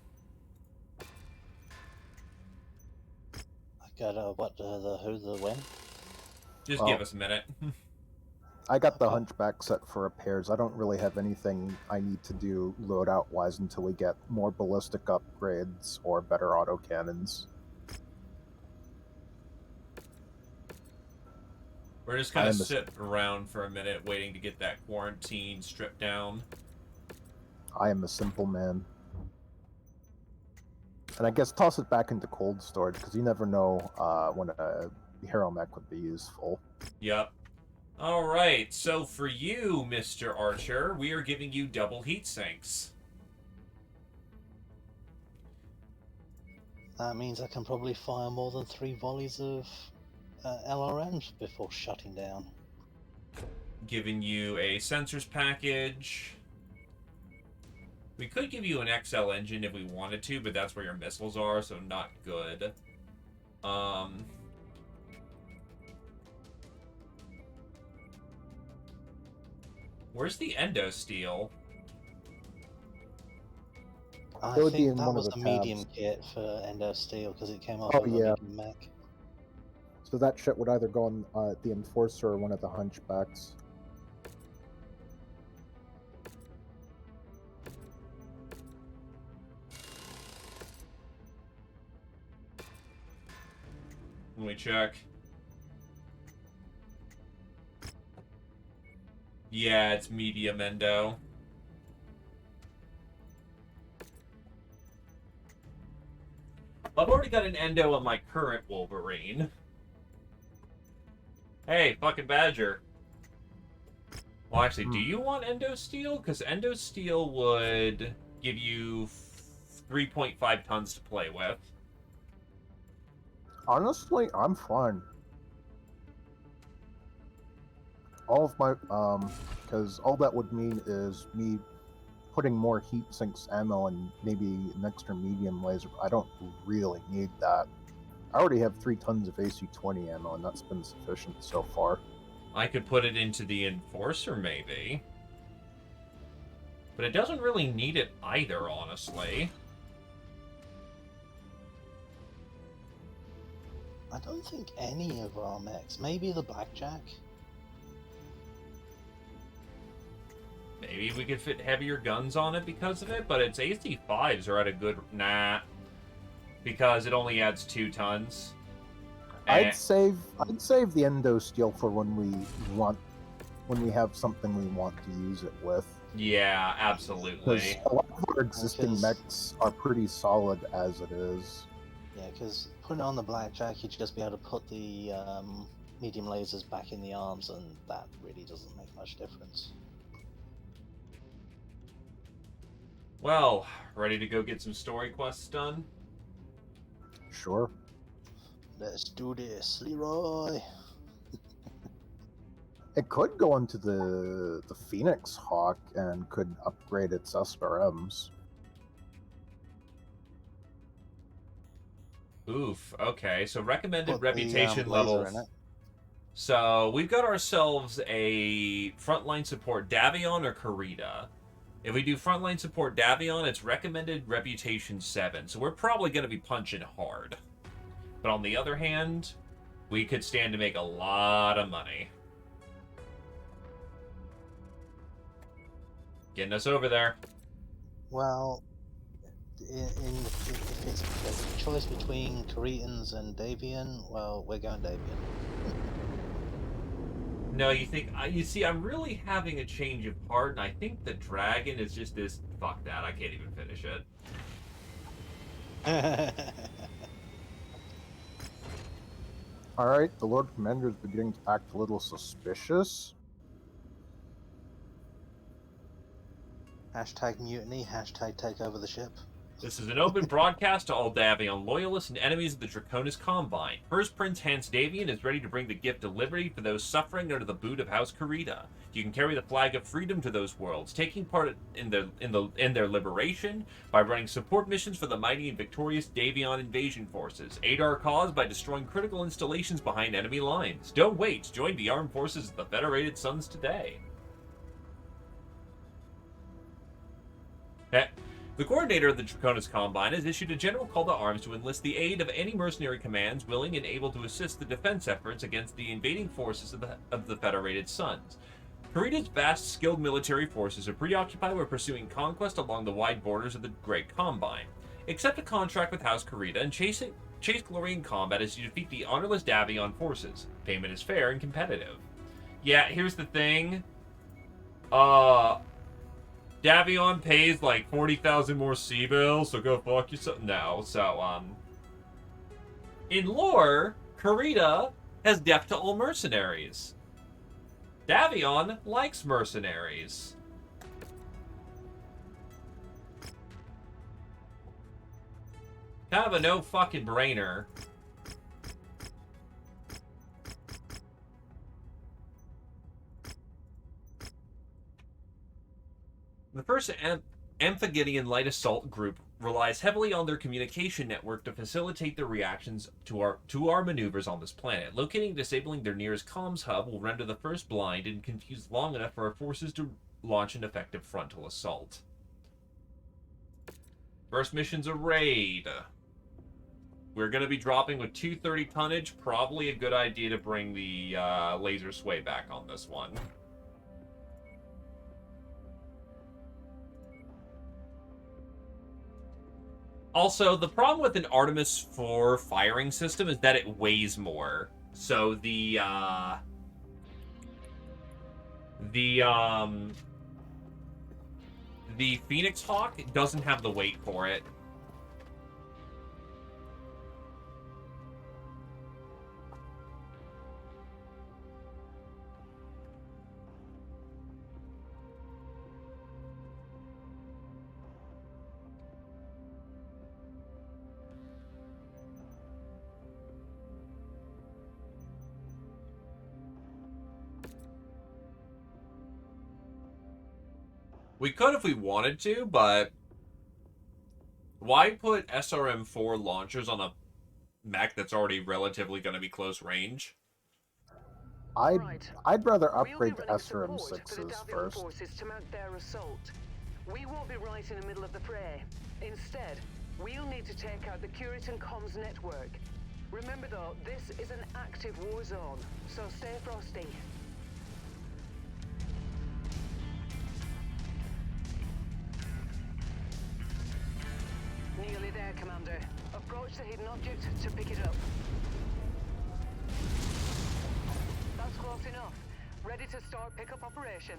I got who the win? Just give us a minute. I got the Hunchback set for repairs. I don't really have anything I need to do loadout-wise until we get more ballistic upgrades or better autocannons. We're just gonna sit around for a minute, waiting to get that quarantine stripped down. I am a simple man. And I guess toss it back into cold storage, because you never know when a hero mech would be useful. Yep. Alright, so for you, Mr. Archer, we are giving you double heat sinks. That means I can probably fire more than 3 volleys of LRMs before shutting down. Giving you a sensors package. We could give you an XL engine if we wanted to, but that's where your missiles are, so not good. Where's the endo steel? I think that was a medium kit for endo steel because it came off of a medium mech. So that shit would either go on the Enforcer or one of the Hunchbacks. Let me check. Yeah, it's medium endo. I've already got an endo on my current Wolverine. Hey, fucking Badger. Well, actually, do you want endo steel? Because endo steel would give you 3.5 tons to play with. Honestly, I'm fine. All of my, because all that would mean is me putting more heat sinks ammo and maybe an extra medium laser. I don't really need that. I already have 3 tons of AC-20 ammo, and that's been sufficient so far. I could put it into the Enforcer, maybe. But it doesn't really need it either, honestly. I don't think any of our mechs. Maybe the Blackjack. Maybe we could fit heavier guns on it because of it, but its AC-5s are at a good... Nah. Because it only adds 2 tons. I'd save the endo steel for when we have something we want to use it with. Yeah, absolutely. Because a lot of our existing mechs are pretty solid as it is. Yeah, because putting it on the Blackjack, you'd just be able to put the medium lasers back in the arms, and that really doesn't make much difference. Well, ready to go get some story quests done? Sure. Let's do this, Leroy. It could go into the Phoenix Hawk and could upgrade its SRMs. Oof, okay, so recommended reputation levels. So we've got ourselves a frontline support Davion or Karita. If we do frontline support Davion, it's recommended reputation 7, so we're probably going to be punching hard. But on the other hand, we could stand to make a lot of money. Getting us over there. Well, if it's a choice between Caritans and Davion, well, we're going Davion. No, you think... You see, I'm really having a change of heart, and I think the dragon is just this... Fuck that, I can't even finish it. Alright, the Lord Commander is beginning to act a little suspicious. Hashtag mutiny, hashtag take over the ship. This is an open broadcast to all Davion loyalists and enemies of the Draconis Combine. First Prince Hans Davion is ready to bring the gift of liberty for those suffering under the boot of House Karita. You can carry the flag of freedom to those worlds, taking part in their liberation by running support missions for the mighty and victorious Davion invasion forces. Aid our cause by destroying critical installations behind enemy lines. Don't wait. Join the armed forces of the Federated Suns today. The coordinator of the Draconis Combine has issued a general call to arms to enlist the aid of any mercenary commands willing and able to assist the defense efforts against the invading forces of the Federated Suns. Karita's vast, skilled military forces are preoccupied with pursuing conquest along the wide borders of the Great Combine. Accept a contract with House Karita and Chase Glorian combat as you defeat the honorless Davion forces. Payment is fair and competitive. Yeah, here's the thing. Davion pays like 40,000 more C-bills, so go fuck yourself. No, so, in lore, Karita has death to all mercenaries. Davion likes mercenaries. Kind of a no fucking brainer. The first Amphigidian Light Assault Group relies heavily on their communication network to facilitate their reactions to our maneuvers on this planet. Locating and disabling their nearest comms hub will render the first blind and confused long enough for our forces to launch an effective frontal assault. First mission's a raid. We're going to be dropping with 230 tonnage. Probably a good idea to bring the laser sway back on this one. Also, the problem with an Artemis 4 firing system is that it weighs more. So the Phoenix Hawk doesn't have the weight for it. We could if we wanted to, but why put SRM-4 launchers on a mech that's already relatively going to be close range? I'd rather upgrade to SRM-6s first. Forces to mount their assault. We won't be right in the middle of the fray. Instead, we'll need to take out the Curitan comms network. Remember though, this is an active war zone, so stay frosty. Nearly there, Commander. Approach the hidden object to pick it up. That's close enough. Ready to start pickup operation.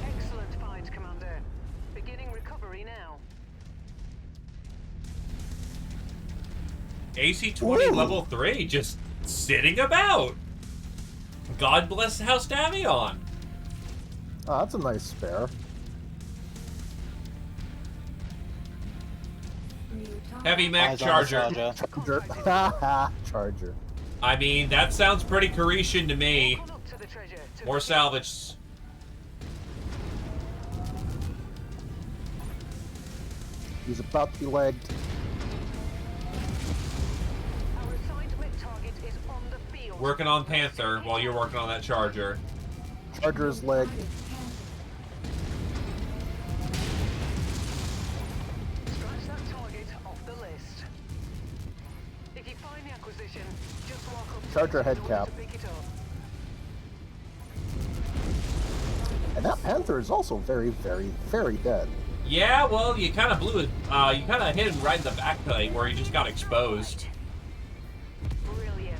Excellent find, Commander. Beginning recovery now. AC-20 level 3, just sitting about. God bless House Davion. Oh, that's a nice spare. Heavy mech charger. Charger. I mean, that sounds pretty Carishian to me. More salvage. He's about to be legged. Working on Panther while you're working on that charger. Charger's leg. Scratch that target off the list. If you find the acquisition, just walk up to Charger it head in cap. order to pick it up. And that Panther is also very, very, very dead. Yeah, well, you kind of blew it. You kind of hit him right in the back plate where he just got exposed. Brilliant.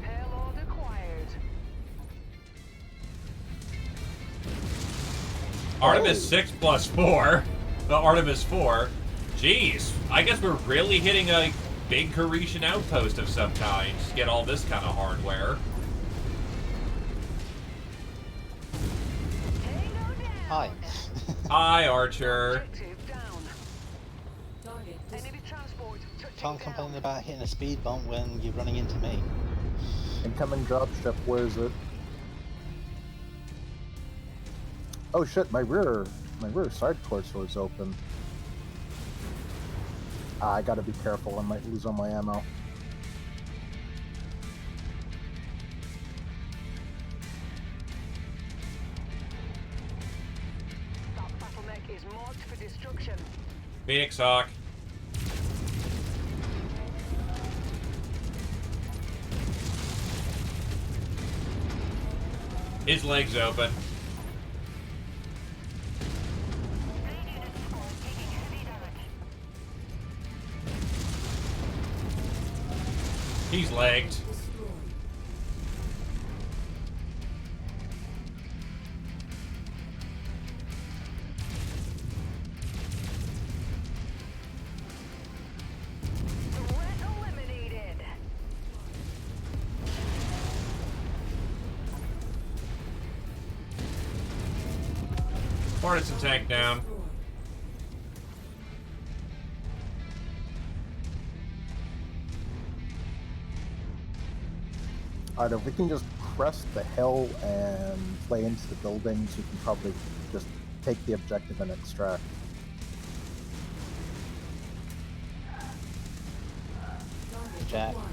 Payload acquired. Artemis 6 plus 4. The Artemis 4. Jeez, I guess we're really hitting a big Carishian outpost of some kind to get all this kind of hardware. Hi. Hi, Archer. Can't complain about hitting a speed bump when you're running into me. Incoming dropship, where is it? Oh shit, my rear side torso is open. I gotta be careful, I might lose all my ammo. That battle mech is marked for destruction. Phoenix Hawk. His leg's open. He's lagged. Destroyed. Threat eliminated. Hornets and tank down. Destroyed. Alright, if we can just crest the hill and play into the buildings, we can probably just take the objective and extract. Target Jack. acquired.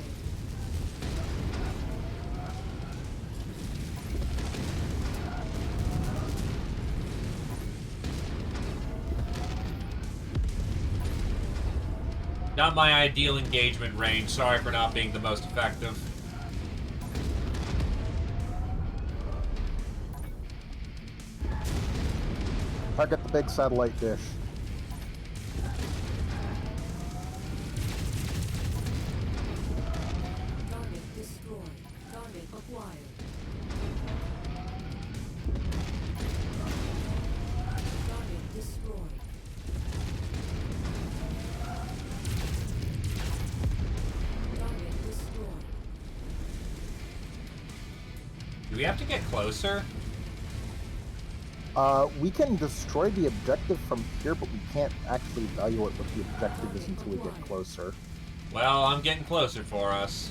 Not my ideal engagement range. Sorry for not being the most effective. Target the big satellite dish. Target destroyed. Target acquired. Target destroyed. Target destroyed. Do we have to get closer? We can destroy the objective from here, but we can't actually evaluate what the objective is until we get closer. Well, I'm getting closer for us.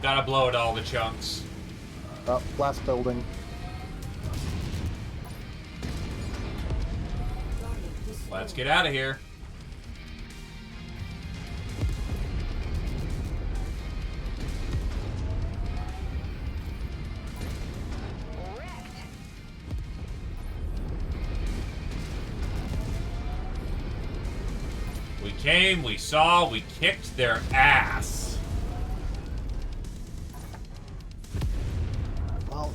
Gotta blow it all to chunks. Blast building. Target destroyed. Let's get out of here. Wrecked. We came, we saw, we kicked their ass. Well,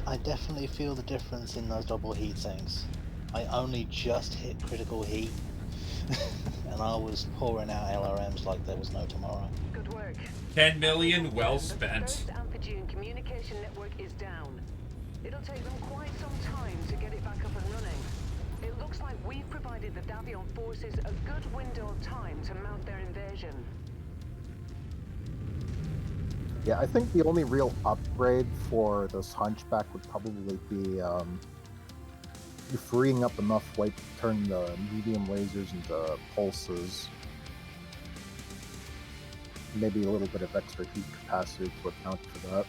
I definitely feel the difference in those double heat sinks. I only just hit critical heat, and I was pouring out LRMs like there was no tomorrow. Good work. 10 million well The spent. first Amphigean communication network is down. It'll take them quite some time to get it back up and running. It looks like we've provided the Davion forces a good window of time to mount their invasion. Yeah, I think the only real upgrade for this Hunchback would probably be freeing up enough weight to turn the medium lasers into pulses. Maybe a little bit of extra heat capacity to account for that.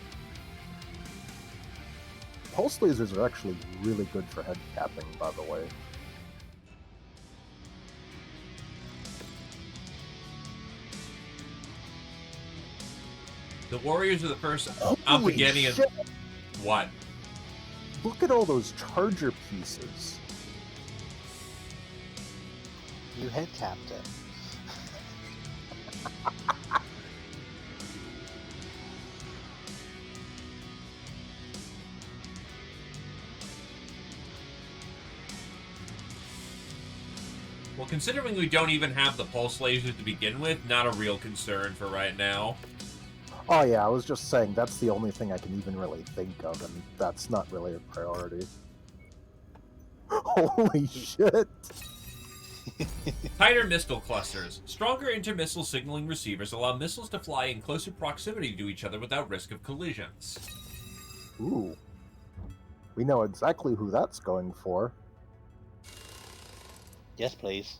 Pulse lasers are actually really good for head capping, by the way. The Warriors are the first Holy Amphigeanian. shit! What? Look at all those charger pieces. You head capped it. Well, considering we don't even have the pulse lasers to begin with, not a real concern for right now. Oh yeah, I was just saying that's the only thing I can even really think of, and that's not really a priority. Holy shit! Tighter missile clusters. Stronger inter-missile signaling receivers allow missiles to fly in closer proximity to each other without risk of collisions. Ooh. We know exactly who that's going for. Yes, please.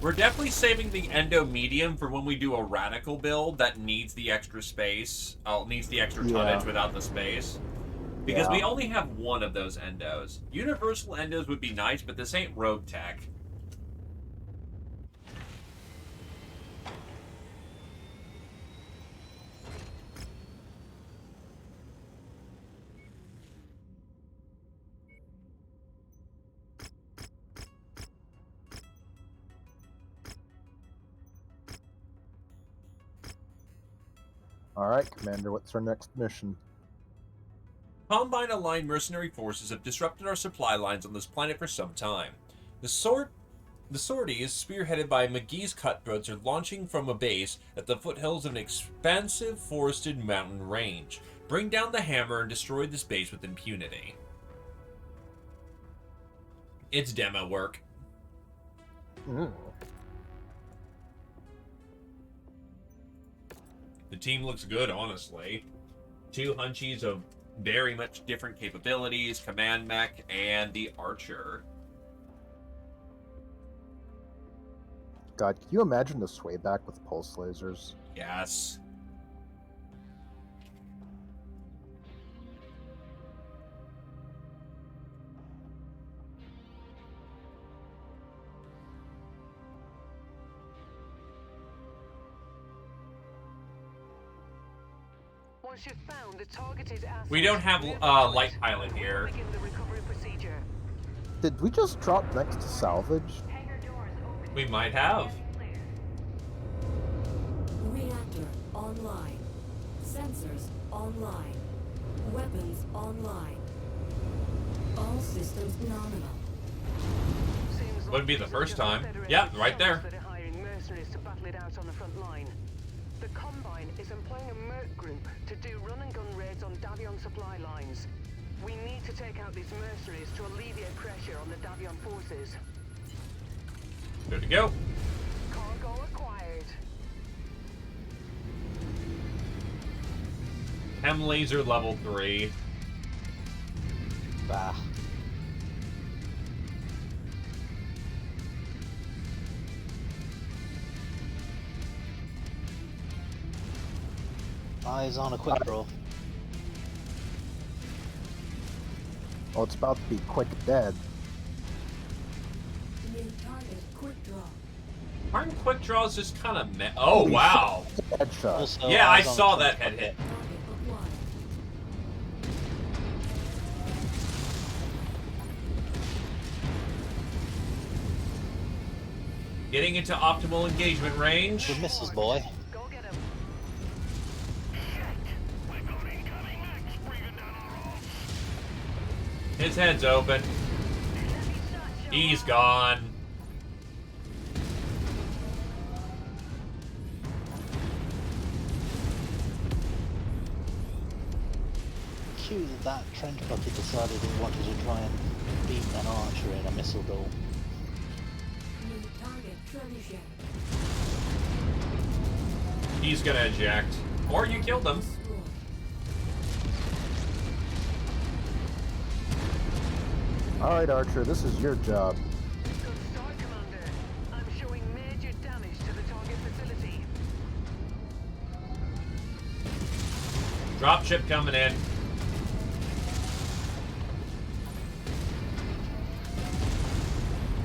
We're definitely saving the endo medium for when we do a radical build that needs the extra space, needs the extra tonnage without the space. Because we only have one of those endos. Universal endos would be nice, but this ain't rogue tech. Alright, Commander, what's our next mission? Combine aligned mercenary forces have disrupted our supply lines on this planet for some time. The sorties, spearheaded by McGee's cutthroats, are launching from a base at the foothills of an expansive forested mountain range. Bring down the hammer and destroy this base with impunity. It's demo work. The team looks good, honestly. 2 hunchies of very much different capabilities, command mech, and the archer. God, can you imagine the swayback with pulse lasers? Yes. Once you've found the targeted asset, We don't have light pilot here. begin the recovery procedure. Did we just drop next to salvage? Hangar doors open. We might have. Clear. Reactor online. Sensors online. Weapons online. All systems nominal. Seems Wouldn't be the it's first just time. Federated Yeah, right there. cells that are hiring mercenaries to battle it out on the front line. The Combine is employing a merc group to do run-and-gun raids on Davion supply lines. We need to take out these mercenaries to alleviate pressure on the Davion forces. Good to go. Cargo acquired. Chem laser level 3. Bah. Eyes on a quick draw. Oh, it's about to be quick dead. New target quick draw. Aren't quick draws just kind of Oh, wow. Headshot. Also, Yeah, I eyes on a saw quick that head draw. hit. Target acquired. Getting into optimal engagement range. Good misses, boy. Go get him. His head's open. He's gone. Cute that trench bucket decided he wanted to try and beat an archer in a missile duel. New target trebuchet. He's gonna eject. Or you killed him. Destroyed. Alright, Archer, this is your job. Good start, Commander. I'm showing major damage to the target facility. Dropship coming in.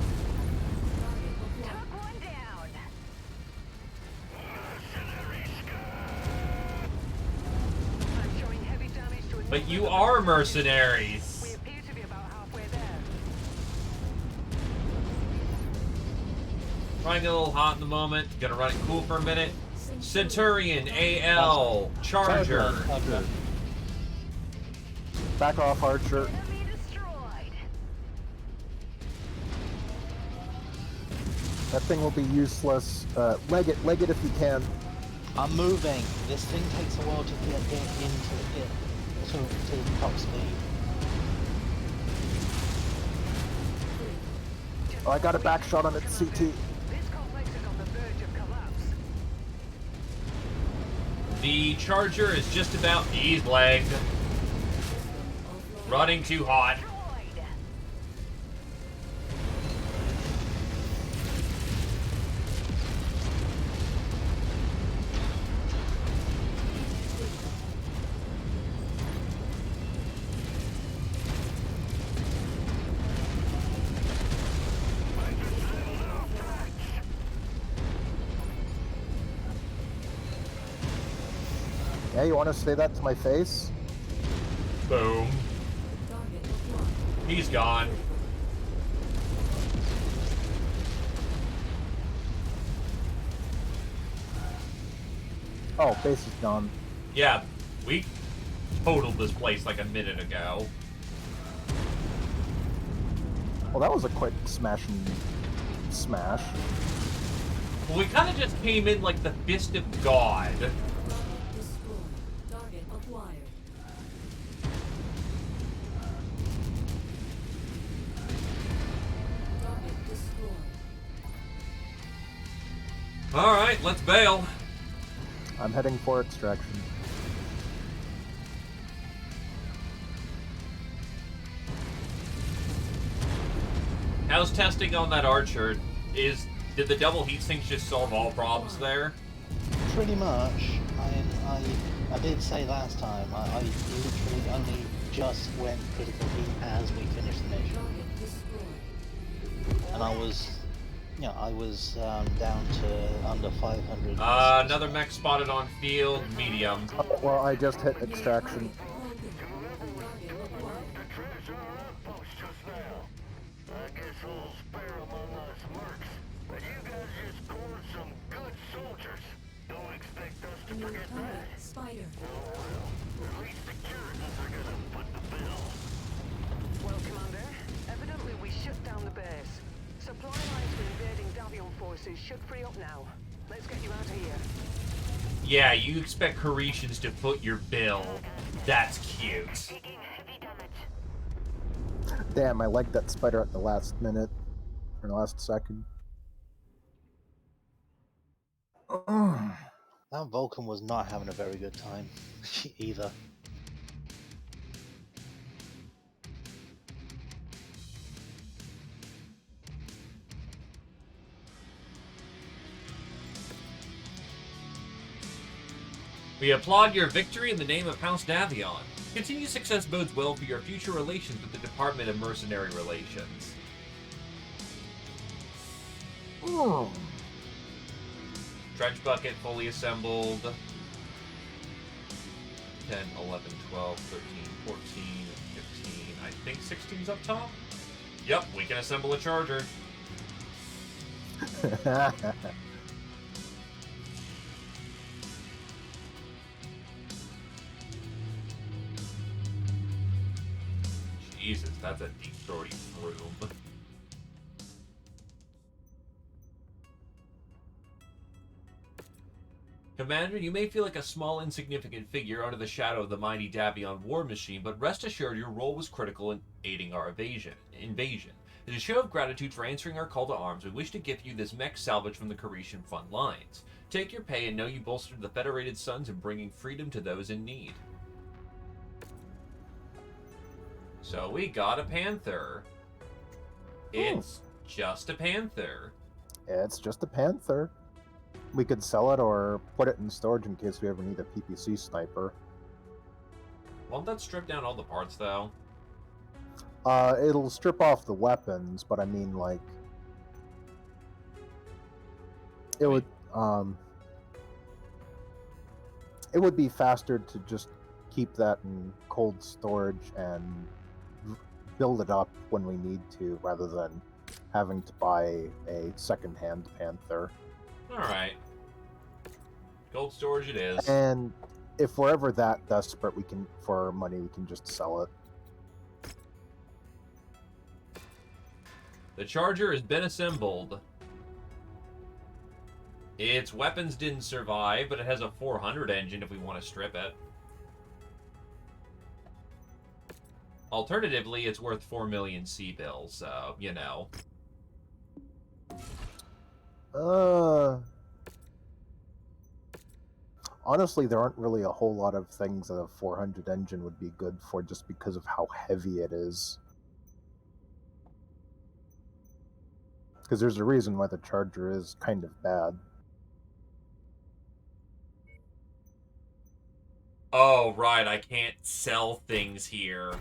Target acquired. Took one down. I'm showing heavy damage to a But you number of are the- mercenaries. We appear to be about halfway there. Trying to get a little hot in the moment. Gonna run it cool for a minute. Centurion, AL, Charger. Charger. Back off, Archer. Enemy destroyed. That thing will be useless. Leg it if you can. I'm moving. This thing takes a while to get into it to top speed. Oh, I got a back shot on its CT. This complex is on the verge of collapse. The Charger is just about he's legged. Running too hot. Destroyed. Yeah, you want to say that to my face? Boom. Target acquired. He's gone. Oh, base is gone. Yeah, we totaled this place like a minute ago. Well, that was a quick smash and smash. Well, we kind of just came in like the fist of God. Target destroyed. Target acquired. Target destroyed. Alright, let's bail. I'm heading for extraction. How's testing on that Archer? Did the double heat sinks just solve all problems there? Pretty much. I did say last time, I literally only just went critical heat as we finished the mission. Target destroyed. And I was down to under 500. Another mech spotted on field, medium. Well, I just hit extraction. Target acquired. I guess we'll spare among us mercs, but you guys just cornered some good soldiers. Don't expect us to New forget that. target Spider. Oh well, at least the Curitans are gonna foot the bill. Well, Commander, evidently we shut down the base. Supply lines for invading Davion forces should free up now. Let's get you out of here. Yeah, you expect Haritians to foot your bill. That's cute. Taking heavy damage. Damn, I liked that spider at the last minute. Or the last second. That Vulcan was not having a very good time either. We applaud your victory in the name of House Davion. Continued success bodes well for your future relations with the Department of Mercenary Relations. Trench bucket fully assembled. 10, 11, 12, 13, 14, 15. I think 16's up top? Yep, we can assemble a charger. Jesus, that's a deep throaty room. Commander, you may feel like a small, insignificant figure under the shadow of the mighty Davion war machine, but rest assured your role was critical in aiding our invasion. As a show of gratitude for answering our call to arms, we wish to give you this mech salvage from the Caretian front lines. Take your pay and know you bolstered the Federated Sons in bringing freedom to those in need. So we got a Panther. It's just a Panther. It's just a Panther. We could sell it or put it in storage in case we ever need a PPC sniper. Won't that strip down all the parts, though? It'll strip off the weapons, but I mean, like, it would be faster to just keep that in cold storage and build it up when we need to, rather than having to buy a second-hand Panther. Alright. Cold storage it is. And if we're ever that desperate, for money, we can just sell it. The Charger has been assembled. Its weapons didn't survive, but it has a 400 engine if we want to strip it. Alternatively, it's worth 4 million C-bills, so, you know. Honestly, there aren't really a whole lot of things that a 400 engine would be good for just because of how heavy it is. Because there's a reason why the Charger is kind of bad. Oh, right, I can't sell things here.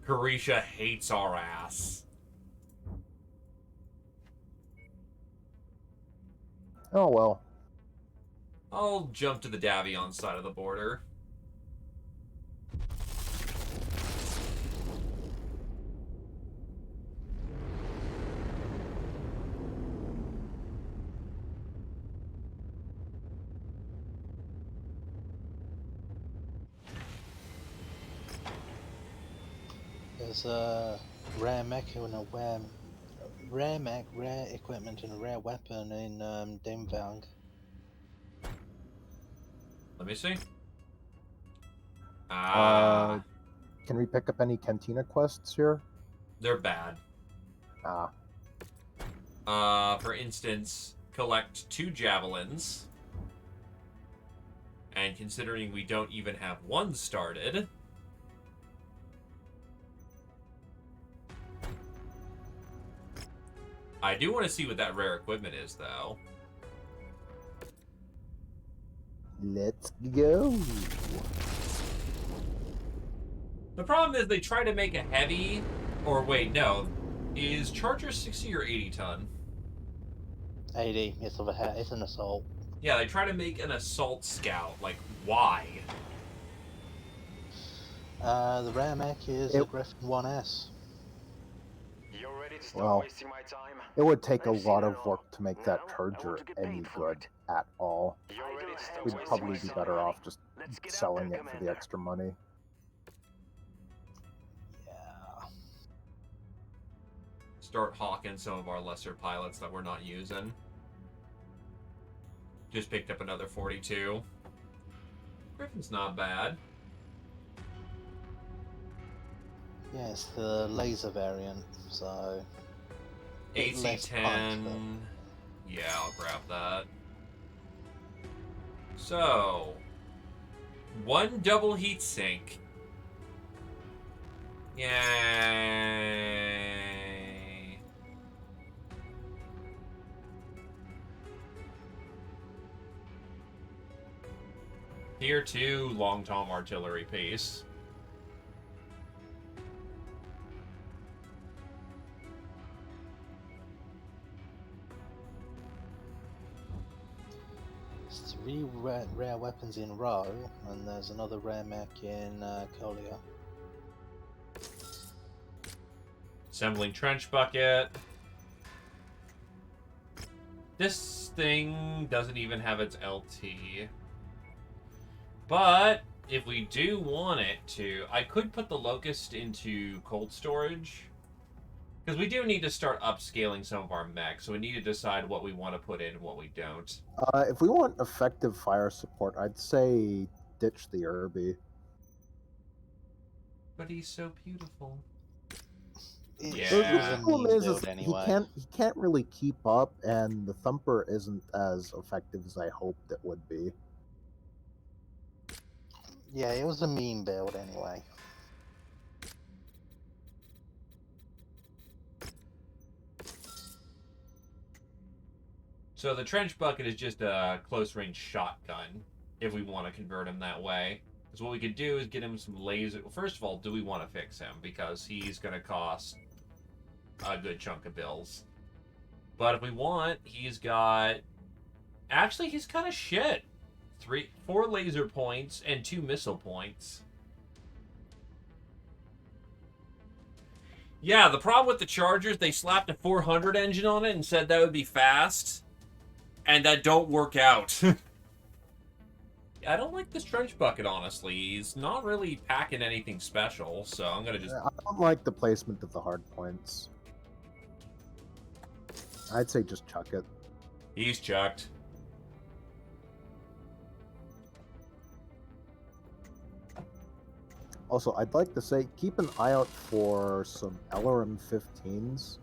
Carisha hates our ass. Oh well. I'll jump to the Davion side of the border. There's a rare mech and a rare mech, rare equipment, and a rare weapon in Dimvang. Let me see. Can we pick up any Cantina quests here? They're bad. For instance, collect 2 javelins. And considering we don't even have one started... I do want to see what that rare equipment is, though. Let's go. The problem is they try to make a heavy... Or wait, no. Is Charger 60 or 80 ton? 80. It's an assault. Yeah, they try to make an assault scout. Like, why? The rare mech is a Griffin 1S. You're ready to start wasting my time? It would take a lot of work to make that Charger any good at all. We'd probably be better off just selling it for the extra money. Start hawking some of our lesser pilots that we're not using. Just picked up another 42. Griffin's not bad. Yeah, it's the laser variant, so... AC-10. Yeah, I'll grab that. So... 1 double heat sink. Yay! Tier 2 long tom artillery piece. There's 3 rare weapons in row, and there's another rare mech in Colia. Assembling trench bucket. This thing doesn't even have its LT. But if we do want it to, I could put the Locust into cold storage. Because we do need to start upscaling some of our mechs, so we need to decide what we want to put in and what we don't. If we want effective fire support, I'd say ditch the Irby. But he's so beautiful. The problem is he can't really keep up, and the Thumper isn't as effective as I hoped it would be. Yeah, it was a meme build anyway. So the trench bucket is just a close-range shotgun, if we want to convert him that way. Because what we could do is get him some laser... First of all, do we want to fix him? Because he's going to cost a good chunk of bills. But if we want, he's got... Actually, he's kind of shit. 4 laser points and 2 missile points. Yeah, the problem with the Chargers, they slapped a 400 engine on it and said that would be fast. And that don't work out. I don't like this trench bucket, honestly. He's not really packing anything special, so I'm going to just... I don't like the placement of the hard points. I'd say just chuck it. He's chucked. Also, I'd like to say, keep an eye out for some LRM-15s.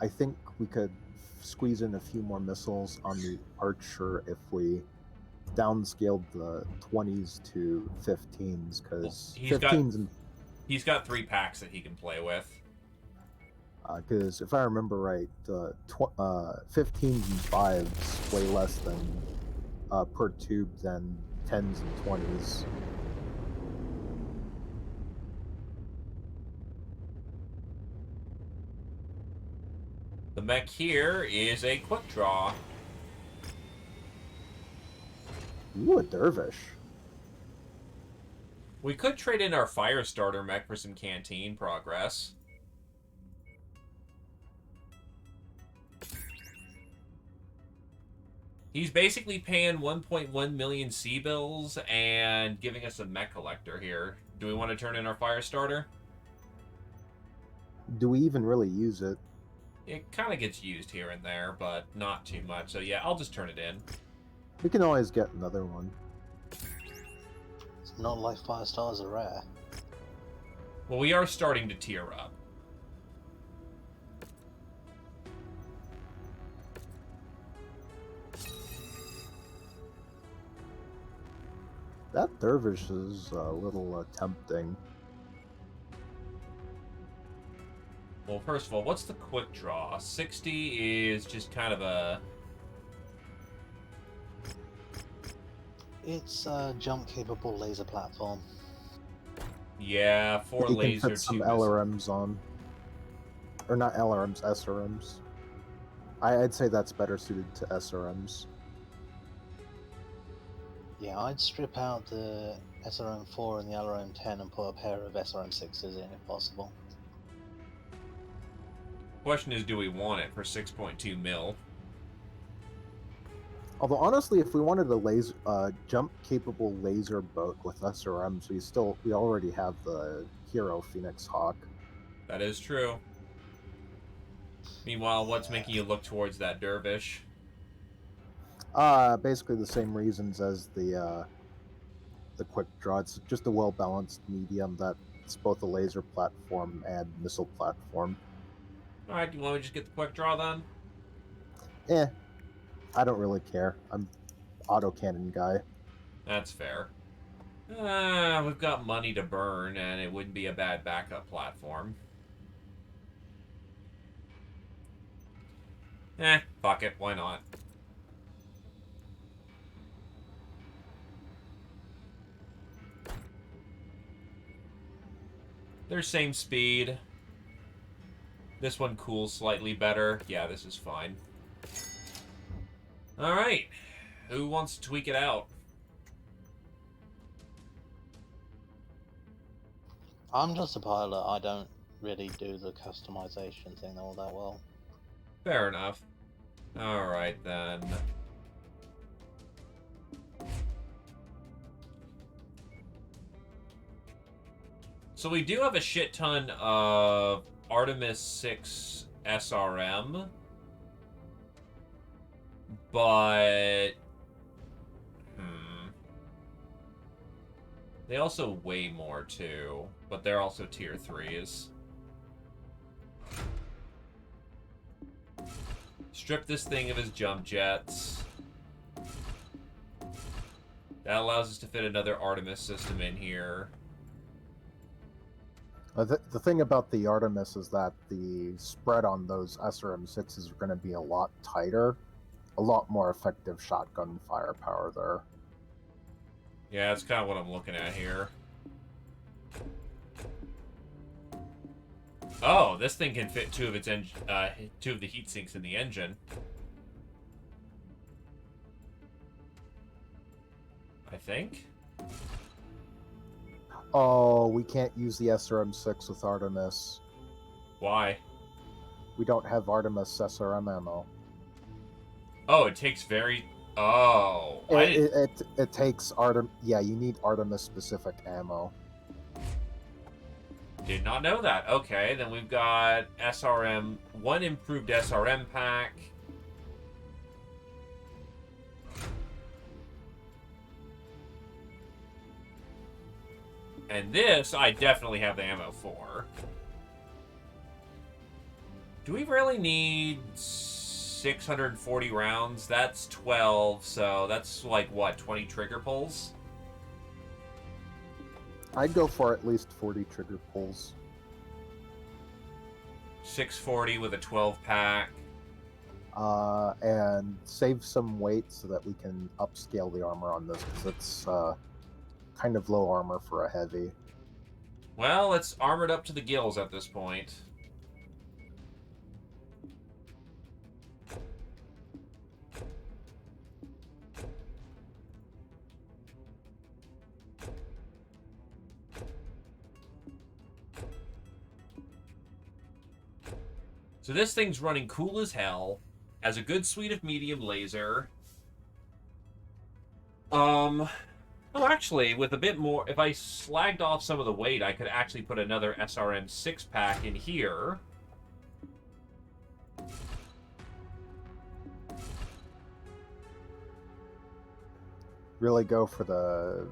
I think we could squeeze in a few more missiles on the Archer if we downscaled the 20s to 15s, because 15s he's got 3 packs that he can play with. Because if I remember right, the 15s and 5s weigh less than per tube than 10s and 20s. The mech here is a quick draw. Ooh, a dervish. We could trade in our fire starter mech for some canteen progress. He's basically paying 1.1 million C-bills and giving us a mech collector here. Do we want to turn in our fire starter? Do we even really use it? It kind of gets used here and there, but not too much. So yeah, I'll just turn it in. We can always get another one. It's not like fire stars are rare. Well, we are starting to tier up. That dervish is a little tempting. Well, first of all, what's the quick draw? 60 is just kind of a... It's a jump-capable laser platform. Yeah, 4 You laser, can put some 2 LRMs on. Or not LRMs, SRMs. I'd say that's better suited to SRMs. Yeah, I'd strip out the SRM-4 and the LRM-10 and put a pair of SRM-6s in if possible. Question is, do we want it for 6.2 mil? Although honestly, if we wanted a laser, jump-capable laser boat with SRMs, we already have the Hero Phoenix Hawk. That is true. Meanwhile, what's making you look towards that dervish? Basically the same reasons as the quick draw. It's just a well-balanced medium that's both a laser platform and missile platform. Alright, you want me to just get the quick draw then? I don't really care. I'm autocannon guy. That's fair. We've got money to burn, and it wouldn't be a bad backup platform. Fuck it, why not? They're same speed. This one cools slightly better. Yeah, this is fine. Alright. Who wants to tweak it out? I'm just a pilot. I don't really do the customization thing all that well. Fair enough. Alright, then. So we do have a shit ton of Artemis 6 SRM. But... They also weigh more, too. But they're also tier 3s. Strip this thing of his jump jets. That allows us to fit another Artemis system in here. The thing about the Artemis is that the spread on those SRM-6s are going to be a lot tighter. A lot more effective shotgun firepower there. Yeah, that's kind of what I'm looking at here. Oh, this thing can fit two of the heat sinks in the engine. I think. Oh, we can't use the SRM-6 with Artemis. Why? We don't have Artemis SRM ammo. Oh, it takes very... Oh. It takes Artemis... Yeah, you need Artemis-specific ammo. Did not know that. Okay, then we've got SRM... One improved SRM pack. And this, I definitely have the ammo for. Do we really need 640 rounds? That's 12, so that's like, what, 20 trigger pulls? I'd go for at least 40 trigger pulls. 640 with a 12 pack. And save some weight so that we can upscale the armor on this, because it's kind of low armor for a heavy. Well, it's armored up to the gills at this point. So this thing's running cool as hell, has a good suite of medium laser, Oh, actually, with a bit more, if I slagged off some of the weight, I could actually put another SRM 6-pack in here. Really go for the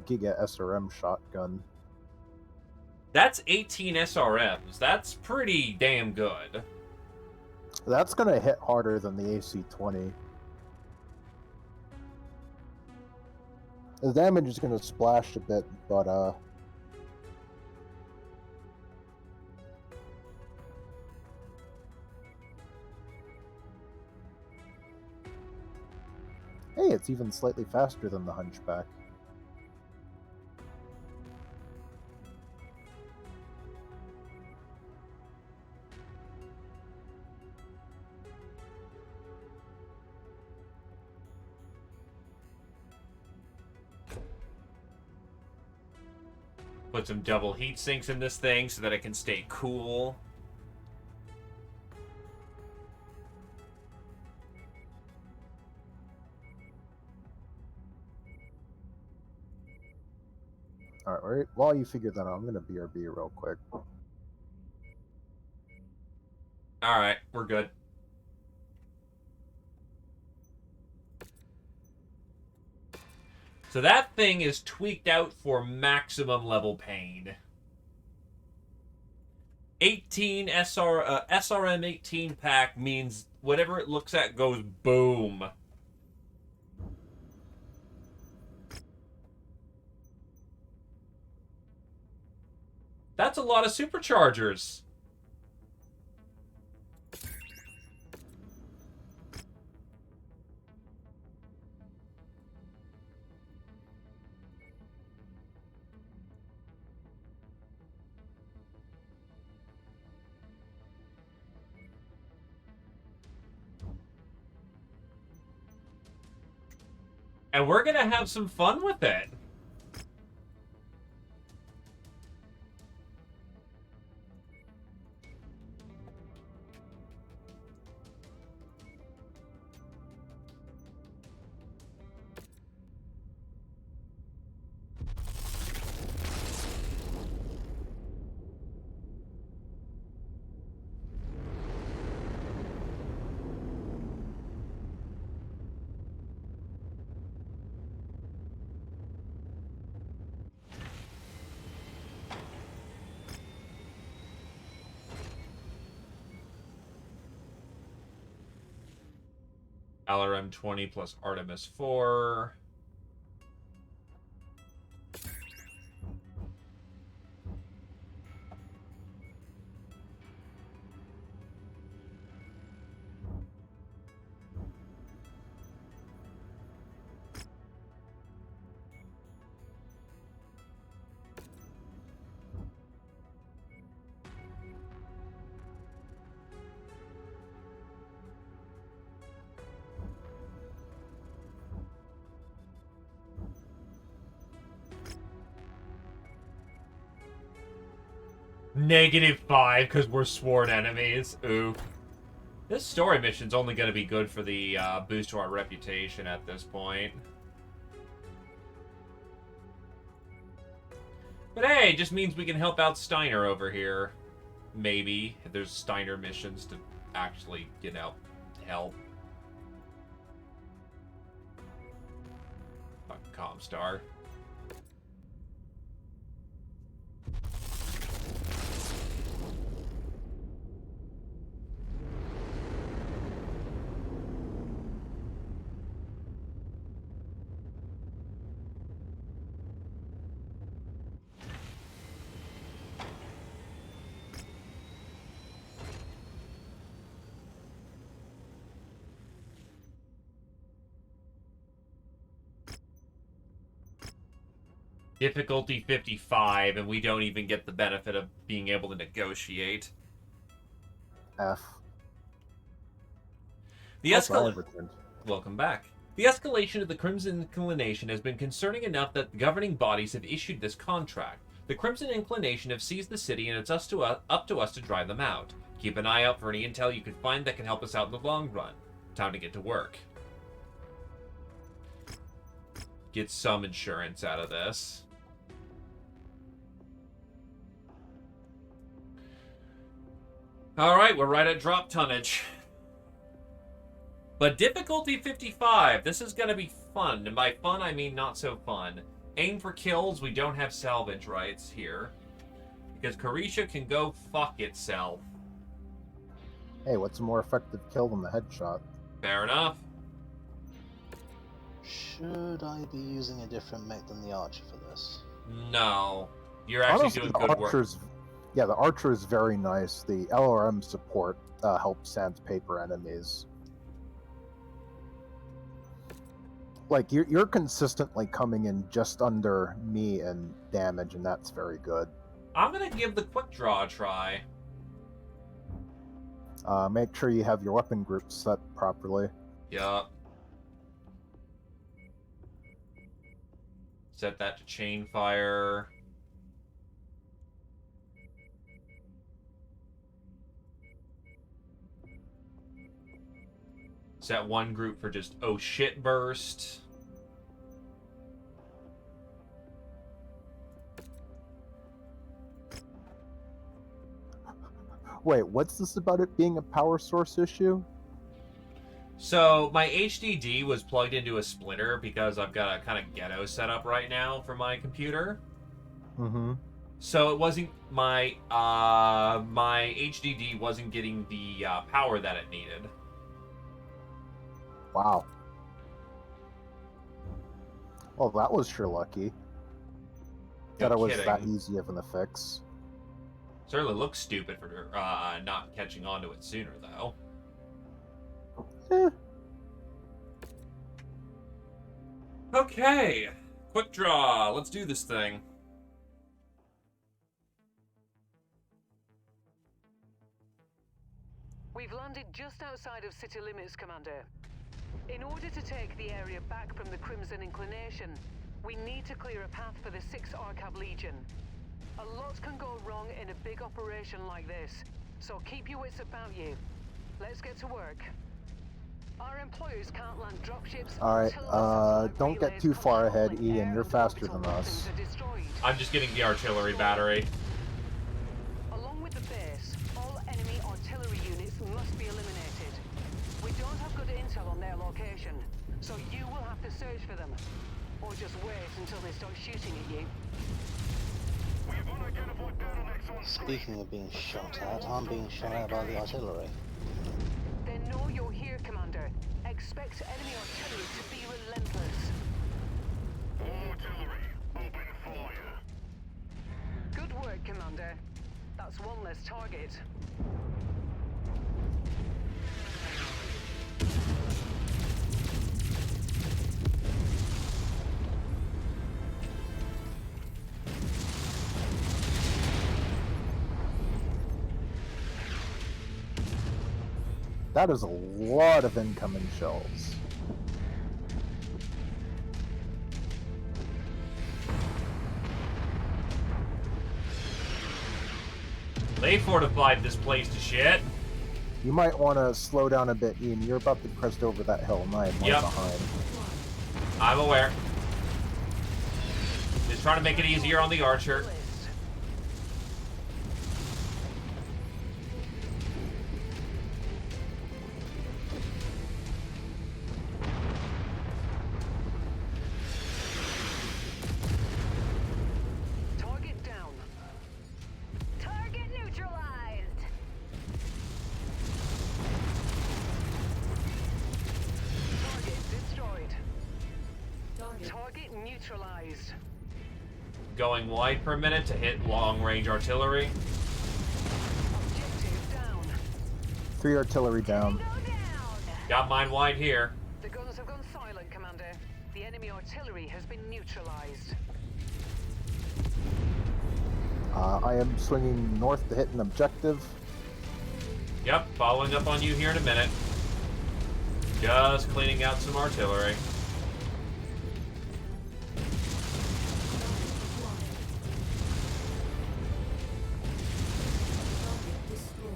Giga SRM shotgun. That's 18 SRMs. That's pretty damn good. That's gonna hit harder than the AC-20. The damage is gonna splash a bit, but hey, it's even slightly faster than the Hunchback. Put some double heat sinks in this thing so that it can stay cool. Alright, while you figure that out, I'm gonna BRB real quick. Alright, we're good. So that thing is tweaked out for maximum level pain. 18 SRM 18 pack means whatever it looks at goes boom. That's a lot of superchargers. And we're gonna have some fun with it. LRM 20 plus Artemis 4. -5 because we're sworn enemies. Ooh. This story mission's only going to be good for the boost to our reputation at this point. But hey, it just means we can help out Steiner over here. Maybe. If there's Steiner missions to actually, you know, help. Fucking Comstar. Difficulty 55, and we don't even get the benefit of being able to negotiate. F. The Welcome back. The escalation of the Crimson Inclination has been concerning enough that the governing bodies have issued this contract. The Crimson Inclination have seized the city, and it's up to us to drive them out. Keep an eye out for any intel you can find that can help us out in the long run. Time to get to work. get some insurance out of this. Alright, we're right at drop tonnage. But difficulty 55. This is going to be fun. And by fun, I mean not so fun. Aim for kills. We don't have salvage rights here. Because Carisha can go fuck itself. Hey, what's a more effective kill than the headshot? Fair enough. Should I be using a different mech than the archer for this? No. You're actually Honestly, doing the good work. Yeah, the archer is very nice. The LRM support helps sandpaper enemies. Like, you're consistently coming in just under me in damage, and that's very good. I'm going to give the quick draw a try. Make sure you have your weapon group set properly. Yup. Set that to chain fire. Set one group for just oh shit burst. Wait, what's this about it being a power source issue? So, my HDD was plugged into a splitter because I've got a kind of ghetto setup right now for my computer. Mm-hmm. So it wasn't my my HDD wasn't getting the power that it needed. Wow. Well, that was sure lucky. No That it was kidding. that easy of an fix. Certainly looks stupid for not catching on to it sooner, though. Eh. Okay, quick draw. Let's do this thing. We've landed just outside of city limits, Commander. In order to take the area back from the Crimson Inclination, we need to clear a path for the 6th Arcab Legion. A lot can go wrong in a big operation like this, so keep your wits about you. Let's get to work. Our employers can't land dropships. Alright, don't get too far ahead, Ian. You're faster than us. I'm just getting the artillery battery. Along with the base, all enemy artillery units must be eliminated. We don't have good intel on their location, so you will have to search for them. Or just wait until they start shooting at you. Speaking of being shot at, I'm being shot at by the artillery. They know you're here, Commander. Expect enemy artillery to be relentless. Artillery, open fire. Good work, Commander. That's one less target. That is a lot of incoming shells. They fortified this place to shit. You might want to slow down a bit, Ian. You're about to crest over that hill, and I am right behind. I'm aware. Just trying to make it easier on the archer. Target down. Target neutralized. Target destroyed. Target. Target neutralized. Going wide for a minute to hit long-range artillery. Objective down. 3 artillery down. Go down. Got mine wide here. The guns have gone silent, Commander. The enemy artillery has been neutralized. I am swinging north to hit an objective. Yep, following up on you here in a minute. Just cleaning out some artillery. Target destroyed.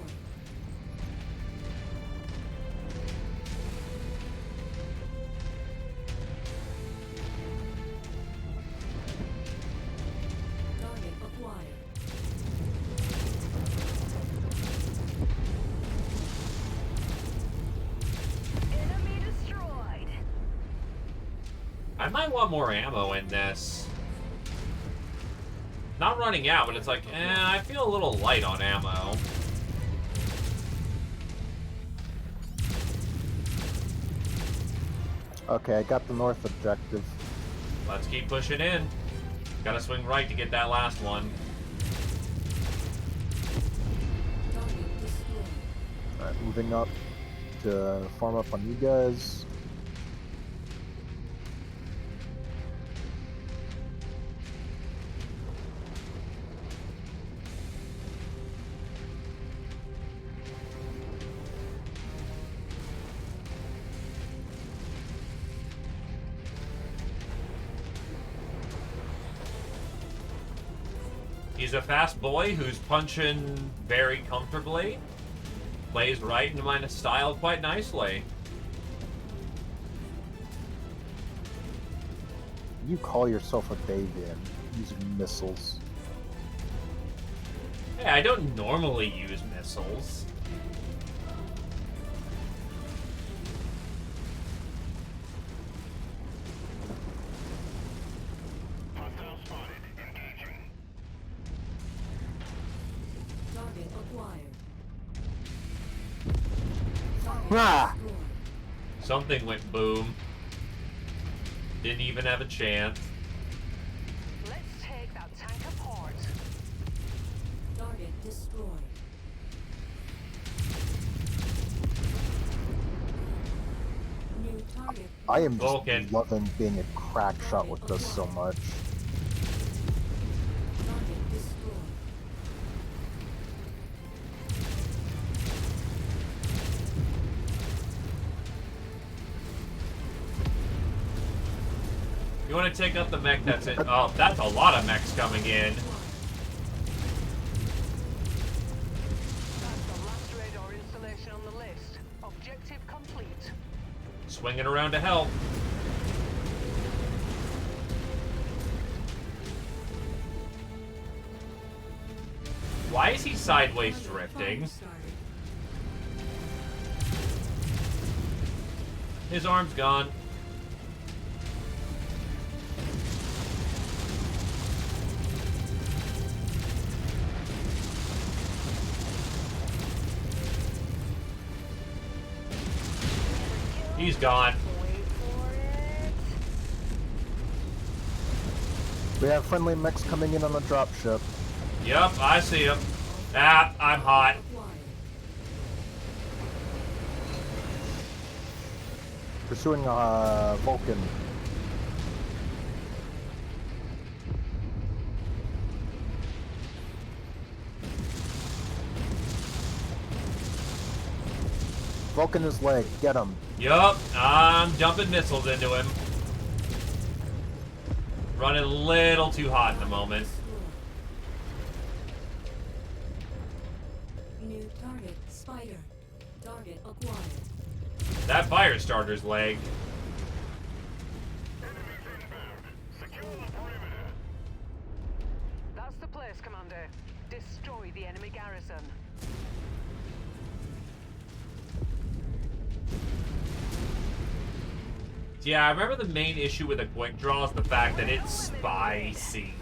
I might want more ammo in this. Not running out, but it's like, I feel a little light on ammo. Okay, I got the north objective. Let's keep pushing in. Gotta swing right to get that last one. Alright, moving up to farm up on you guys. He's a fast boy who's punching very comfortably. Plays right into my style quite nicely. You call yourself a Davian using missiles. Hey, I don't normally use missiles. Ah! Something went boom. Didn't even have a chance. Let's take that tank apart. Target destroyed. New target. I am just Vulcan. loving being a crack shot with this so much. Target destroyed. You want to take up the mech that's in? Oh, that's a lot of mechs coming in. That's the last radar installation on the list. Objective complete. Swinging around to help. Why is he sideways drifting? His arm's gone. He's gone. We have friendly mechs coming in on the dropship. Yep, I see him. Ah, I'm hot. Pursuing a Vulcan. Vulcan is leg. Get him. Yup, I'm dumping missiles into him. Running a little too hot in the moment. New target spider. Target acquired. That fire starter's leg. That's the place, Commander. Destroy the enemy garrison. Yeah, I remember the main issue with a quick draw is the fact that it's spicy.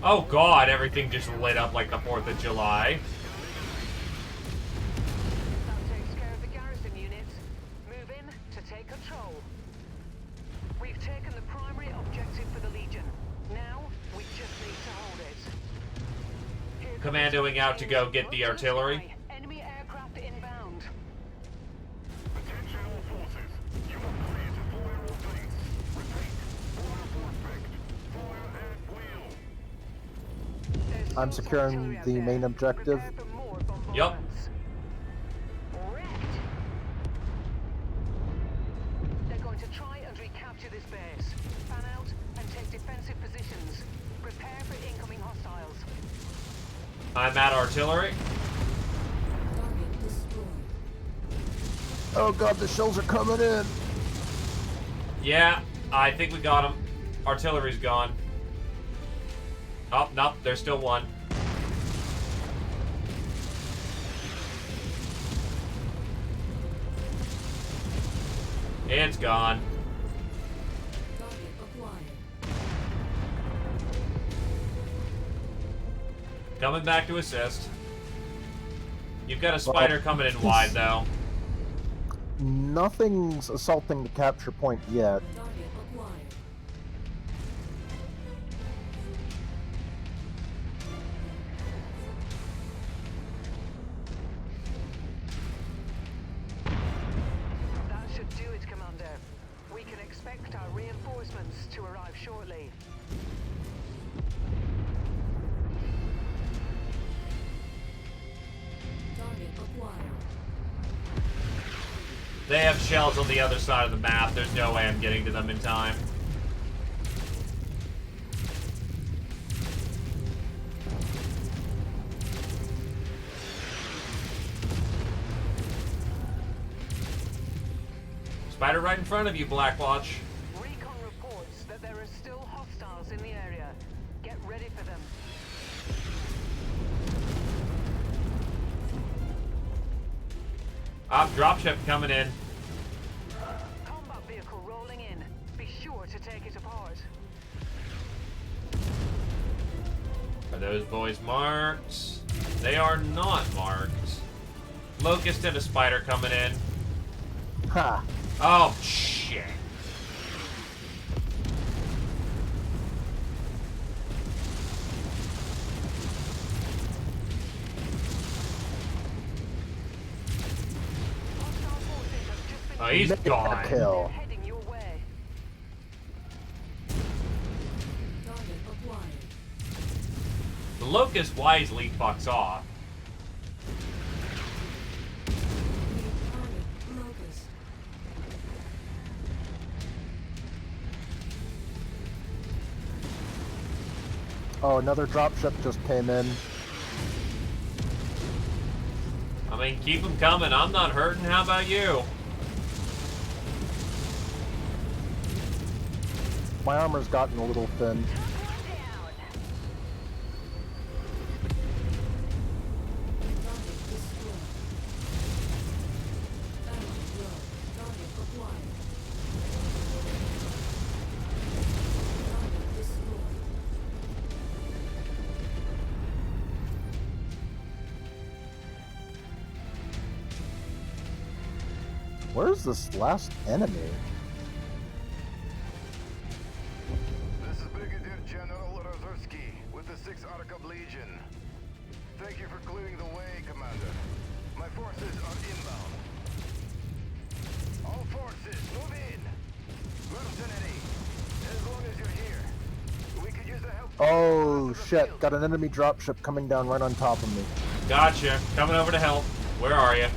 Oh god, everything just lit up like the 4th of July. That takes care of the garrison units. Move in to take control. We've taken the primary objective for the Legion. Now, we just need to hold it. Here Commandoing out to go get the artillery. Enemy aircraft inbound. Attention all forces. You are clear to fire all base. Repeat. Fire for effect. Fire at will. I'm securing the main objective. Yup. They're going to try and recapture this base. Fan out and take defensive positions. Prepare for incoming hostiles. I'm at artillery. Target destroyed. Oh god, the shells are coming in. Yeah, I think we got him. Artillery's gone. Oh, nope, there's still one. It's gone. Target acquired. Coming back to assist. You've got a spider coming in wide, though. Nothing's assaulting the capture point yet. Target acquired. That should do it, Commander. We can expect our reinforcements to arrive shortly. Target acquired. They have shells on the other side of the map. There's no way I'm getting to them in time. Spider right in front of you, Blackwatch. Recon reports that there are still hostiles in the area. Get ready for them. Dropship coming in. Combat vehicle rolling in. Be sure to take it apart. Are those boys marked? They are not marked. Locust and a spider coming in. Ha! Oh, shit. Hostile forces have just been Oh, he's Mega gone. kill. heading your way. Target acquired. The Locust wisely fucks off. New target. Locust. Oh, another dropship just came in. I mean, keep them coming. I'm not hurting. How about you? My armor's gotten a little thin. Took one down. Target destroyed. Battle row. Target acquired. Target destroyed. Where's this last enemy? This is Brigadier General Rozersky with the 6th Arkham Legion. Thank you for clearing the way, Commander. My forces are inbound. All forces, move in! Mercenary, as long as you're here, we could use the help. Oh shit, got an enemy dropship coming down right on top of me. Gotcha. Coming over to help. Where are you?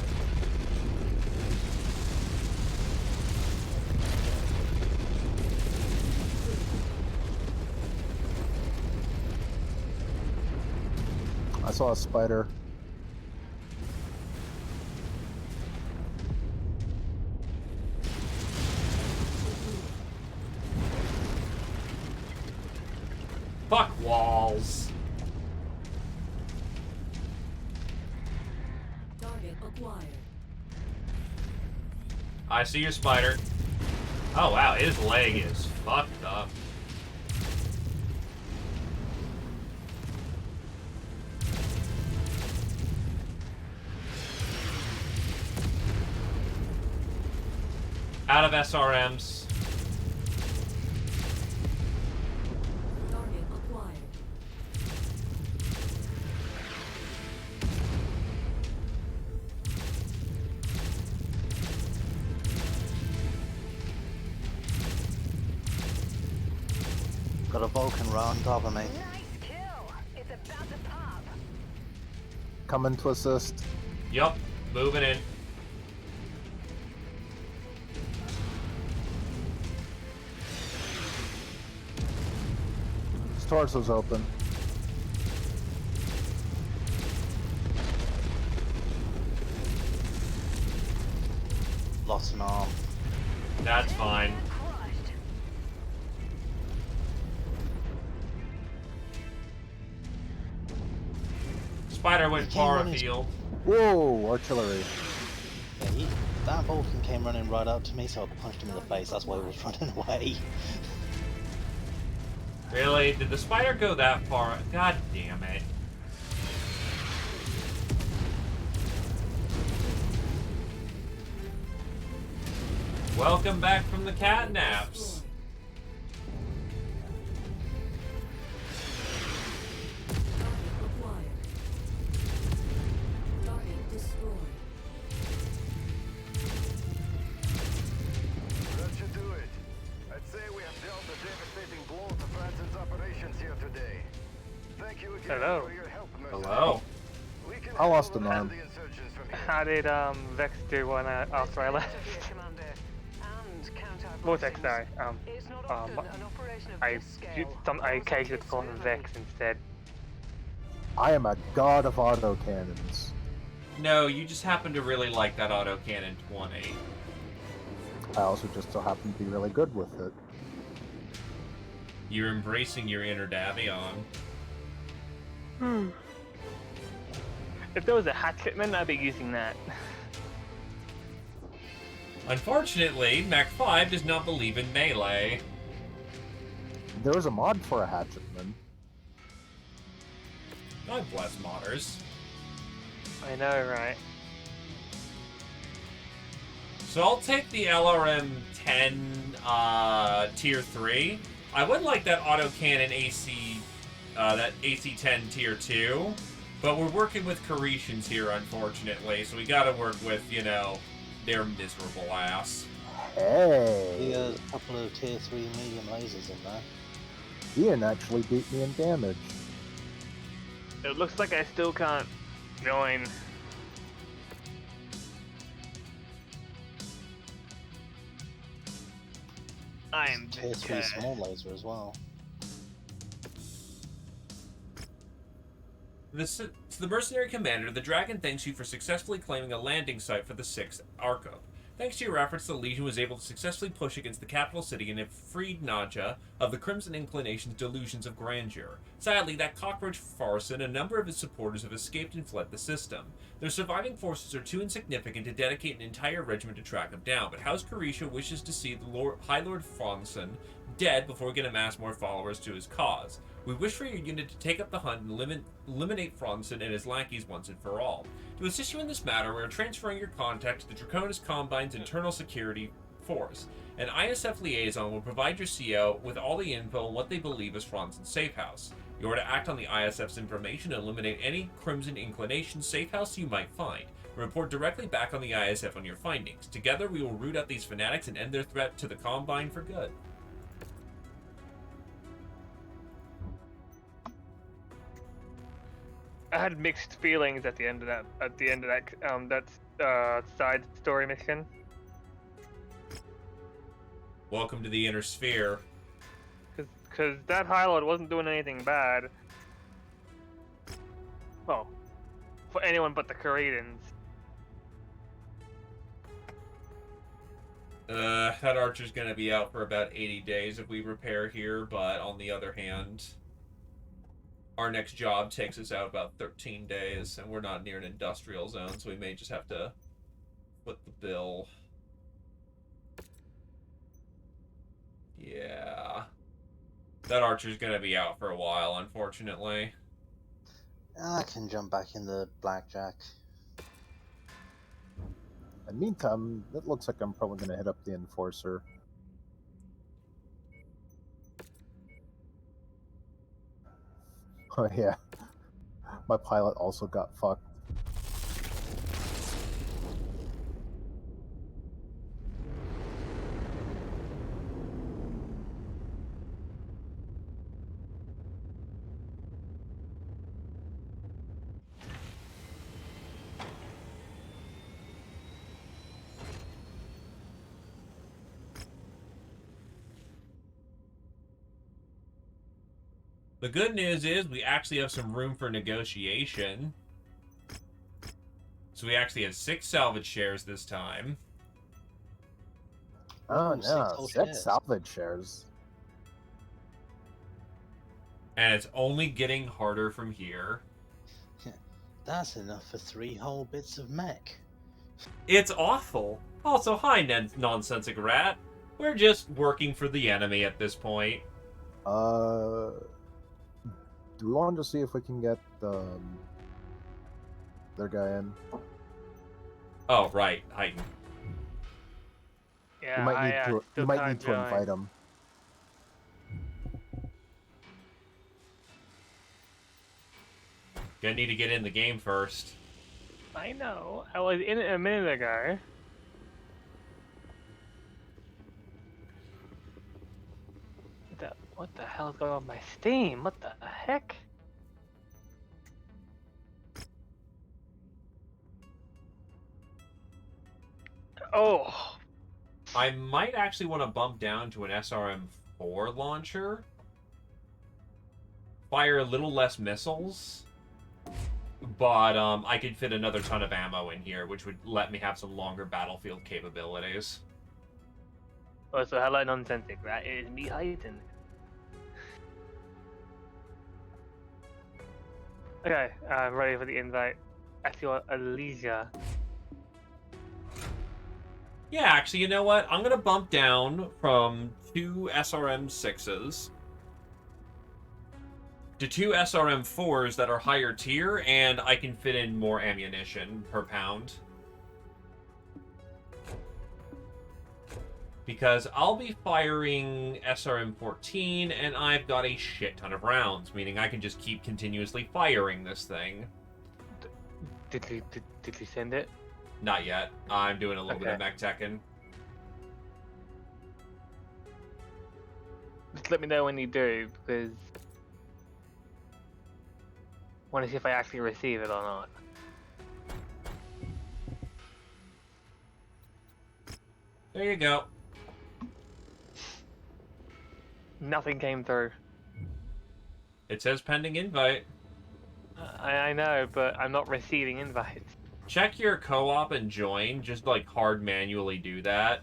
I saw a spider. Fuck walls. Target acquired. I see your spider. Oh wow, his leg is fucked up. Out of SRMs. Target acquired. Got a Vulcan right on top of me. Nice kill. It's about to pop. Coming to assist. Yup, moving in. His torso's open. lost an arm. That's fine. Crushed. Spider went He came far running- afield. Whoa, artillery. Yeah, that Vulcan came running right up to me, so I punched him in the face. That's why he was running away. Really? Did the spider go that far? God damn it. Welcome back from the catnaps. Target acquired. Target destroyed. That should do it. I'd say we have dealt a devastating blow to France's operations here today. Thank you again Hello. for your help, mercenary. Hello. We can I lost handle an arm. the insurgents from here. How did Vex do when after I left? Commander, and counter Vortex, sorry. It's not often an operation of I this scale I goes occasionally off call him smoothly. Vex instead. I am a god of autocannons. No, you just happen to really like that autocannon 20. I also just so happen to be really good with it. You're embracing your inner Davion. If there was a hatchetman, I'd be using that. Unfortunately, Mech 5 does not believe in melee. There was a mod for a hatchetman. God bless modders. I know, right? So I'll take the LRM 10 tier 3. I would like that autocannon AC, that AC-10 tier 2, but we're working with Carishians here, unfortunately, so we gotta work with, you know, their miserable ass. Hey! There's a couple of tier 3 medium lasers in there. Ian actually beat me in damage. It looks like I still can't join. I'm Tier 3 small laser as well. To the mercenary commander, the Dragon thanks you for successfully claiming a landing site for the 6th Arco. Thanks to your efforts, the Legion was able to successfully push against the capital city and have freed Nadja of the Crimson Inclination's delusions of grandeur. Sadly, that cockroach Farson and a number of his supporters have escaped and fled the system. Their surviving forces are too insignificant to dedicate an entire regiment to track them down, but House Carisha wishes to see the High Lord Farson dead before we can amass more followers to his cause. We wish for your unit to take up the hunt and eliminate Franson and his lackeys once and for all. To assist you in this matter, we are transferring your contact to the Draconis Combine's internal security force. An ISF liaison will provide your CO with all the info on what they believe is Fronson's safe house. You are to act on the ISF's information and eliminate any Crimson Inclination safe house you might find. Report directly back on the ISF on your findings. Together, we will root out these fanatics and end their threat to the Combine for good. I had mixed feelings at the end of that. Side story mission. Welcome to the Inner Sphere. Because that High Lord wasn't doing anything bad. Well, for anyone but the Koreans. That archer's gonna be out for about 80 days if we repair here, but on the other hand, our next job takes us out about 13 days, and we're not near an industrial zone, so we may just have to foot the bill. Yeah. That archer's gonna be out for a while, unfortunately. I can jump back in the blackjack. In the meantime, it looks like I'm probably going to hit up the Enforcer. Oh yeah. My pilot also got fucked. The good news is we actually have some room for negotiation. So we actually have 6 salvage shares this time. Oh Ooh, 6 no, whole 6 shares. salvage shares. And it's only getting harder from here. That's enough for 3 whole bits of mech. It's awful. Also, hi, nonsensic rat. We're just working for the enemy at this point. Do we want to see if we can get their guy in? Oh, right, Heighten. Yeah, You might need I to. still You might can't need to join. invite him. Gonna need to get in the game first. I know. I was in it a minute ago. What the hell's going on with my Steam? What the heck? Oh. I might actually want to bump down to an SRM-4 launcher. Fire a little less missiles. But I could fit another ton of ammo in here, which would let me have some longer battlefield capabilities. Oh, so hello, nonsensic, right? It is me, Heighten. Okay, I'm ready for the invite. At your leisure. Yeah, actually, you know what? I'm going to bump down from 2 SRM-6s to 2 SRM-4s that are higher tier, and I can fit in more ammunition per pound. Because I'll be firing SRM-14, and I've got a shit ton of rounds, meaning I can just keep continuously firing this thing. Did you send it? Not yet. I'm doing a little bit of mech teching. Just let me know when you do, because I want to see if I actually receive it or not. There you go. Nothing came through. It says pending invite. I know, but I'm not receiving invites. Check your co-op and join. Just like hard manually do that.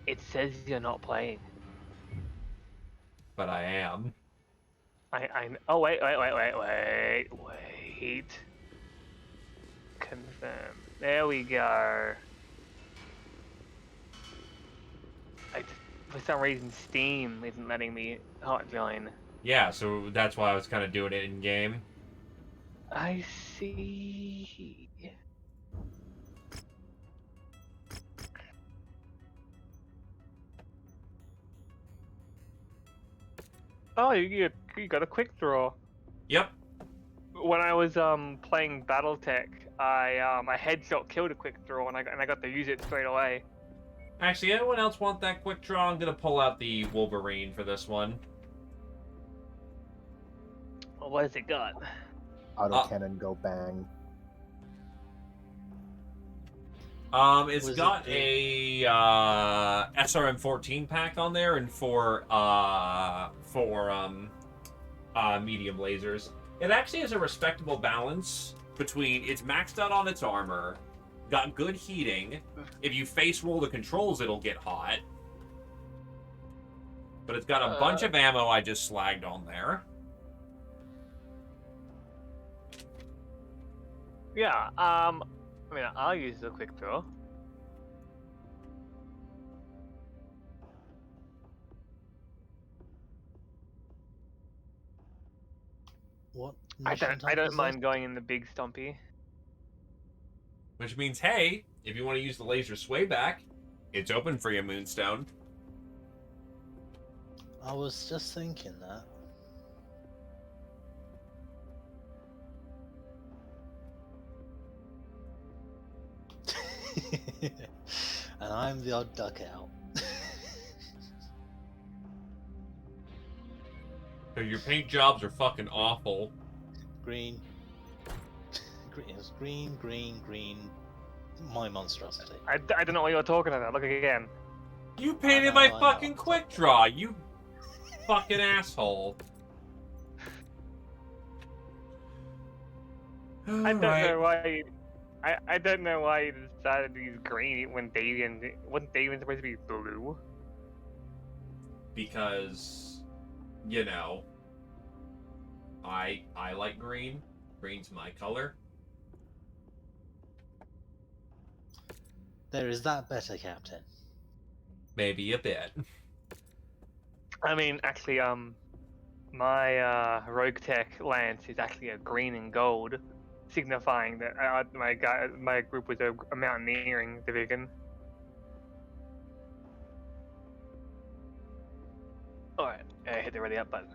It says you're not playing. But I am. Oh wait. Confirm. There we go. For some reason, Steam isn't letting me hot join. Yeah, so that's why I was kind of doing it in game. I see. Oh, you got a quick draw. Yep. When I was playing BattleTech, my headshot killed a quick draw, and I got to use it straight away. Actually, anyone else want that quick draw? I'm gonna pull out the Wolverine for this one. Well, what has it got? Autocannon go bang. It's got a SRM-14 pack on there and four medium lasers. It actually has a respectable balance between it's maxed out on its armor, got good heating. If you face roll the controls, it'll get hot. But it's got a bunch of ammo I just slagged on there. Yeah, I mean, I'll use the quick draw. What? I don't mind going in the big stompy. Which means, hey, if you want to use the laser sway back, it's open for you, Moonstone. I was just thinking that. And I'm the odd duck out. So your paint jobs are fucking awful. Green. Green. My monstrosity. I don't know what you're talking about. Look again. You painted my fucking quick draw, you fucking asshole. I don't know why I don't know why you decided to use green when wasn't Davian supposed to be blue? Because, you know, I like green. Green's my color. There is that better, Captain. Maybe a bit. I mean, actually, my rogue tech lance is actually a green and gold, signifying that my group was a mountaineering division. All right, hit the ready up button.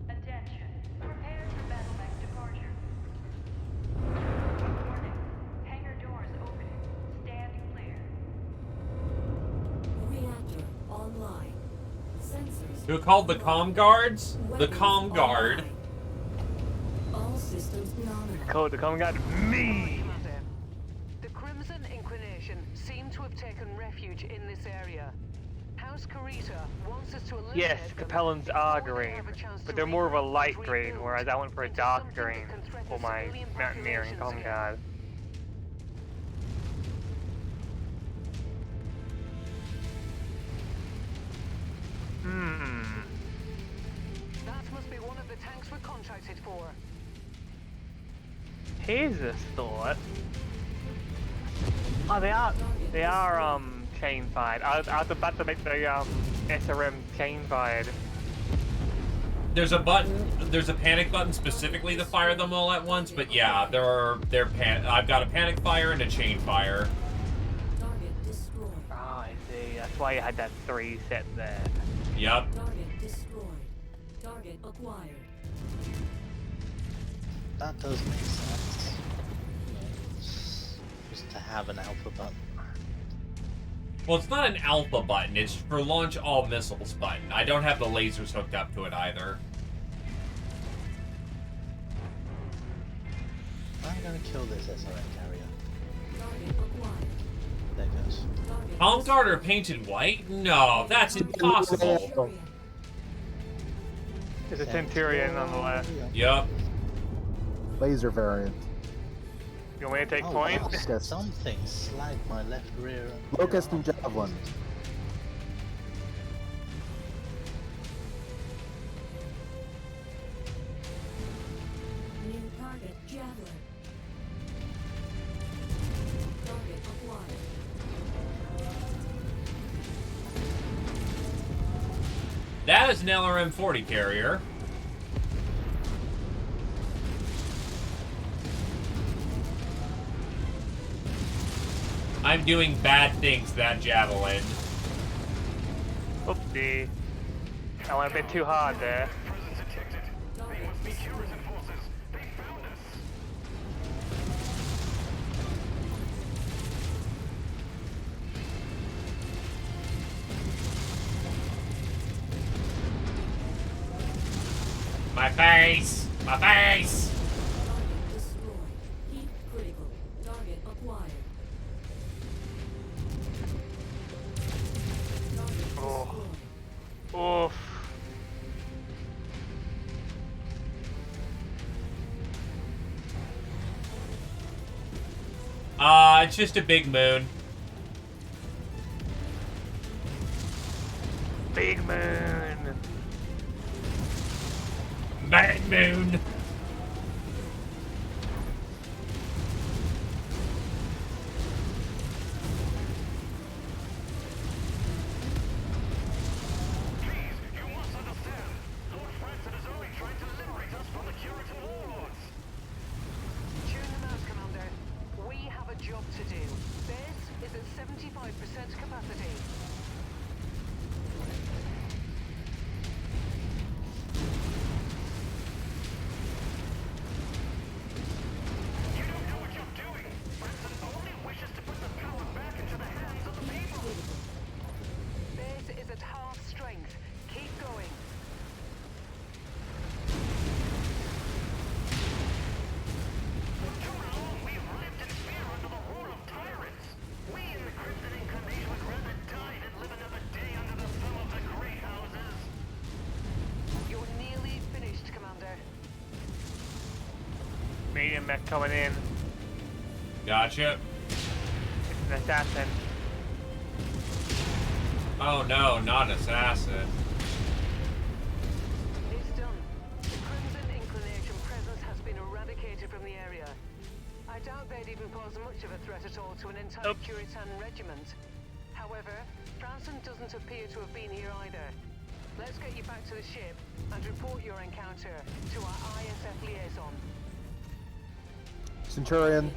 Attention. Prepare for battle mech departure. Warning. Hangar doors opening. Stand clear. Reactor online. Sensors. Who called the comm guards? The Weapons comm guard. online. All systems nominal. Code the common guard. Me. Commander, the Crimson Inclination seem to have taken refuge in this area. House Karita wants us to eliminate Yes, them Capellans are before they green, have a chance but to they're more of a regroup light and green, rebuild whereas I went for a into dark something that green can threaten for my civilian mountaineering populations common again. guard. That must be one of the tanks we're contracted for. Here's a thought. Oh, they are chain fired. I was about to make the SRM chain fired. There's a button. There's a panic button specifically to fire them all at once. But yeah, I've got a panic fire and a chain fire. Target destroyed. Oh, I see. That's why you had that 3 set there. Yep. Target destroyed. Target acquired. That does make sense. You know, just to have an alpha button. Well, it's not an alpha button. It's for launch all missiles button. I don't have the lasers hooked up to it either. I'm gonna kill this SRM carrier. Target acquired. There it goes. Target Palm guard are painted white? No, that's impossible. Centurion. There's a Centurion on the left. Yep. Laser variant. You want me to take Oh, point? wow, something slagged my left rear. Locust and Javelin. New target Javelin. Target acquired. That is an LRM-40 carrier. I'm doing bad things to that javelin. Oopsie. I went a bit too hard there. Target destroyed. My face! My face! Target destroyed. Heat critical. Target acquired. Target Oh. destroyed. Oof. It's just a big moon. Big moon. Bad moon. Tune them out, Commander. We have a job to do. Base is at 75% capacity. Base is at half strength. Keep going. mutant mech coming in. Gotcha. It's an assassin. Oh no, not an assassin. It's done. The Crimson Inclination presence has been eradicated from the area. I doubt they'd even pose much of a threat at all to an entire Curitan regiment. However, Franson doesn't appear to have been here either. Let's get you back to the ship and report your encounter to our ISF liaison. Centurion.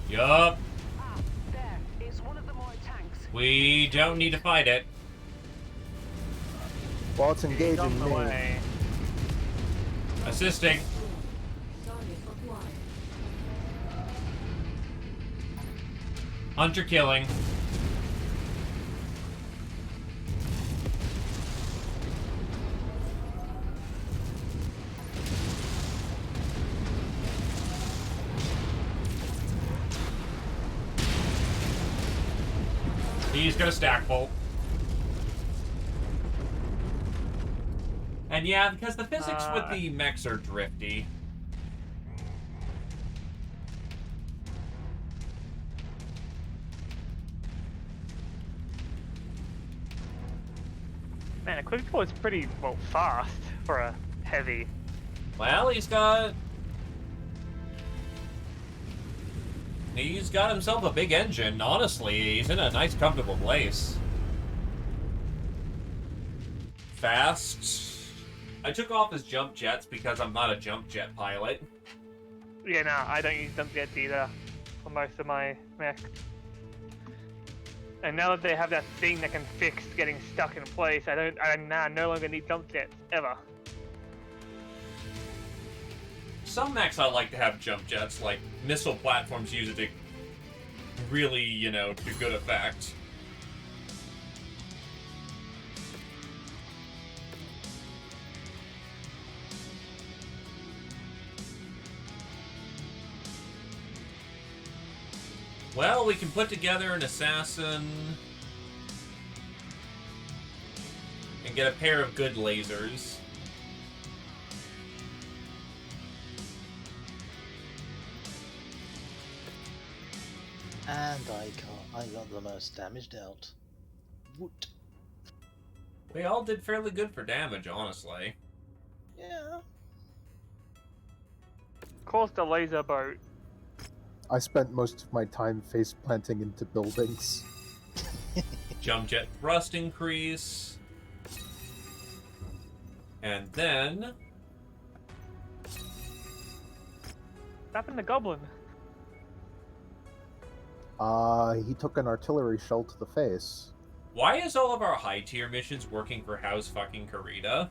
Yup. Ah, there. It's one of the more tanks. We don't need to fight it. Well, it's On engaging the me. way. Assisting. Target acquired. Hunter killing. He's gonna stack bolt. And yeah, because the physics with the mechs are drifty. Man, a quick pull is pretty, well, fast for a heavy. Well, he's got himself a big engine. Honestly, he's in a nice, comfortable place. Fast. I took off his jump jets because I'm not a jump jet pilot. Yeah, no, I don't use jump jets either for most of my mech. And now that they have that thing that can fix getting stuck in place, I no longer need jump jets, ever. Some mechs I like to have jump jets, like missile platforms use it to really, you know, to good effect. Well, we can put together an assassin and get a pair of good lasers. And I got the most damage dealt. Woot. We all did fairly good for damage, honestly. Yeah. Of course, the laser boat. I spent most of my time face planting into buildings. Jump jet thrust increase. And then... What happened to Goblin? He took an artillery shell to the face. Why is all of our high tier missions working for House fucking Karita?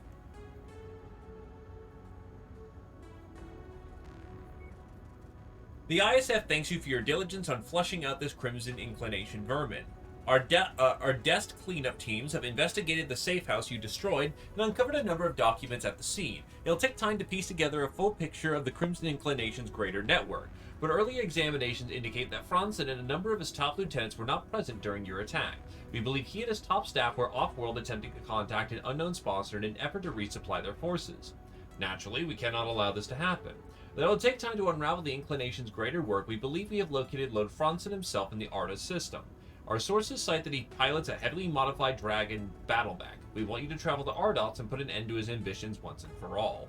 The ISF thanks you for your diligence on flushing out this Crimson Inclination vermin. Our desk cleanup teams have investigated the safe house you destroyed and uncovered a number of documents at the scene. It'll take time to piece together a full picture of the Crimson Inclination's greater network, but early examinations indicate that Franson and a number of his top lieutenants were not present during your attack. We believe he and his top staff were off-world attempting to contact an unknown sponsor in an effort to resupply their forces. Naturally, we cannot allow this to happen. Though it will take time to unravel the Inclination's greater work, we believe we have located Lord Franson himself in the Arda system. Our sources cite that he pilots a heavily modified Dragon battlemech. We want you to travel to Ardots and put an end to his ambitions once and for all.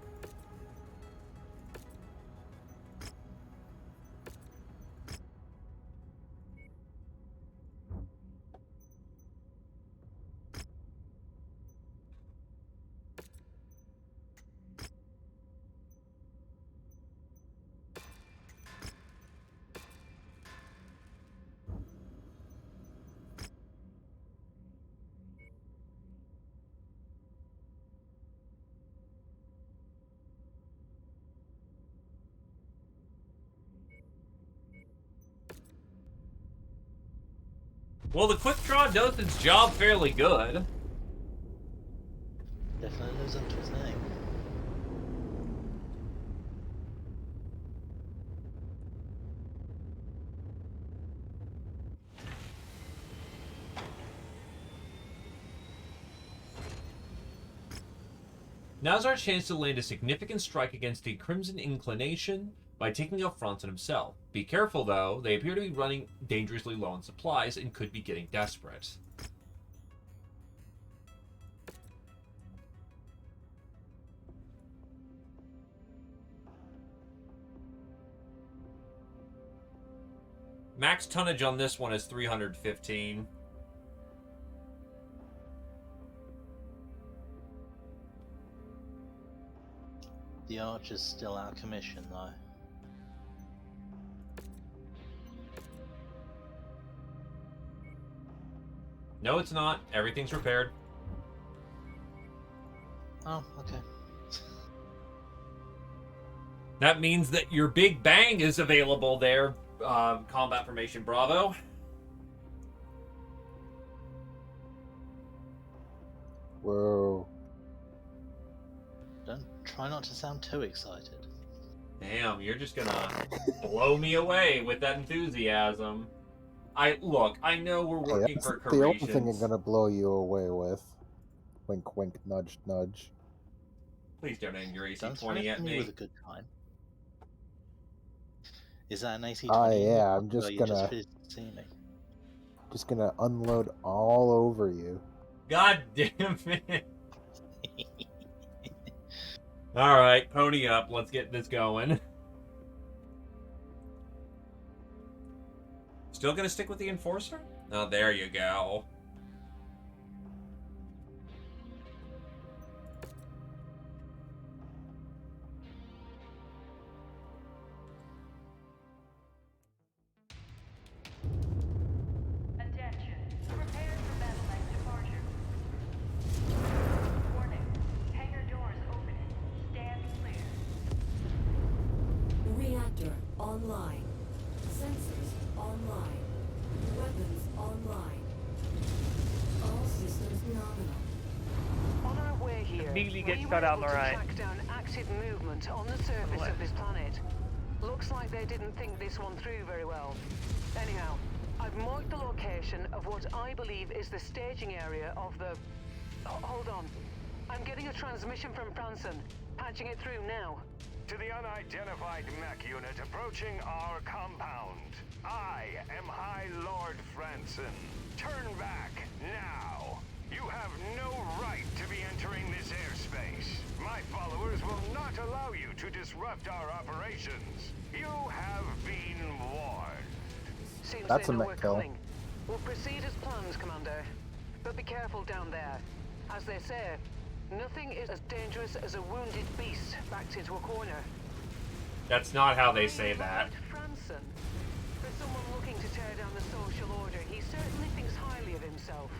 Well, the quick draw does its job fairly good. Definitely lives up to his name. Now's our chance to land a significant strike against the Crimson Inclination by taking out Franzen himself. Be careful, though. They appear to be running dangerously low on supplies and could be getting desperate. Max tonnage on this one is 315. The Archer's still out of commission, though. No, it's not. Everything's repaired. Oh, okay. That means that your Big Bang is available there, Combat Formation Bravo. Whoa. Don't try not to sound too excited. Damn, you're just gonna blow me away with that enthusiasm. Look, I know we're working for the only thing I'm Creations. gonna blow you away with. Wink, wink, nudge, nudge. Please don't aim your Don't AC-20 at threaten me me. with a good time. Is that an AC-20? Ah, yeah, I'm Or just you gonna... just finished seeing me? Just gonna unload all over you. God damn it. Alright, pony up. Let's get this going. Still gonna stick with the Enforcer? Oh, there you go. Attention. Prepare for battle line departure. Warning. Hangar doors opening. Stand clear. Reactor online. Sensors online. Weapons online. All systems nominal. On our way here, Immediately get we shot were out able on the to right. track down active movement on the surface Left. of this planet. Looks like they didn't think this one through very well. Anyhow, I've marked the location of what I believe is the staging area of the... Hold on. I'm getting a transmission from Franzen. Patching it through now. To the unidentified mech unit approaching our compound. I am High Lord Franzen. Turn back, now. You have no right to be entering this airspace. My followers will not allow you to disrupt our operations. You have been warned. Seems That's they a know mech we're kill. coming. We'll proceed as planned, Commander. But be careful down there. As they say, nothing is as dangerous as a wounded beast backed into a corner. That's not how they say that. Franzen. For someone looking to tear down the social order, he certainly thinks highly of himself.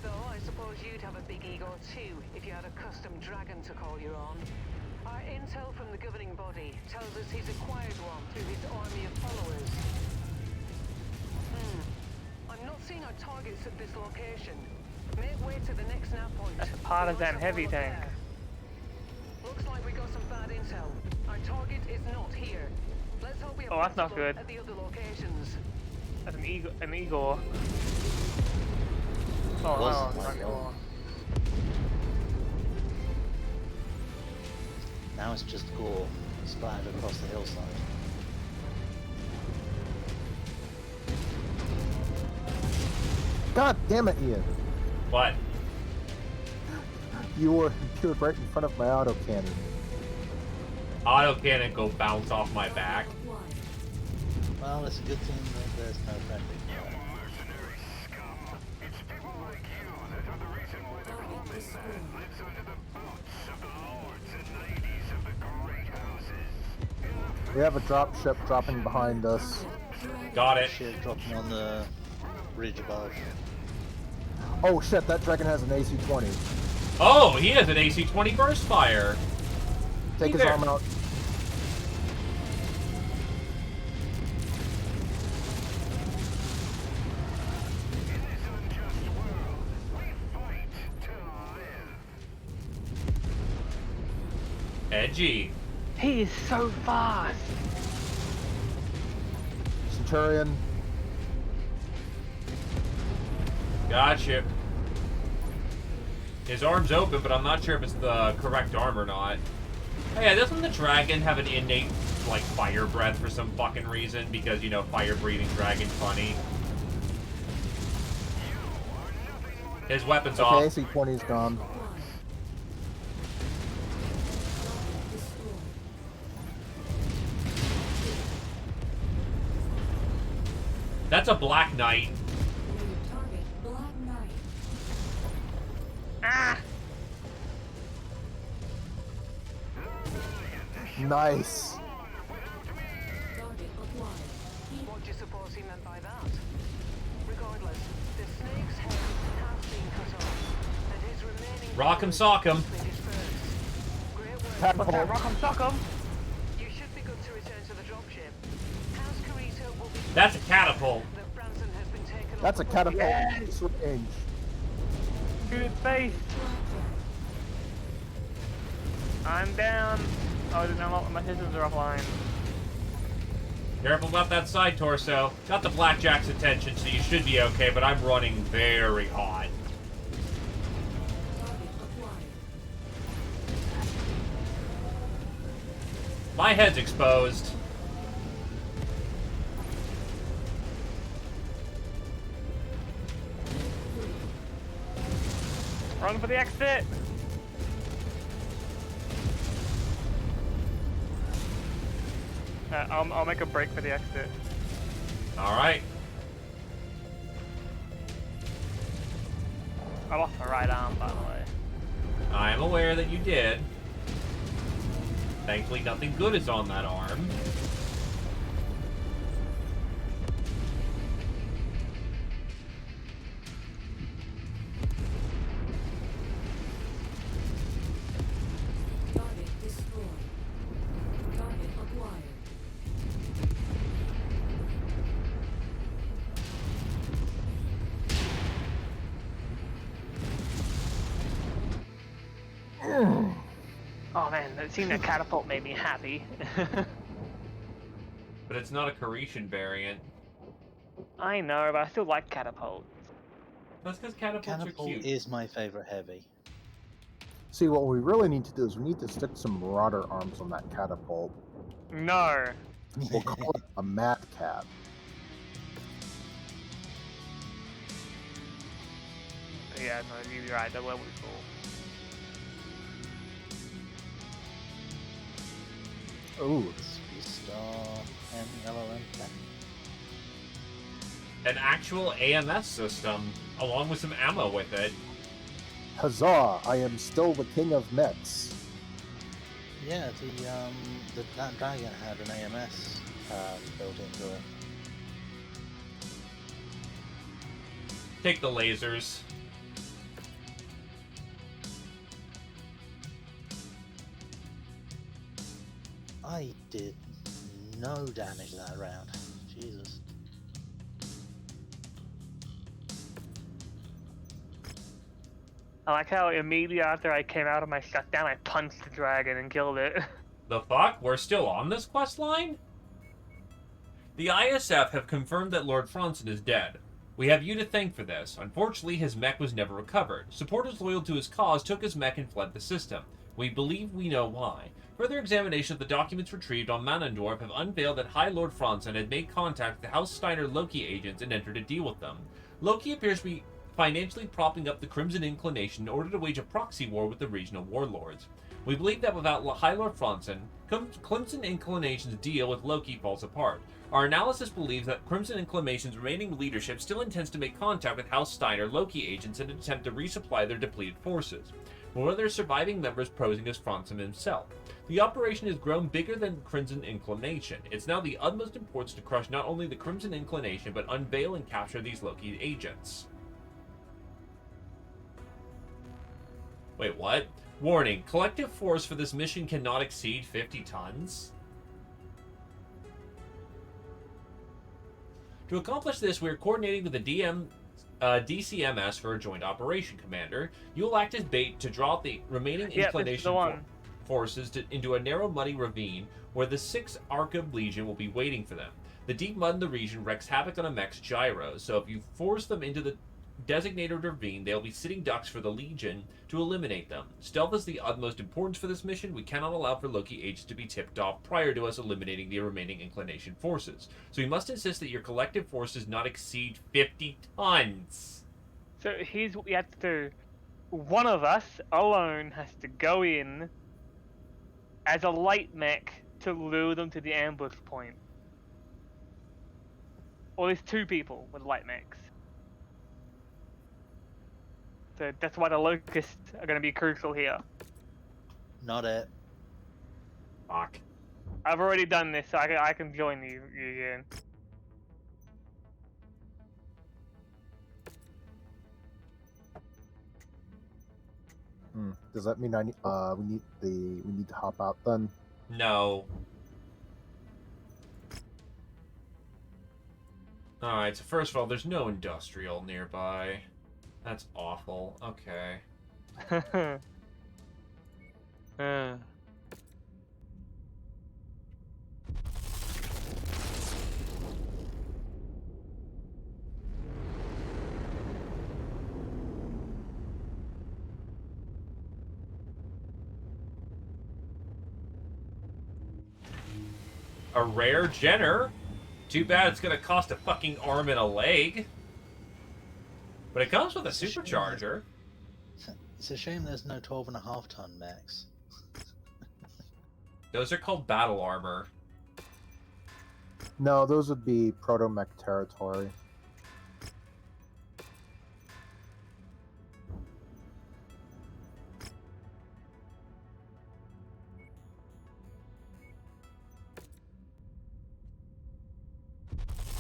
Though I suppose you'd have a big ego too if you had a custom dragon to call your own. Our intel from the governing body tells us he's acquired one through his army of followers. I'm not seeing our targets at this location. Make way to the next nav point. That's a partisan heavy tank. Looks like we got some bad intel. Our target is not here. Let's hope we have Oh, that's not a look good. at the other locations. That's an Igor. Oh, no, Wasn't it's not like Igor. Now it's just gore splattered across the hillside. God damn it, Ian! What? You were right in front of my autocannon. Autocannon go bounce off my back. Acquired. Well, it's a good thing that there's no friendly fire. Mercenary scum. It's people like you that are the reason why the Target common destroyed. man lives under the boots of the lords and ladies of the great houses. We have a drop ship dropping behind us. Got it. Shit dropping on the ridge above. Oh shit, that dragon has an AC-20. Oh, he has an AC-20 burst fire. Take his There. arm out. In this unjust world, we fight to live. Edgy. He is so fast. Centurion. Gotcha. His arm's open, but I'm not sure if it's the correct arm or not. Oh yeah, doesn't the dragon have an innate like fire breath for some fucking reason because, you know, fire breathing dragon funny. His weapon's off. Okay, AC-20's gone. That's a Black Knight. Target Black Knight. Ah! Nice. Target acquired. What do you suppose he meant by that? Regardless, the snake's head has been cut off, and his remaining... Rock'em sock'em. Great work. What's that? Rock'em sock'em? You should be good to return to the dropship. House Carito will be... That's a catapult. That Branson has been taken off That's a the catapult. Yes. Range. Shoot its face. I'm down. Oh, no, my systems are offline. Careful about that side torso. Got the Blackjack's attention, so you should be okay, but I'm running very hot. Target acquired. My head's exposed. Run for the exit. I'll make a break for the exit. Alright. I lost my right arm, by the way. I am aware that you did. Thankfully, nothing good is on that arm. Target destroyed. Target acquired. Oh man, seeing that catapult made me happy. But it's not a Carishan variant. I know, but I still like catapults. That's because catapults are Catapult cute. is my favorite heavy. See, what we really need to do is we need to stick some Marauder arms on that catapult. No. We'll call it a Mad Cat. Yeah, no, you're right, that would be cool. Ooh, Star and LLM. An actual AMS system, along with some ammo with it. Huzzah! I am still the king of mechs. Yeah, that dragon had an AMS built into it. Take the lasers. I did no damage that round. Jesus. I like how immediately after I came out of my shutdown, I punched the dragon and killed it. The fuck? We're still on this quest line? The ISF have confirmed that Lord Franson is dead. We have you to thank for this. Unfortunately, his mech was never recovered. Supporters loyal to his cause took his mech and fled the system. We believe we know why. Further examination of the documents retrieved on Manandorf have unveiled that High Lord Franson had made contact with the House Steiner Loki agents and entered a deal with them. Loki appears to be financially propping up the Crimson Inclination in order to wage a proxy war with the regional warlords. We believe that without High Lord Franson, Crimson Inclination's deal with Loki falls apart. Our analysis believes that Crimson Inclination's remaining leadership still intends to make contact with House Steiner Loki agents in an attempt to resupply their depleted forces, with one of their surviving members posing as Franson himself. The operation has grown bigger than Crimson Inclination. It's now the utmost importance to crush not only the Crimson Inclination, but unveil and capture these Loki agents. Wait, what? Warning, collective force for this mission cannot exceed 50 tons? To accomplish this, we are coordinating with the DCMS for a joint operation, Commander. You will act as bait to draw the remaining inclination forces into a narrow, muddy ravine where the 6th Arkham Legion will be waiting for them. The deep mud in the region wreaks havoc on a mech's gyros, so if you force them into the designated ravine, they'll be sitting ducks for the Legion to eliminate them. Stealth is the utmost importance for this mission. We cannot allow for Loki agents to be tipped off prior to us eliminating the remaining inclination forces. So we must insist that your collective force does not exceed 50 tons. So here's what we have to do. One of us alone has to go in as a light mech to lure them to the ambush point. Or there's 2 people with light mechs. So that's why the locusts are going to be crucial here. Not it. Fuck. I've already done this, so I can join you again. Does that mean we need to hop out then? No. Alright, so first of all, there's no industrial nearby. That's awful. Okay. A rare Jenner? Too bad it's gonna cost a fucking arm and a leg. But it comes with a supercharger. It's a shame there's no 12.5-ton mechs. Those are called battle armor. No, those would be proto-mech territory.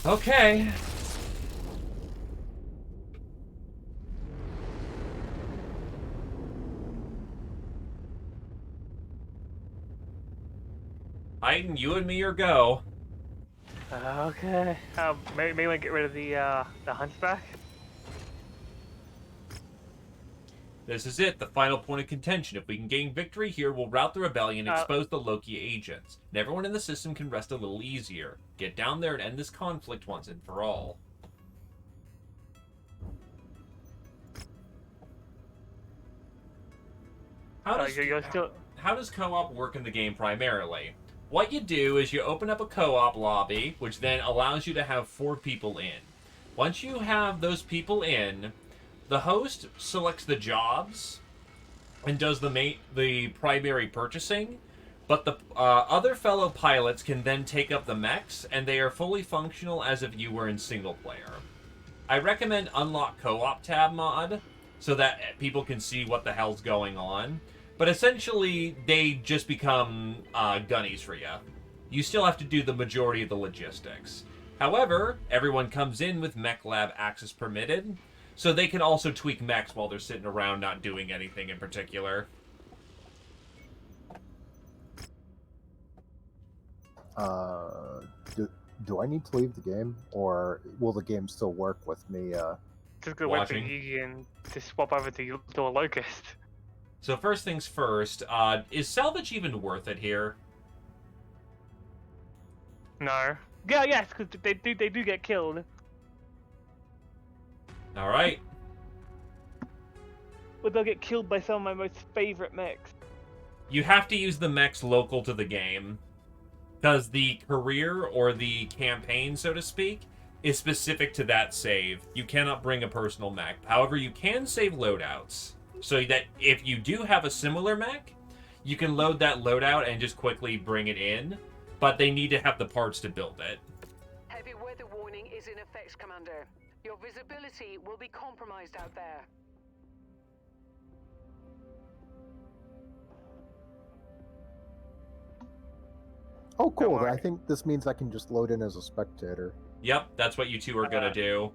Okay. Titan, you and me or go. Okay. Maybe I get rid of the hunchback. This is it, the final point of contention. If we can gain victory here, we'll rout the rebellion and expose the Loki agents. And everyone in the system can rest a little easier. Get down there and end this conflict once and for all. How does co-op work in the game primarily? What you do is you open up a co-op lobby, which then allows you to have 4 people in. Once you have those people in, the host selects the jobs and does the primary purchasing, but the other fellow pilots can then take up the mechs, and they are fully functional as if you were in single player. I recommend Unlock Co-op tab mod, so that people can see what the hell's going on. But essentially, they just become gunnies for you. You still have to do the majority of the logistics. However, everyone comes in with Mech Lab access permitted, so they can also tweak mechs while they're sitting around not doing anything in particular. Do I need to leave the game, or will the game still work with me Just gonna wait for Egan to swap over to a locust. So first things first, is salvage even worth it here? No. Yeah, yes, because they do get killed. All right. But they'll get killed by some of my most favorite mechs. You have to use the mechs local to the game, because the career or the campaign, so to speak, is specific to that save. You cannot bring a personal mech. However, you can save loadouts. So that if you do have a similar mech, you can load that loadout and just quickly bring it in, but they need to have the parts to build it. Heavy weather warning is in effect, Commander. Your visibility will be compromised out there. Oh, cool. I think this means I can just load in as a spectator. Yep, that's what you two are gonna do.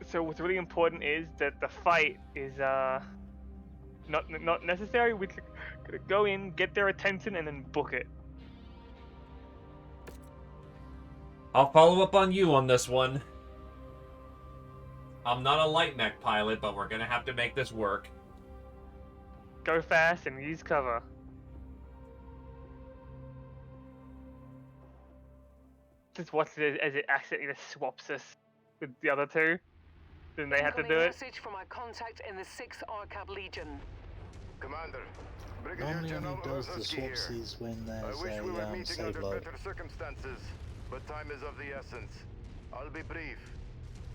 So what's really important is that the fight is not necessary. We could go in, get their attention, and then book it. I'll follow up on you on this one. I'm not a light mech pilot, but we're gonna have to make this work. Go fast and use cover. Just watch it as it accidentally swaps us with the other 2. Then they have to do Incoming it. message from my contact in the 6th Arcab Legion. Commander, Brigadier Normally General only does the Orzowski swap here. seas when I there's wish we were a meeting save under load. better circumstances, but time is of the essence. I'll be brief.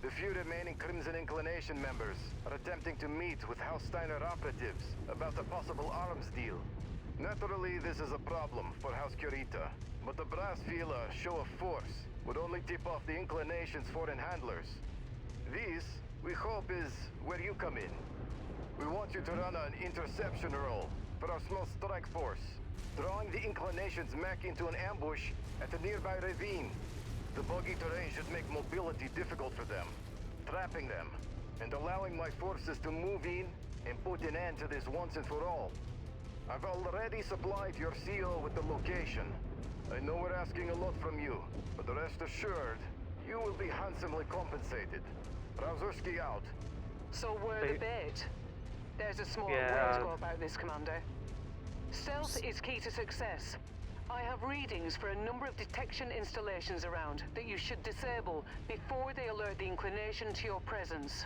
The few remaining Crimson Inclination members are attempting to meet with Steiner operatives about a possible arms deal. Naturally, this is a problem for House Curita, but the brass feel a show of force would only tip off the Inclination's foreign handlers. This, we hope, is where you come in. We want you to run an interception role for our small strike force, drawing the Inclination's mech into an ambush at a nearby ravine. The boggy terrain should make mobility difficult for them, trapping them, and allowing my forces to move in and put an end to this once and for all. I've already supplied your CO with the location. I know we're asking a lot from you, but rest assured, you will be handsomely compensated. Orzowski out. So we're the bait. There's a smart way to go about this, Commander. Stealth is key to success. I have readings for a number of detection installations around that you should disable before they alert the Inclination to your presence.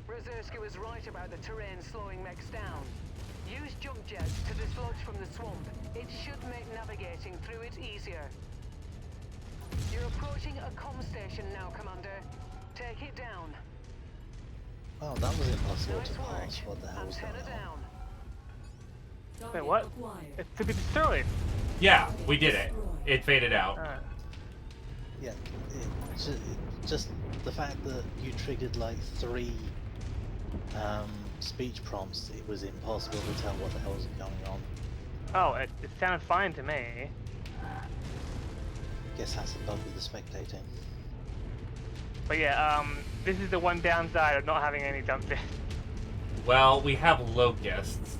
Orzowski was right about the terrain slowing mechs down. Use jump jets to dislodge from the swamp. It should make navigating through it easier. You're approaching a comm station now, Commander. Take it down. Oh, that was impossible Nice to work. pass. What the hell was going Antenna on? down. Wait, what? It's to be destroyed. Yeah, we did it. It faded out. Yeah, just the fact that you triggered like 3 speech prompts, it was impossible to tell what the hell was going on. Oh, it sounded fine to me. Guess that's the bug with the spectating. But yeah, this is the one downside of not having any jump jets. Well, we have locusts.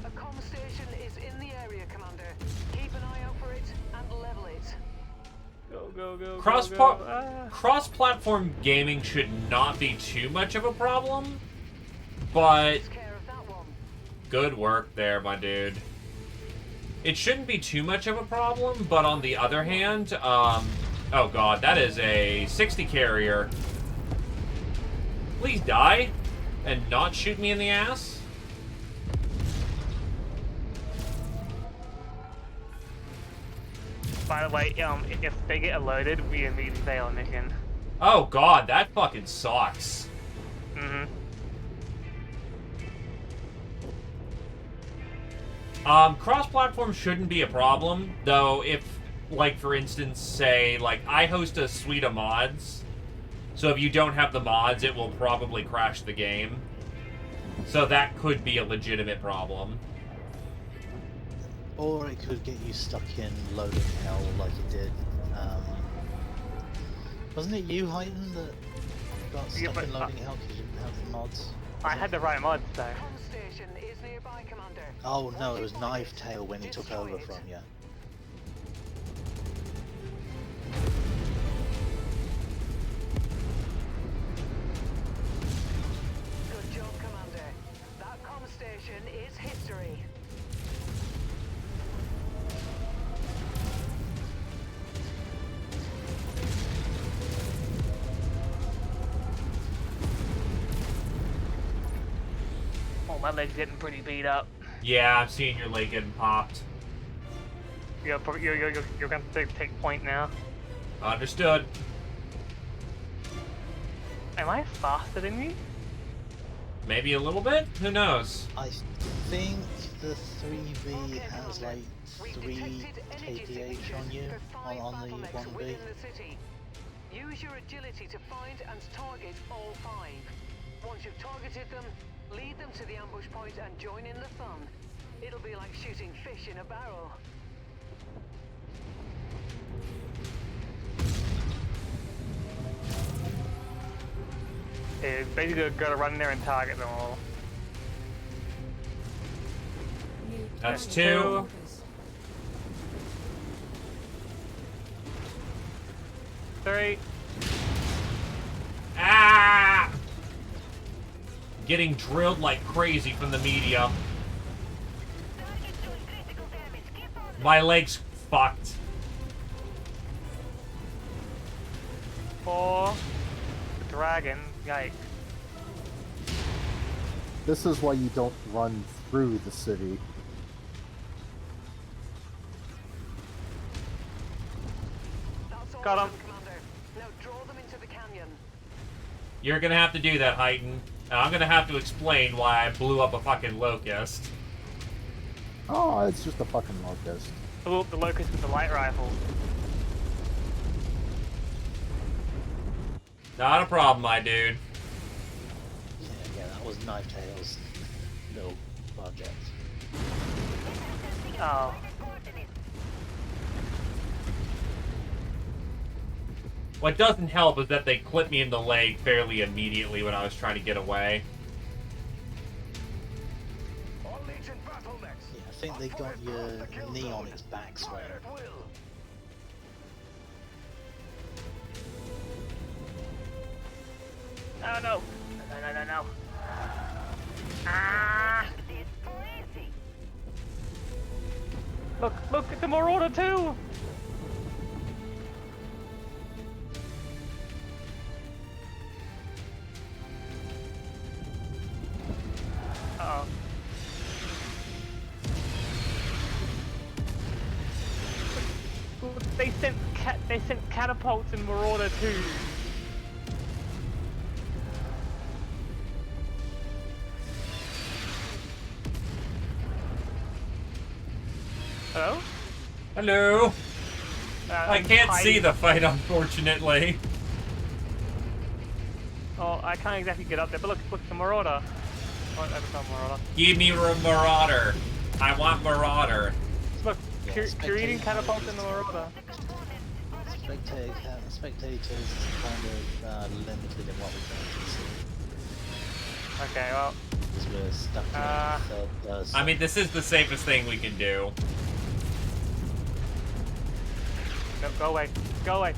A comm station is in the area, Commander. Keep an eye out for it and level it. Go. Cross-platform gaming should not be too much of a problem, but good work there, my dude. It shouldn't be too much of a problem, but on the other hand, oh god, that is a 60 carrier. Please die and not shoot me in the ass. By the way, if they get alerted, we immediately fail a mission. Oh god, that fucking sucks. Mm-hmm. Cross-platform shouldn't be a problem, though if, like, for instance, say, like, I host a suite of mods, so if you don't have the mods, it will probably crash the game. So that could be a legitimate problem. Or it could get you stuck in loading hell like it did. Wasn't it you, Heighten, that got stuck in loading hell because you didn't have the mods? I had the right mods, though. Comm station is nearby, Commander. Oh no, it was Knife Tail when he took over from you. Good job, Commander. That comm station is history. Oh, my leg's getting pretty beat up. Yeah, I'm seeing your leg getting popped. You're gonna take point now. Understood. Am I faster than you? Maybe a little bit? Who knows? I think the 3V has like 3 kph on you, on the 1B. Within the city. Use your agility to find and target all 5. Once you've targeted them, lead them to the ambush point and join in the fun. It'll be like shooting fish in a barrel. Yeah, basically gotta run there and target them all. That's 2. Three. Ah! Getting drilled like crazy from the media. My leg's fucked. for the dragon. Yikes. This is why you don't run through the city. Got him. Commander. Now draw them into the canyon. You're gonna have to do that, Heighton. And I'm gonna have to explain why I blew up a fucking locust. Oh, it's just a fucking locust. Blew up the locust with the light rifle. Not a problem, my dude. Yeah, that was Knife Tail's little project. Oh. What doesn't help is that they clipped me in the leg fairly immediately when I was trying to get away. Yeah, I think they got your knee on its back swing. Oh no. No. Ah! Look at the Marauder too! Uh-oh. They sent catapults in Marauder too. Hello? Hello? I can't see the fight, unfortunately. Oh, I can't exactly get up there, but look, the Marauder. Oh, that's not Marauder. Give me Marauder. I want Marauder. Look, you're eating catapults in the Marauder. Spectators is kind of limited in what we can see. Okay, well. Because we're stuck in third person. I mean, this is the safest thing we can do. No, go away. Go away.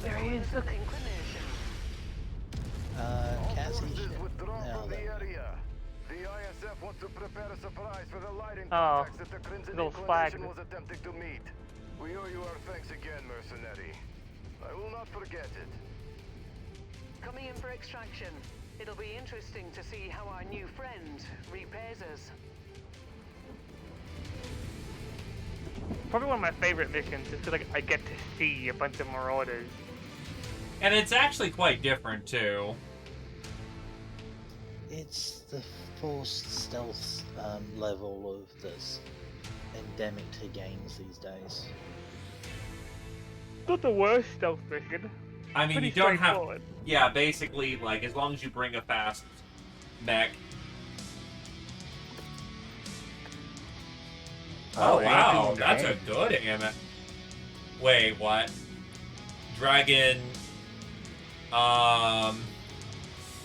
There he is, look. Cassie. From the area. The ISF wants to prepare a surprise for the lighting Oh, contacts that the Crimson little flag. Inclination was attempting to meet. We owe you our thanks again, mercenary. I will not forget it. Coming in for extraction. It'll be interesting to see how our new friend repays us. Probably one of my favorite missions, just because I get to see a bunch of Marauders. And it's actually quite different, too. It's the forced stealth level of that's endemic to games these days. Not the worst stealth mission. I mean, Pretty you don't have... straightforward. Yeah, basically, like, as long as you bring a fast mech. Oh, wow, that's a good aim. Wait, what? Dragon...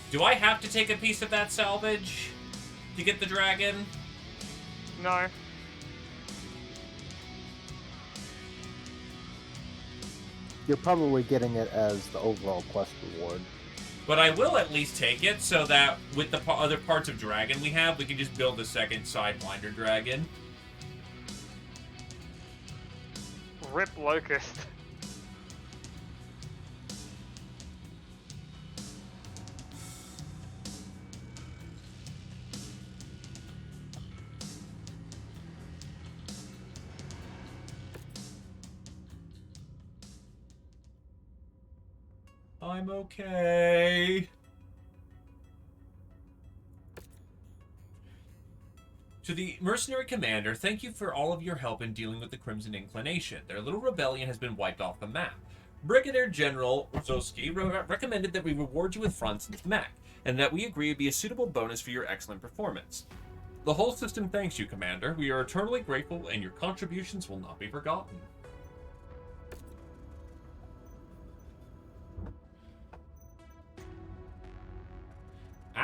Do I have to take a piece of that salvage to get the dragon? No. You're probably getting it as the overall quest reward. But I will at least take it so that with the other parts of dragon we have, we can just build a second Sidewinder dragon. Rip Locust. I'm okay. To the mercenary commander, thank you for all of your help in dealing with the Crimson Inclination. Their little rebellion has been wiped off the map. Brigadier General Rzoski recommended that we reward you with Franzen's mech, and that we agree would be a suitable bonus for your excellent performance. The whole system thanks you, Commander. We are eternally grateful, and your contributions will not be forgotten.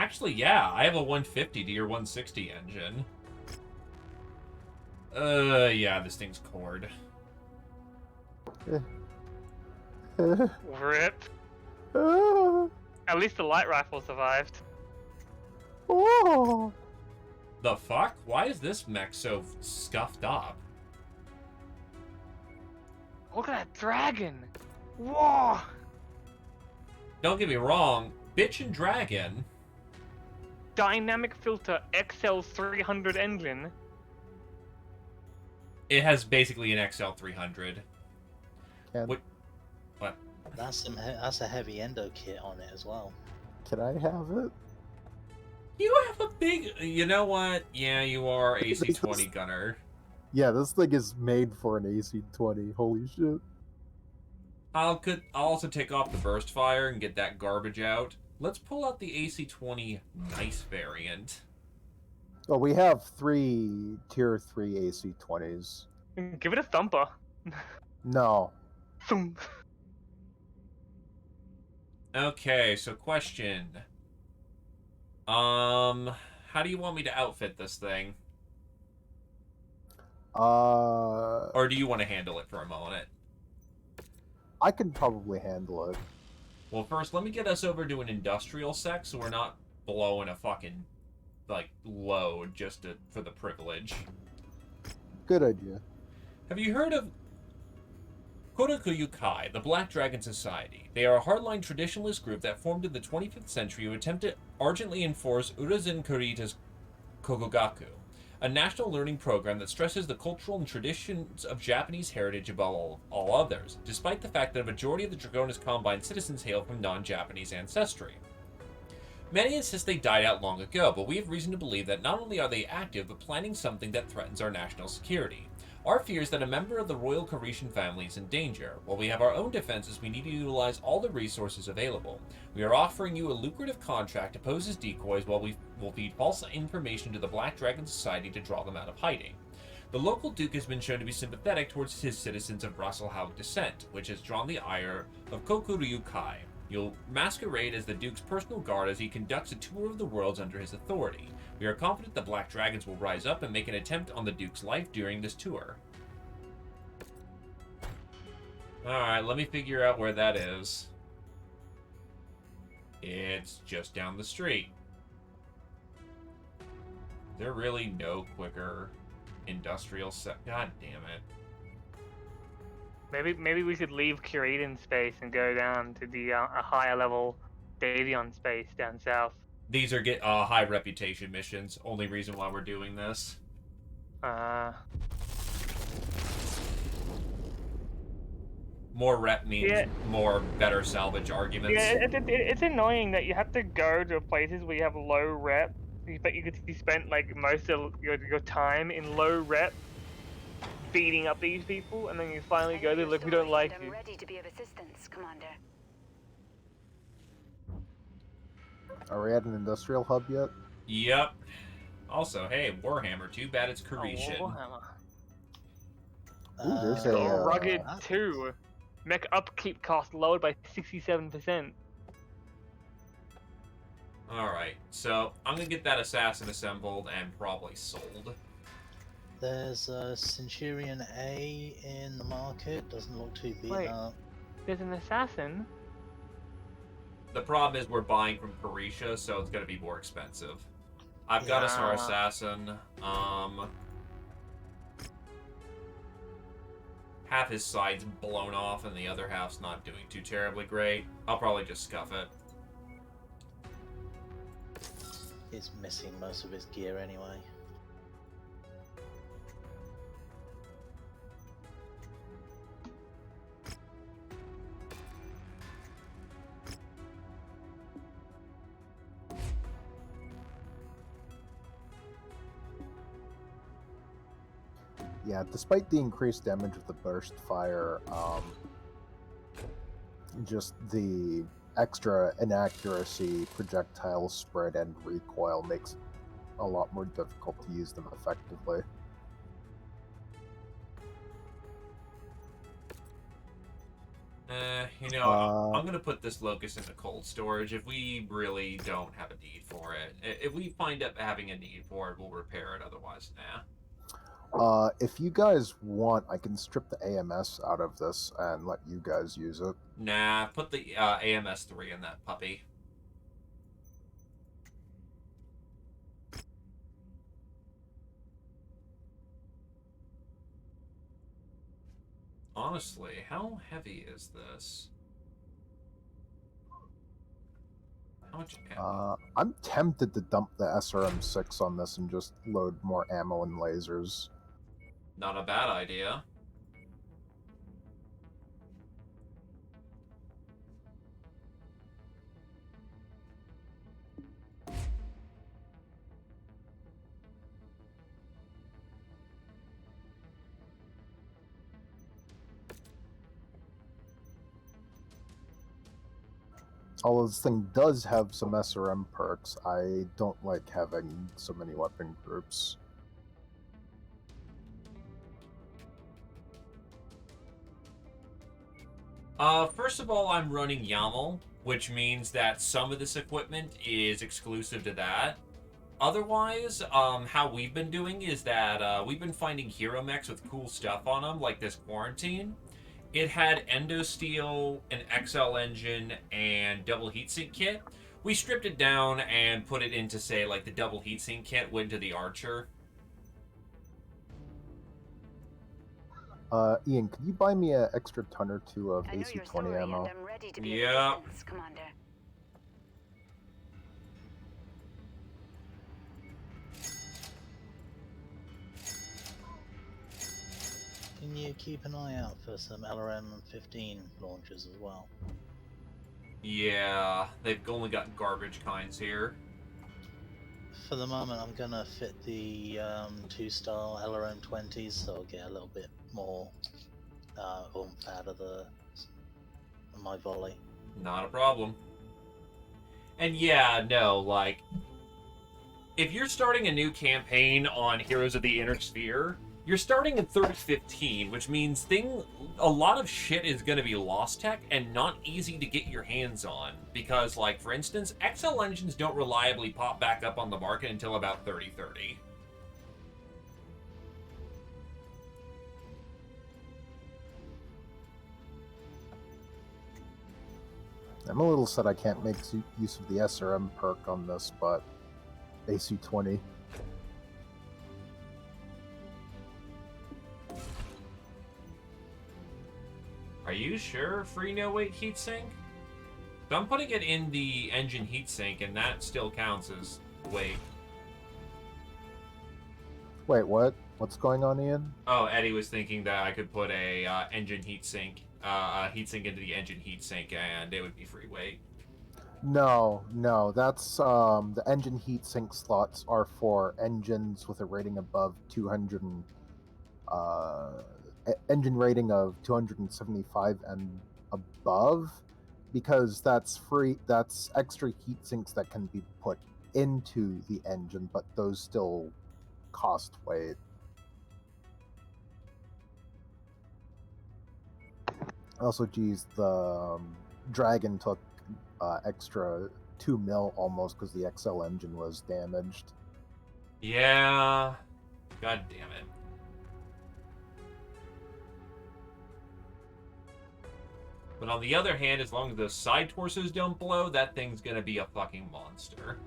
Actually, yeah, I have a 150 to your 160 engine. Yeah, this thing's cord. Rip. At least the light rifle survived. Oh. The fuck? Why is this mech so scuffed up? Look at that dragon! Whoa! Don't get me wrong, bitch and dragon. Dynamic filter XL300 engine. It has basically an XL300. What? That's a heavy endo kit on it as well. Can I have it? You have a big... You know what? Yeah, you are AC-20 gunner. Yeah, this thing is made for an AC-20. Holy shit. I'll also take off the burst fire and get that garbage out. Let's pull out the AC-20 nice variant. Well, we have 3 tier 3 AC-20s. Give it a thumper. No. Thump. Okay, so question. How do you want me to outfit this thing? Or do you want to handle it for a moment? I can probably handle it. Well, first, let me get us over to an industrial sec so we're not blowing a fucking, like, load just for the privilege. Good idea. Have you heard of Korokuyu Kai, the Black Dragon Society? They are a hardline traditionalist group that formed in the 25th century who attempt to urgently enforce Urazen Kurita's Kokogaku, a national learning program that stresses the cultural and traditions of Japanese heritage above all others, despite the fact that a majority of the Dragonis Combine citizens hail from non-Japanese ancestry. Many insist they died out long ago, but we have reason to believe that not only are they active, but planning something that threatens our national security. Our fear is that a member of the royal Carishan family is in danger. While we have our own defenses, we need to utilize all the resources available. We are offering you a lucrative contract to pose as decoys while we will feed false information to the Black Dragon Society to draw them out of hiding. The local duke has been shown to be sympathetic towards his citizens of Rasselhaug descent, which has drawn the ire of Kokuryu Kai. You'll masquerade as the Duke's personal guard as he conducts a tour of the worlds under his authority. We are confident the Black Dragons will rise up and make an attempt on the Duke's life during this tour. Alright, let me figure out where that is. It's just down the street. Is there really no quicker industrial set? God damn it. Maybe we should leave Kuridan space and go down to the a higher level Davion space down south. These are high reputation missions. Only reason why we're doing this. More rep means more better salvage arguments. Yeah, it's annoying that you have to go to places where you have low rep, but you could be spent like most of your time in low rep beating up these people, and then you finally go to look, we don't like you. I'm ready to be of assistance, Commander. Are we at an industrial hub yet? Yep. Also, hey, Warhammer. Too bad it's Carishan. Warhammer. Ooh, there's Rugged 2. Mech upkeep cost lowered by 67%. Alright, so I'm gonna get that assassin assembled and probably sold. There's a Centurion A in the market. Doesn't look too beat up. There's an assassin? The problem is we're buying from Carisha, so it's gonna be more expensive. I've got us our assassin. Half his side's blown off and the other half's not doing too terribly great. I'll probably just scuff it. He's missing most of his gear anyway. Yeah, despite the increased damage of the burst fire, just the extra inaccuracy, projectile spread, and recoil makes it a lot more difficult to use them effectively. I'm gonna put this locust into cold storage if we really don't have a need for it. If we find up having a need for it, we'll repair it. Otherwise, nah. If you guys want, I can strip the AMS out of this and let you guys use it. Nah, put the AMS 3 in that puppy. Honestly, how heavy is this? How much ammo? I'm tempted to dump the SRM-6 on this and just load more ammo and lasers. Not a bad idea. Although this thing does have some SRM perks, I don't like having so many weapon groups. First of all, I'm running YAML, which means that some of this equipment is exclusive to that. Otherwise, how we've been doing is that we've been finding hero mechs with cool stuff on them, like this Quarantine. It had Endosteel, an XL engine, and double heatsink kit. We stripped it down and put it into, say, like the double heatsink kit went to the Archer. Ian, could you buy me an extra ton or two of AC-20 ammo? I'm ready to be Yeah. of assistance, Commander. Can you keep an eye out for some LRM-15 launchers as well? Yeah, they've only got garbage kinds here. For the moment, I'm gonna fit the 2-star LRM-20s, so I'll get a little bit more oomph out of my volley. Not a problem. And yeah, no, like, if you're starting a new campaign on Heroes of the Inner Sphere, you're starting in 3015, which means a lot of shit is going to be lost tech and not easy to get your hands on. Because, like, for instance, XL engines don't reliably pop back up on the market until about 3030. I'm a little sad I can't make use of the SRM perk on this, but AC-20. Are you sure free no weight heatsink? So I'm putting it in the engine heatsink, and that still counts as weight. Wait, what? What's going on, Ian? Oh, Eddie was thinking that I could put a engine heatsink, into the engine heatsink, and it would be free weight. No, that's the engine heatsink slots are for engines with a rating above 200 and engine rating of 275 and above, because that's free. That's extra heat sinks that can be put into the engine, but those still cost weight. Also, geez, the Dragon took extra 2 mil almost because the XL engine was damaged. Yeah. God damn it. But on the other hand, as long as those side torsos don't blow, that thing's gonna be a fucking monster.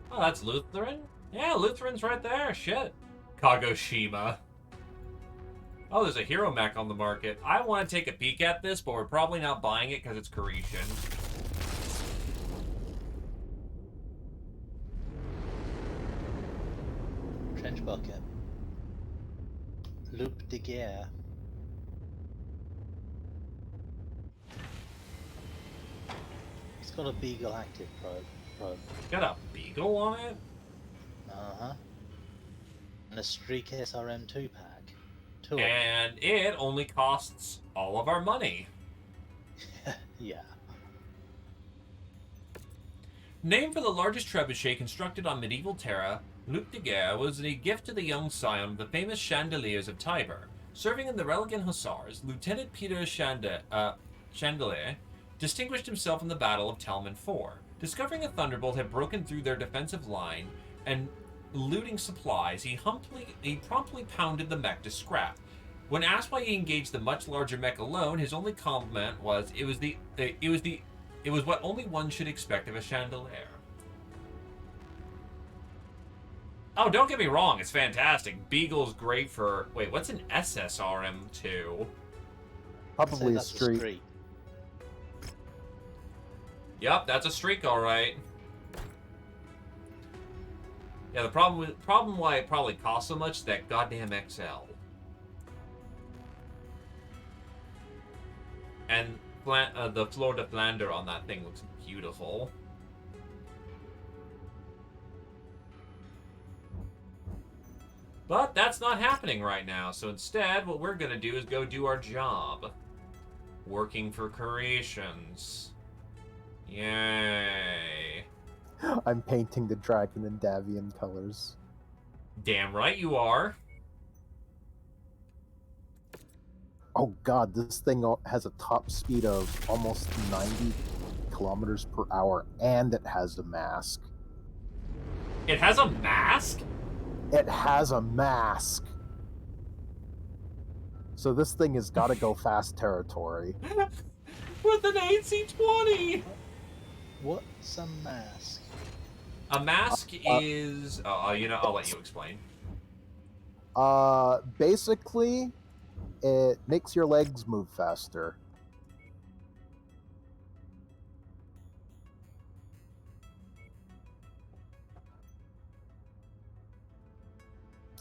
Oh, that's Lutheran? Yeah, Lutheran's right there. Shit. Kagoshima. Oh, there's a hero mech on the market. I want to take a peek at this, but we're probably not buying it because it's Carishian. Trench bucket. Loop de guerre. It's got a Beagle active probe. Got a Beagle on it? Uh-huh. And a Streak SRM2 pack. And it only costs all of our money. Yeah. Named for the largest trebuchet constructed on medieval Terra, Luc de Guerre was a gift to the young scion of the famous Chandeliers of Tiber. Serving in the Religan Hussars, Lieutenant Peter Chandelier distinguished himself in the Battle of Talman 4. Discovering a thunderbolt had broken through their defensive line and looting supplies, he promptly pounded the mech to scrap. When asked why he engaged the much larger mech alone, his only comment was, it was what only one should expect of a Chandelier. Oh, don't get me wrong, it's fantastic. Beagle's great for... Wait, what's an SSRM2? Probably a street. Yep, that's a streak, alright. Yeah, the problem why it probably costs so much is that goddamn XL. And the Fleur de Flandre on that thing looks beautiful. But that's not happening right now, so instead, what we're gonna do is go do our job. Working for creations. Yay. I'm painting the dragon in Davian colors. Damn right you are. Oh god, this thing has a top speed of almost 90 kilometers per hour, and it has a mask. It has a mask? It has a mask. So this thing has got to go fast territory. With an AC-20! What's a mask? A mask is... I'll let you explain. Basically, it makes your legs move faster.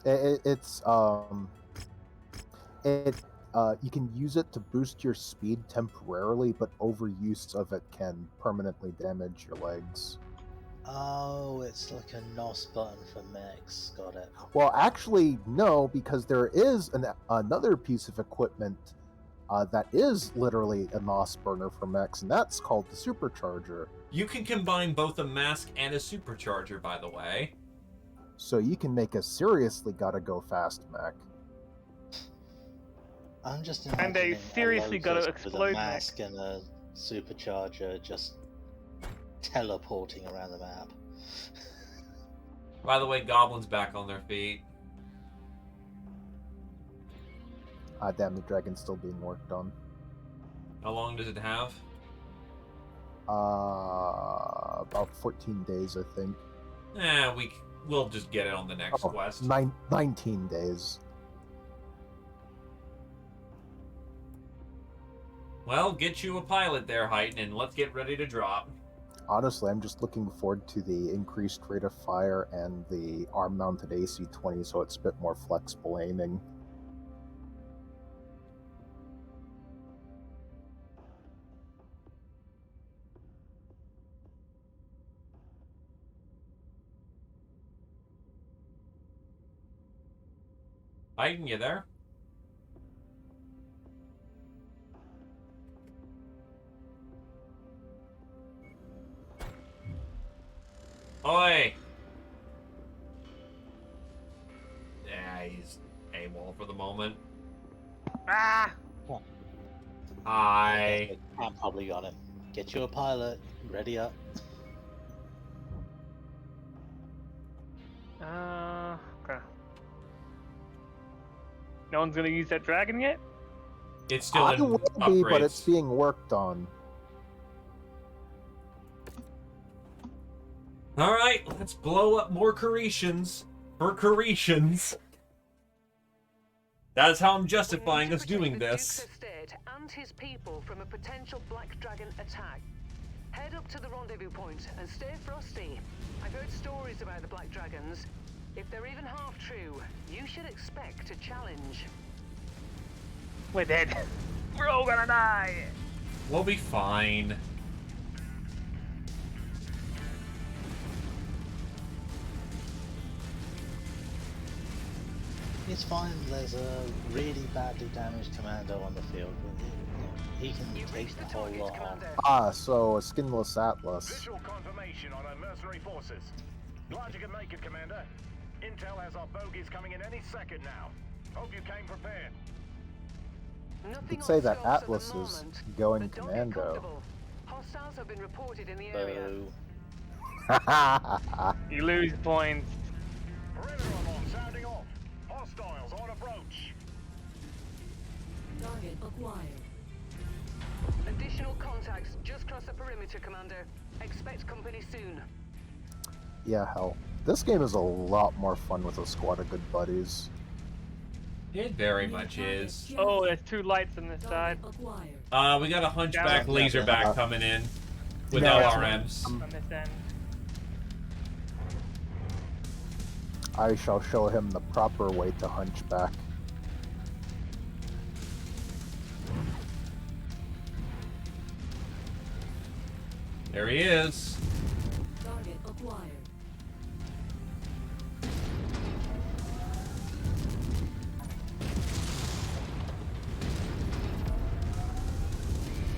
You can use it to boost your speed temporarily, but overuse of it can permanently damage your legs. Oh, it's like a NOS button for mechs. Got it. Well, actually, no, because there is another piece of equipment that is literally a NOS burner for mechs, and that's called the supercharger. You can combine both a mask and a supercharger, by the way. So you can make a seriously gotta-go fast mech. I'm just and they seriously gotta explode with a mask and a supercharger just teleporting around the map. By the way, Goblin's back on their feet. Damn, the dragon's still being worked on. How long does it have? About 14 days, I think. We'll just get it on the next quest. 19 days. Well, get you a pilot there, Heighten, and let's get ready to drop. Honestly, I'm just looking forward to the increased rate of fire and the arm-mounted AC-20, so it's a bit more flexible aiming. Heighten, you there? Oi! Yeah, he's AWOL for the moment. Ah! I'm probably got him. Get you a pilot. Ready up. Okay. No one's gonna use that dragon yet? It's still in It will upgrades. be, but it's being worked on. Alright, let's blow up more Creations. For Creations. That's how I'm justifying us doing this. And his people from a potential Black Dragon attack. Head up to the rendezvous point and stay frosty. I've heard stories about the Black Dragons. If they're even half true, you should expect a challenge. We're dead. We're all gonna die. We'll be fine. It's fine, there's a really badly damaged commando on the field. He can take the whole lot off. So a skinless Atlas. Visual confirmation on our mercenary forces. Larger can make it, Commander. Intel has our bogies coming in any second now. Hope you came prepared. You Nothing could on say the that shelves at Atlas the is moment, going but don't get commando. comfortable. Hostiles have been reported in the area. Boo. You lose points. Perimeter alarm sounding off. Hostiles on approach. Target acquired. Additional contacts just crossed the perimeter, Commander. Expect company soon. Yeah, hell. This game is a lot more fun with a squad of good buddies. It very much is. Oh, there's 2 lights on this side. We got a hunchback Down. laserback coming in with No, LRMs. On this end. I shall show him the proper way to hunchback. There he is. Target acquired.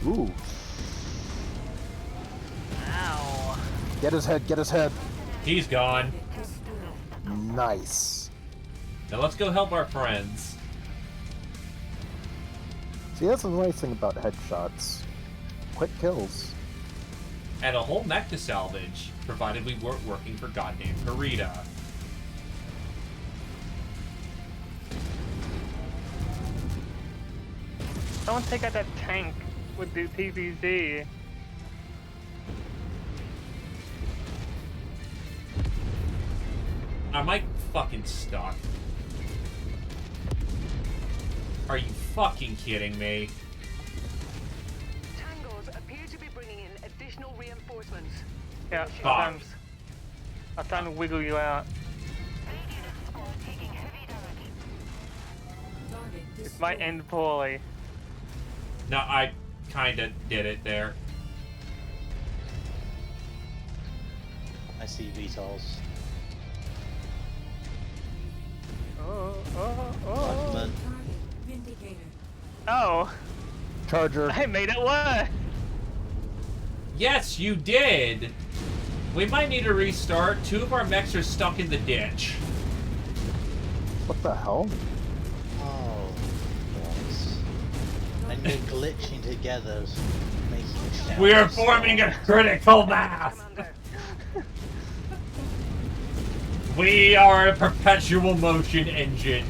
Ooh. Ow. Get his head, get his head. He's gone. Nice. Now let's go help our friends. See, that's the nice thing about headshots. Quick kills. And a whole mech to salvage, provided we weren't working for goddamn Karita. Someone take out that tank with the PVZ. Am I fucking stuck? Are you fucking kidding me? Tangos appear to be bringing in additional reinforcements. Yeah, Fuck. I'm trying to wiggle you out. It might end poorly. No, I kinda did it there. I see VTOLs. Oh. Vindicator. Oh, Charger. I made it work. Yes, you did! We might need to restart. 2 of our mechs are stuck in the ditch. What the hell? Oh, nice. And you're glitching together, making sound. We are forming a critical mass! We are a perpetual motion engine.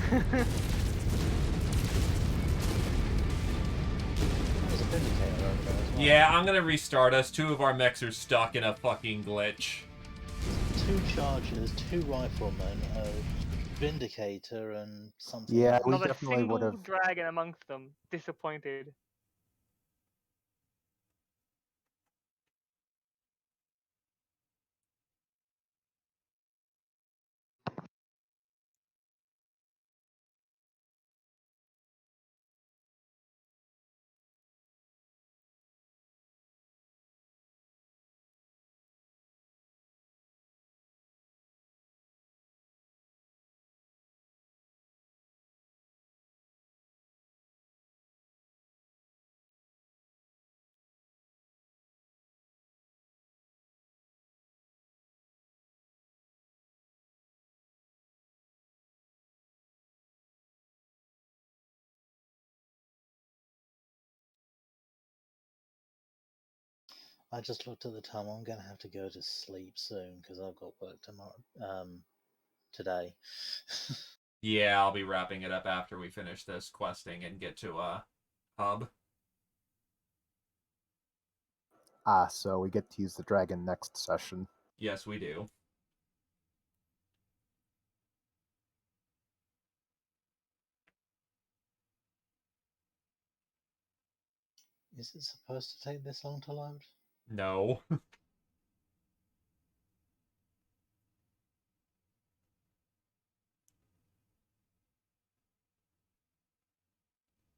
There's a Vindicator over there as well. Yeah, I'm gonna restart us. 2 of our mechs are stuck in a fucking glitch. 2 chargers, 2 riflemen, a Vindicator, and something Yeah, else. we Not a definitely would single have. dragon amongst them. Disappointed. I just looked at the time. I'm going to have to go to sleep soon because I've got work tomorrow. Today. Yeah, I'll be wrapping it up after we finish this questing and get to hub. Ah, so we get to use the dragon next session. Yes, we do. Is it supposed to take this long to load? No.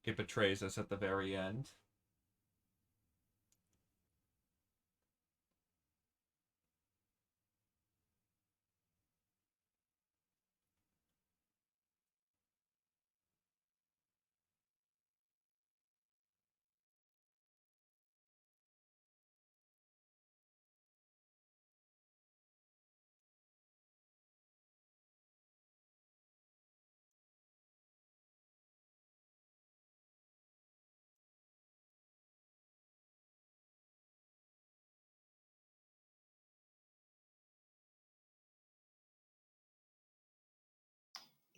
It betrays us at the very end.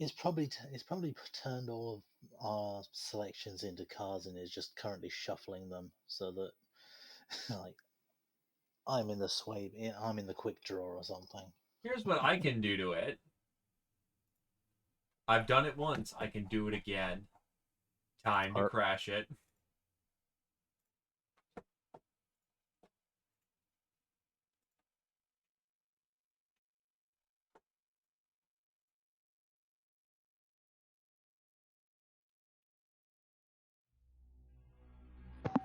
It's probably turned all of our selections into cards and is just currently shuffling them so that like I'm in the quick draw or something. Here's what I can do to it. I've done it once. I can do it again. Time to crash it.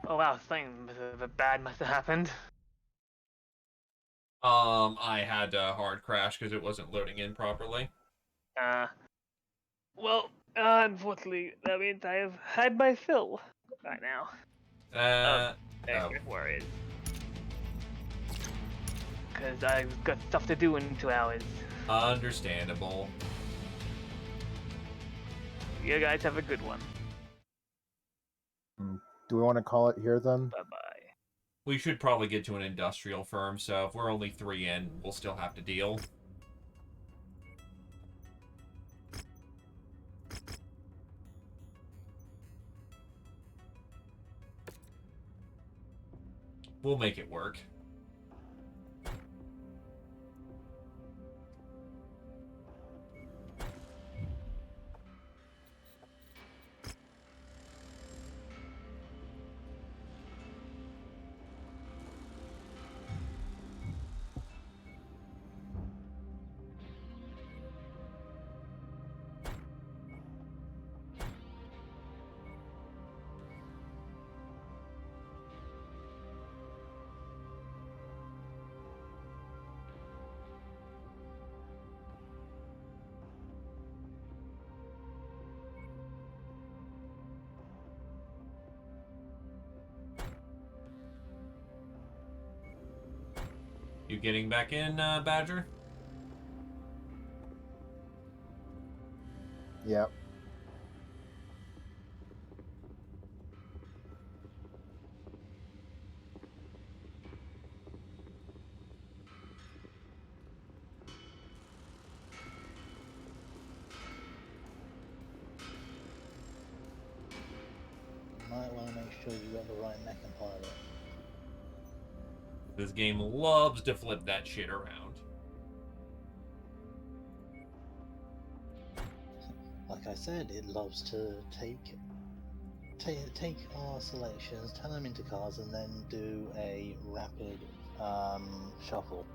Oh wow, something bad must have happened. I had a hard crash because it wasn't loading in properly. Well, unfortunately, that means I have had my fill right now. MechWarriors. Because I've got stuff to do in 2 hours. Understandable. You guys have a good one. Do we want to call it here then? Bye-bye. We should probably get to an industrial firm, so if we're only 3 in, we'll still have to deal. We'll make it work. You getting back in, Badger? Yep. Might want to make sure you got the right mech and pilot. This game loves to flip that shit around. Like I said, it loves to take our selections, turn them into cards, and then do a rapid shuffle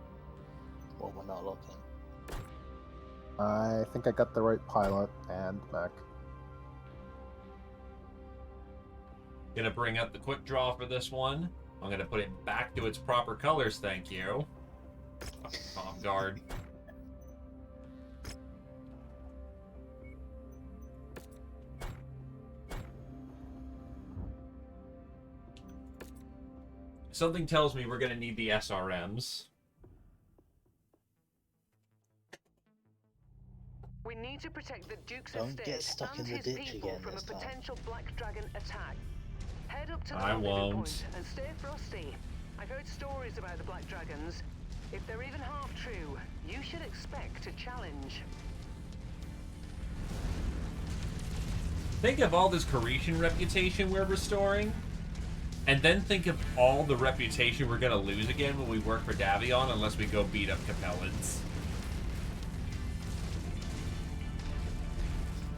when we're not looking. I think I got the right pilot and mech. Gonna bring up the quick draw for this one. I'm gonna put it back to its proper colors, thank you. Fucking Tom Guard. Something tells me we're gonna need the SRMs. We need to protect the Duke's Don't estate get stuck and in the his ditch people again from a this time. potential Black Dragon attack. Head up to the I rendezvous won't. point and stay frosty. I've heard stories about the Black Dragons. If they're even half true, you should expect a challenge. Think of all this Parisian reputation we're restoring, and then think of all the reputation we're gonna lose again when we work for Davion unless we go beat up Capellans.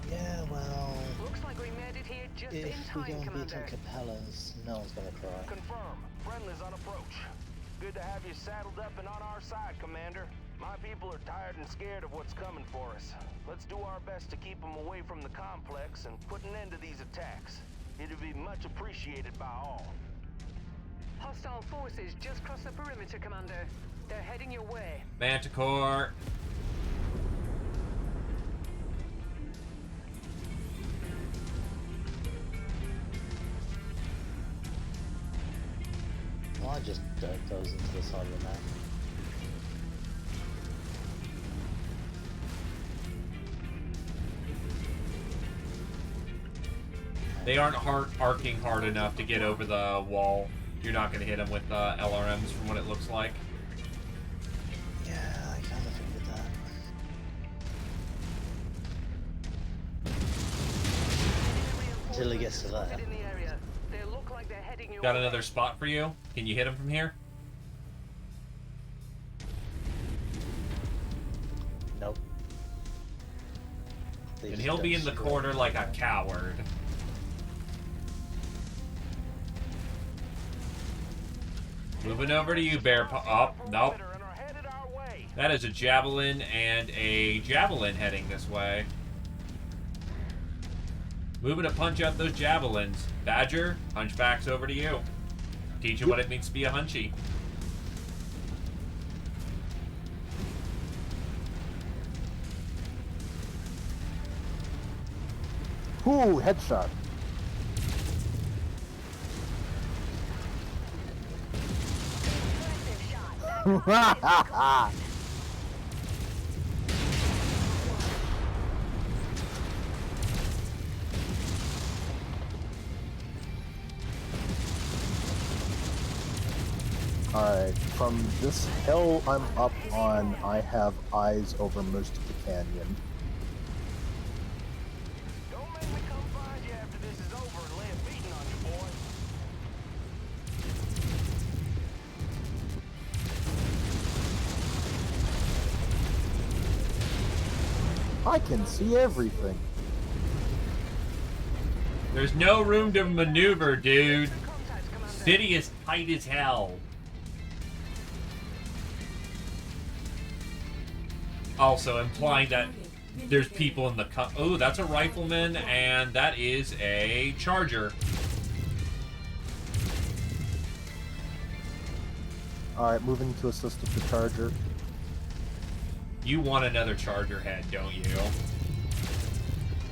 Yeah, well, Looks like we made it here just in if we time, go and beat Commander. on Capellans, no one's gonna cry. Confirm. Friendly's on approach. Good to have you saddled up and on our side, Commander. My people are tired and scared of what's coming for us. Let's do our best to keep them away from the complex and put an end to these attacks. It'd be much appreciated by all. Hostile forces just crossed the perimeter, Commander. They're heading your way. Manticore. Well, I just dart those into the side of the map. They aren't arcing hard enough to get over the wall. You're not going to hit them with LRMs from what it looks like. Yeah, I kind of figured that. Till he gets to there. In the area. They look like they're heading your Got way. another spot for you. Can you hit him from here? Nope. They And just he'll be don't in the see corner it. like a coward. Moving over to you, Bear Paw. Oh, nope. That is a javelin and a javelin heading this way. Moving to punch out those javelins. Badger, hunchback's over to you. Teach you what it means to be a hunchy. Ooh, headshot. Alright, from this hill I'm up on, I have eyes over most of the canyon. Don't make me come find you after this is over and lay a beating on you, boy. I can see everything. There's no room to maneuver, dude. City is tight as hell. Also implying that there's people in the oh, that's a rifleman, and that is a charger. Alright, moving to assist with the charger. You want another charger head, don't you?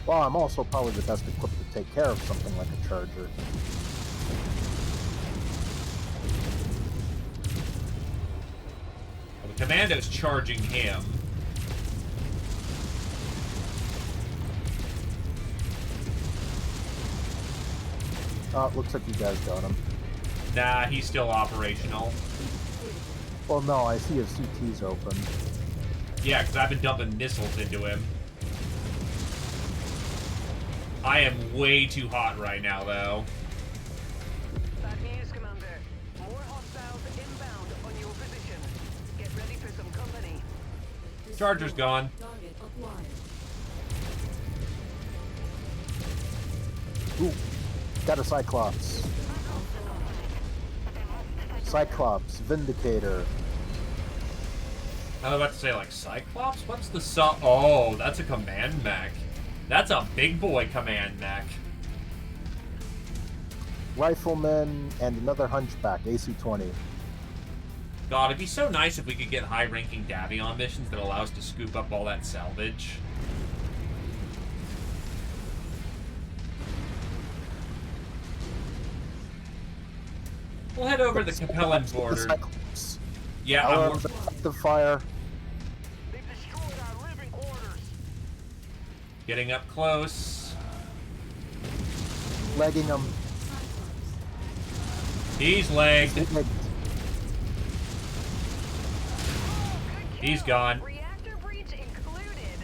Well, I'm also probably the best equipped to take care of something like a charger. Well, the commando's charging him. Oh, it looks like you guys got him. Nah, he's still operational. Well, no, I see his CT's open. Yeah, because I've been dumping missiles into him. I am way too hot right now, though. Bad news, Commander. More hostiles inbound on your position. Get ready for some company. Charger's gone. Target acquired. Ooh, got a Cyclops. Cyclops, Vindicator. I was about to say, like, Cyclops? What's the oh, that's a command mech. That's a big boy command mech. Rifleman, and another Hunchback, AC-20. God, it'd be so nice if we could get high-ranking Davion missions that allow us to scoop up all that salvage. We'll head over to the Capellan border. Yeah, I'm effective fire. They've destroyed our living quarters. getting up close. Legging him. He's legged. He's gone. Reactor breach included.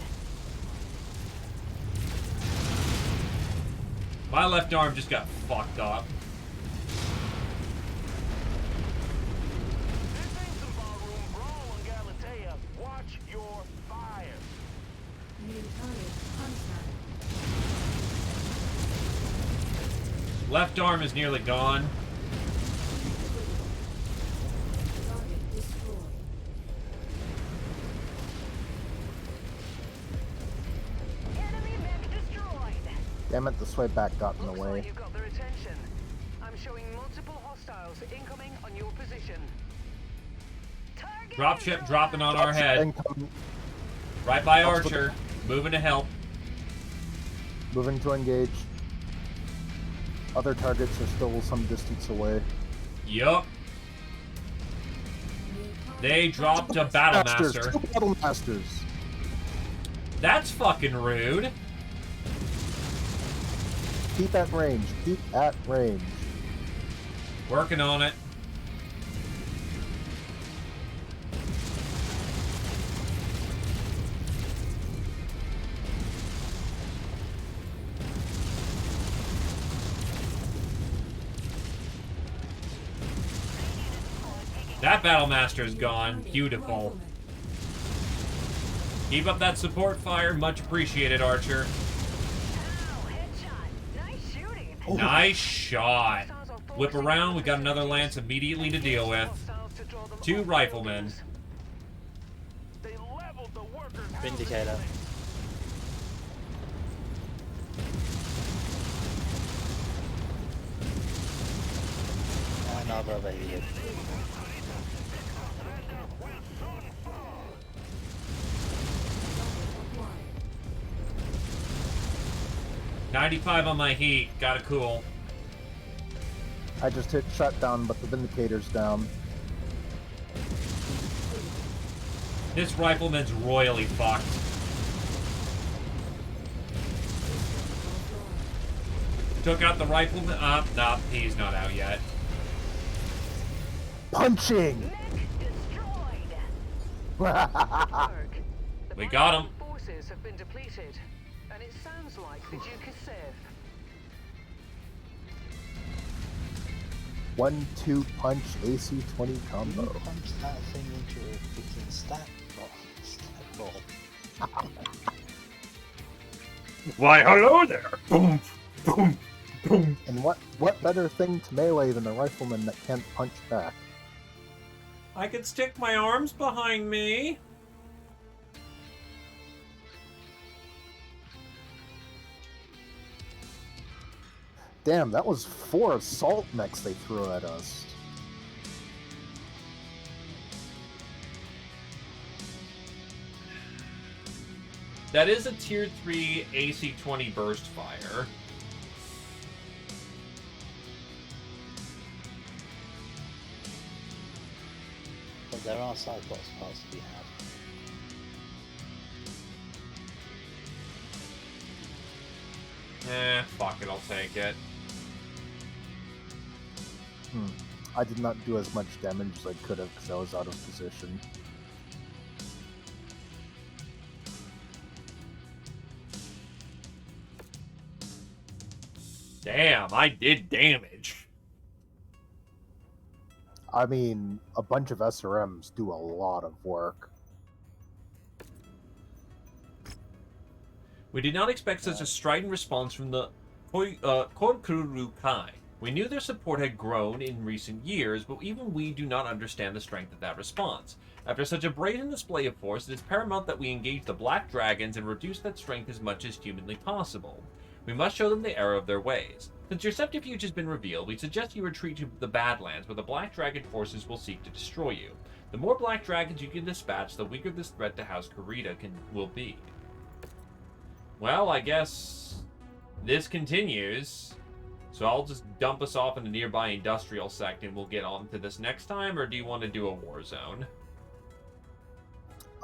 My left arm just got fucked up. This ain't some ballroom brawl on Galatea. Watch your fire. New target contact. Left arm is nearly gone. Target destroyed. Enemy mech destroyed. Damn it, the swayback got in the Looks way. like you got their attention. I'm showing multiple hostiles incoming on your position. Target Dropship dropping on our head. Incoming. Right by Archer. Moving to help. Moving to engage. Other targets are still some distance away. Yup. They dropped a Battlemaster. Two Battlemasters. That's fucking rude. Keep at range. Keep at range. Working on it. That Battlemaster is gone. Beautiful. Keep up that support fire. Much appreciated, Archer. Nice shot. Whip around. We got another lance immediately to deal with. 2 riflemen. Vindicator. Another baby. $95 on my heat. Got it cool. I just hit shutdown, but the Vindicator's down. This rifleman's royally fucked. Took out the rifleman. Nah, he's not out yet. Punching! We got him. Forces have been depleted, and it sounds like the Duke is safe. 1-2 punch AC-20 combo. You punch that thing into a freaking stack ball. Why, hello there! Boom, boom, boom. And what better thing to melee than a rifleman that can't punch back? I can stick my arms behind me. Damn, that was 4 assault mechs they threw at us. That is a tier 3 AC-20 burst fire. But there are Cyclops parts to be had. Fuck it, I'll take it. I did not do as much damage as I could have because I was out of position. Damn, I did damage. I mean, a bunch of SRMs do a lot of work. We did not expect such a strident response from the Korkurukai. We knew their support had grown in recent years, but even we do not understand the strength of that response. After such a brazen display of force, it is paramount that we engage the Black Dragons and reduce that strength as much as humanly possible. We must show them the error of their ways. Since your subterfuge has been revealed, we suggest you retreat to the Badlands, where the Black Dragon forces will seek to destroy you. The more Black Dragons you can dispatch, the weaker this threat to House Kurita will be. Well, I guess this continues. So I'll just dump us off in a nearby industrial sect and we'll get on to this next time, or do you want to do a war zone?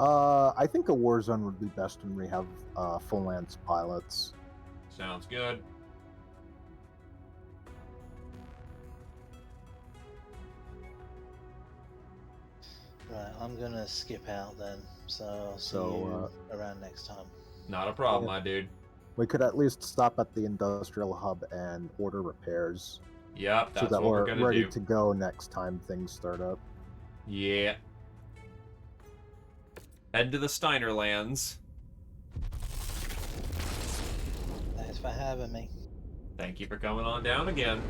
I think a war zone would be best when we have full lance pilots. Sounds good. Right, I'm gonna skip out then, so I'll see you around next time. Not a problem, my dude. We could at least stop at the industrial hub and order repairs. Yep, that's so that what we're gonna ready do. to go next time things start up. Yeah. Head to the Steiner lands. Thanks for having me. Thank you for coming on down again.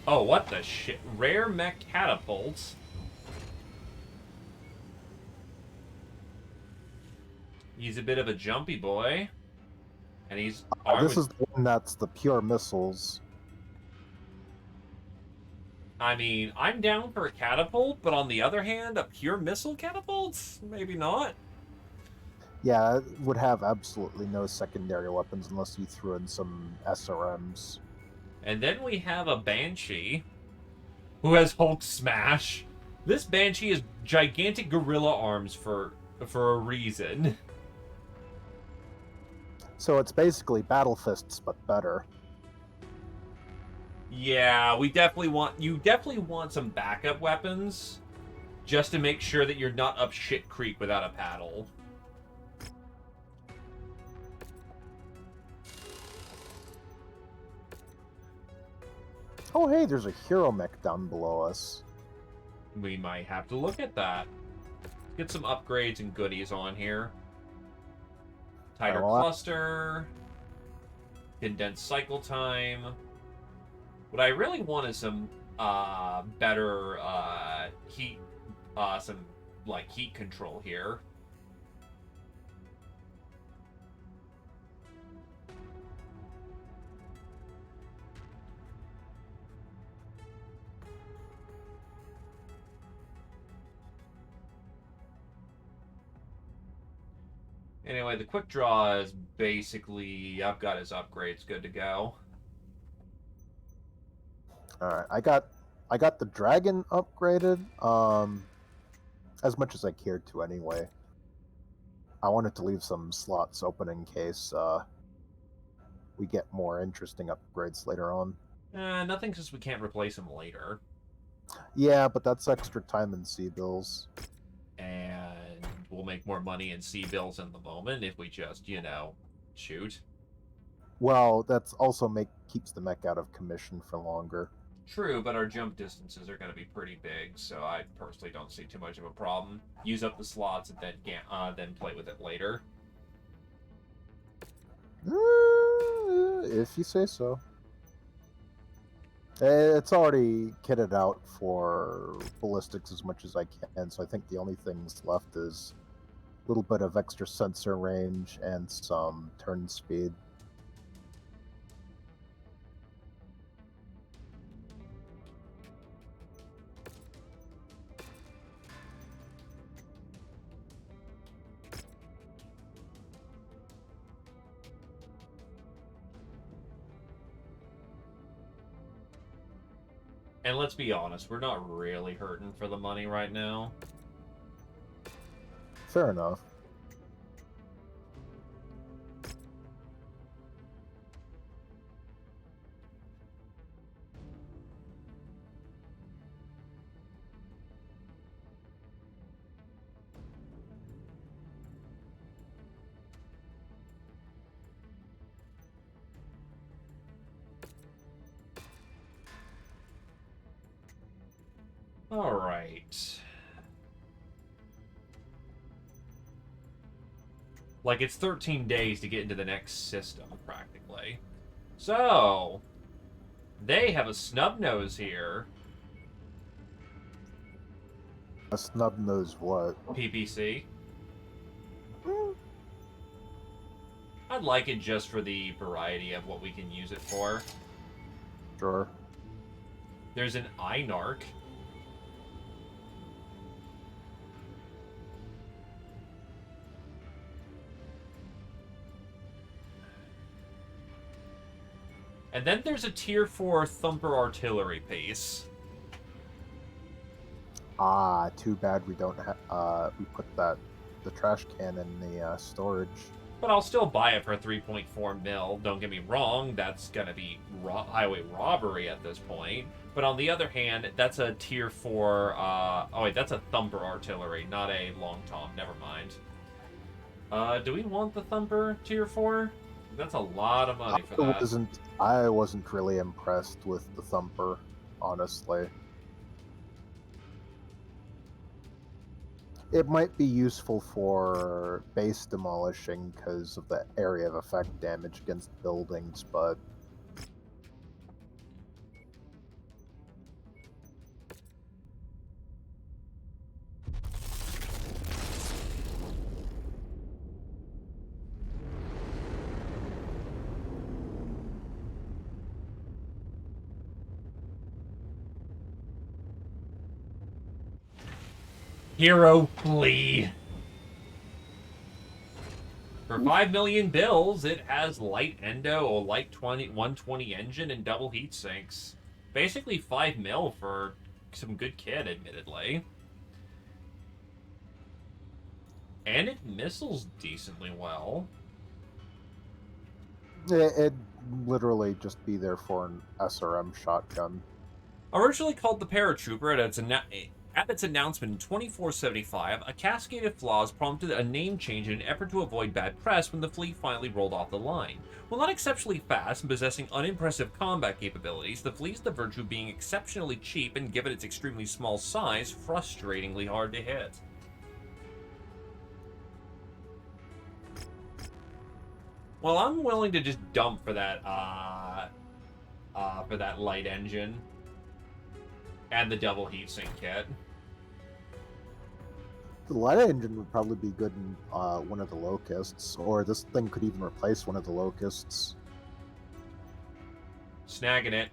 Oh, what the shit? Rare mech catapults? He's a bit of a jumpy boy. And he's armed This is the one that's the pure missiles. I mean, I'm down for a catapult, but on the other hand, a pure missile catapult? Maybe not. Yeah, it would have absolutely no secondary weapons unless you threw in some SRMs. And then we have a Banshee, who has Hulk Smash. This Banshee has gigantic gorilla arms for a reason. So it's basically Battle Fists, but better. Yeah, you definitely want some backup weapons, just to make sure that you're not up shit creek without a paddle. Oh, hey, there's a hero mech down below us. We might have to look at that. Get some upgrades and goodies on here. Tighter cluster. Condensed cycle time. What I really want is some better heat, some like heat control here. Anyway, the quick draw is basically, I've got his upgrades good to go. Alright, I got the dragon upgraded, as much as I cared to anyway. I wanted to leave some slots open in case we get more interesting upgrades later on. Nothing since we can't replace him later. Yeah, but that's extra time in C-bills. And we'll make more money in C-bills in the moment if we just, you know, shoot. Well, that's also keeps the mech out of commission for longer. True, but our jump distances are going to be pretty big, so I personally don't see too much of a problem. Use up the slots and then play with it later. If you say so. It's already kitted out for ballistics as much as I can, so I think the only things left is a little bit of extra sensor range and some turn speed. And let's be honest, we're not really hurting for the money right now. Fair enough. All right. Like, it's 13 days to get into the next system, practically. So, they have a snub nose here. A snub nose what? PPC. I'd like it just for the variety of what we can use it for. Sure. There's an Einarch. And then there's a tier 4 Thumper artillery piece. Ah, too bad we don't have, we put the trash can in the storage. But I'll still buy it for 3.4 mil. Don't get me wrong, that's gonna be highway robbery at this point. But on the other hand, that's a tier 4, oh wait, that's a Thumper artillery, not a Long Tom, never mind. Do we want the Thumper tier 4? That's a lot of money for that. I wasn't really impressed with the Thumper, honestly. It might be useful for base demolishing because of the area of effect damage against buildings, but... Hero plea. For 5 million bills, it has light endo, a light 120 engine, and double heat sinks. Basically 5 mil for some good kit, admittedly. And it missiles decently well. It'd literally just be there for an SRM shotgun. Originally called the Paratrooper, At its announcement in 2475, a cascade of flaws prompted a name change in an effort to avoid bad press when the fleet finally rolled off the line. While not exceptionally fast and possessing unimpressive combat capabilities, the fleet has the virtue of being exceptionally cheap and, given its extremely small size, frustratingly hard to hit. Well, I'm willing to just dump for that light engine and the double heatsink kit. The light engine would probably be good in one of the locusts, or this thing could even replace one of the locusts. Snagging it.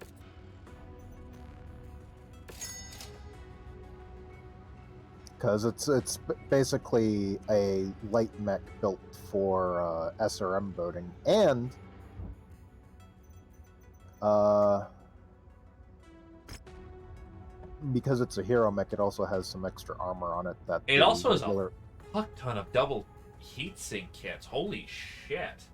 Because it's basically a light mech built for SRM boating, and because it's a hero mech, it also has some extra armor on it. That it also has a fuck ton of double heatsink kits. Holy shit.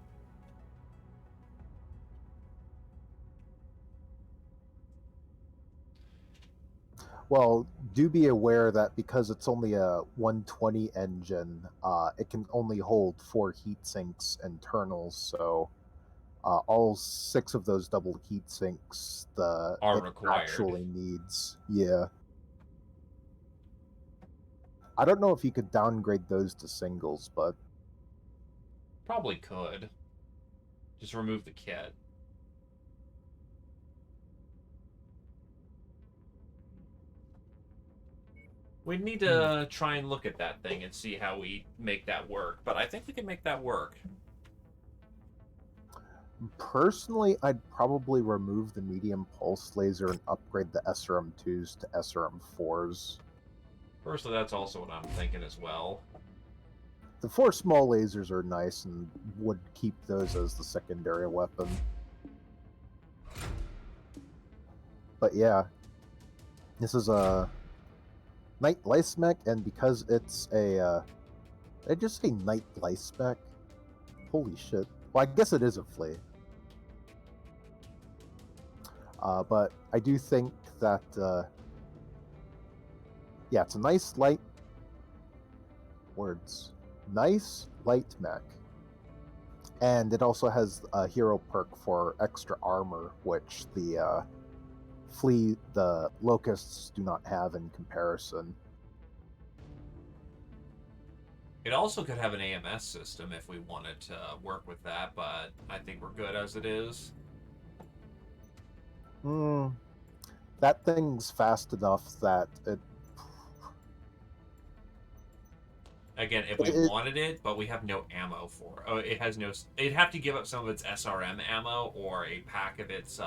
Well, do be aware that because it's only a 120 engine, it can only hold 4 heat sinks internals, so all 6 of those double heat sinks are required. Actually needs. Yeah. I don't know if you could downgrade those to singles, but probably could. Just remove the kit. We'd need to try and look at that thing and see how we make that work, but I think we can make that work. Personally, I'd probably remove the medium pulse laser and upgrade the SRM2s to SRM4s. Personally, that's also what I'm thinking as well. The 4 small lasers are nice and would keep those as the secondary weapon. But yeah, this is a Night Lice mech, and because it's a, did I just say Night Lice mech? Holy shit. Well, I guess it is a flea. But I do think that, yeah, it's a nice light... Words. Nice light mech. And it also has a hero perk for extra armor, which the locusts do not have in comparison. It also could have an AMS system if we wanted to work with that, but I think we're good as it is. That thing's fast enough that it... Again, if we wanted it, but we have no ammo for it. Oh, it has no... It'd have to give up some of its SRM ammo or a pack of its...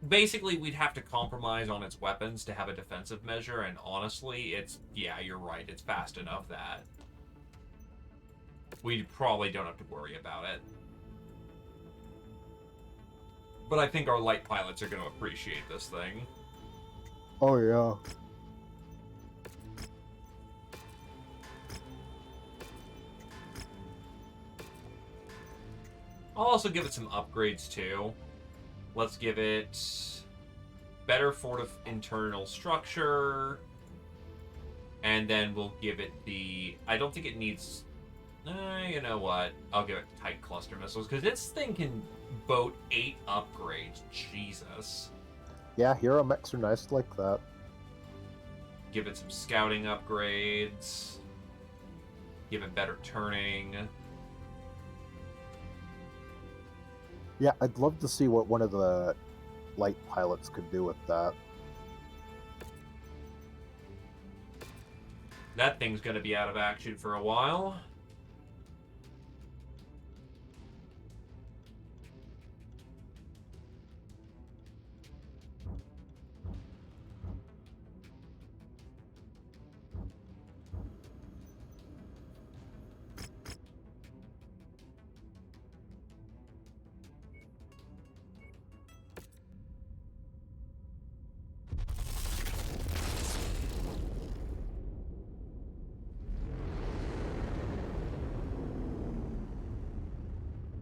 Basically, we'd have to compromise on its weapons to have a defensive measure, and honestly, it's... Yeah, you're right. It's fast enough that we probably don't have to worry about it. But I think our light pilots are going to appreciate this thing. Oh, yeah. I'll also give it some upgrades, too. Let's give it better internal structure. And then we'll give it the... I don't think it needs... you know what? I'll give it tight cluster missiles, because this thing can boat 8 upgrades. Jesus. Yeah, hero mechs are nice like that. Give it some scouting upgrades. Give it better turning. Yeah, I'd love to see what one of the light pilots could do with that. That thing's going to be out of action for a while.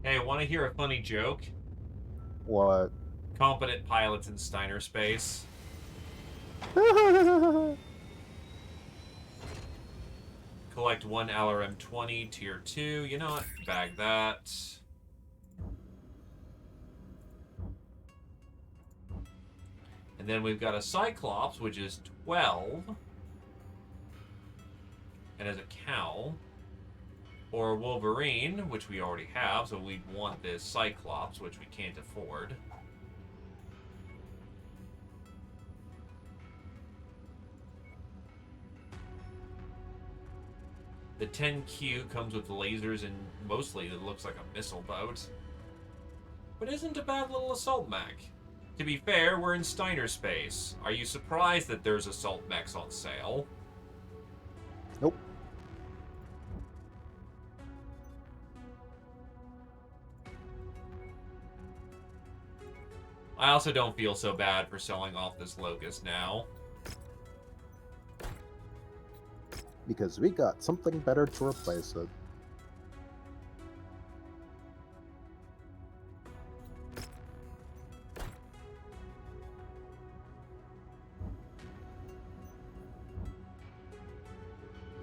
Hey, want to hear a funny joke? What? Competent pilots in Steiner space. Collect 1 LRM-20, Tier 2. You know what? Bag that. And then we've got a Cyclops, which is 12. And as a cow. Or a Wolverine, which we already have, so we'd want this Cyclops, which we can't afford. The 10Q comes with lasers and mostly it looks like a missile boat. But isn't a bad little assault mech. To be fair, we're in Steiner space. Are you surprised that there's assault mechs on sale? Nope. I also don't feel so bad for selling off this Locust now. Because we got something better to replace it.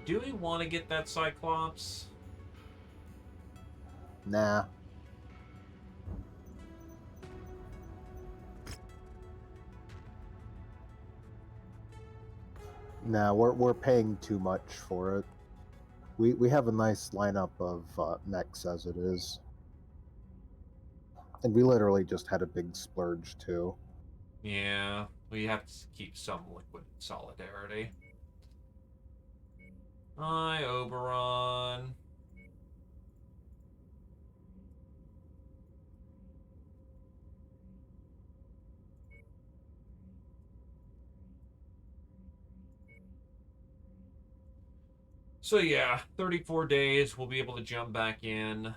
Do we want to get that Cyclops? Nah. Nah, we're paying too much for it. We have a nice lineup of mechs as it is. And we literally just had a big splurge too. Yeah, we have to keep some liquid solidarity. Hi, Oberon. So yeah, 34 days, we'll be able to jump back in.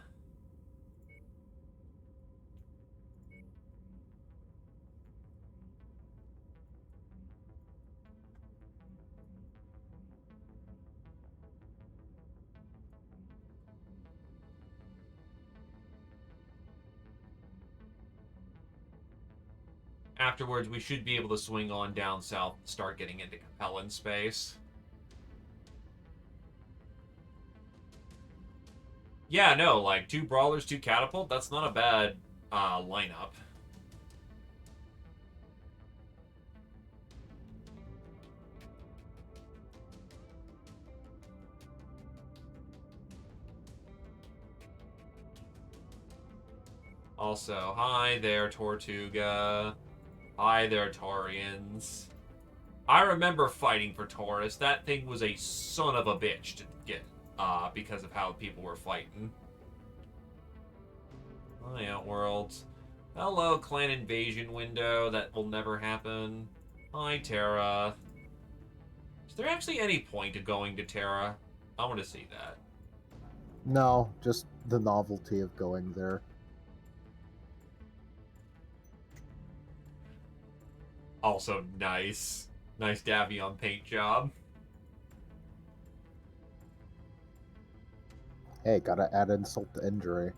Afterwards, we should be able to swing on down south and start getting into Capellan space. Yeah, no, like 2 Brawlers, 2 Catapult, that's not a bad lineup. Also, hi there, Tortuga. Hi there, Taurians. I remember fighting for Taurus. That thing was a son of a bitch to get, because of how people were fighting. Hi, Outworlds. Hello, Clan Invasion window. That will never happen. Hi, Terra. Is there actually any point to going to Terra? I want to see that. No, just the novelty of going there. Also nice. Nice Davion paint job. Hey, gotta add insult to injury.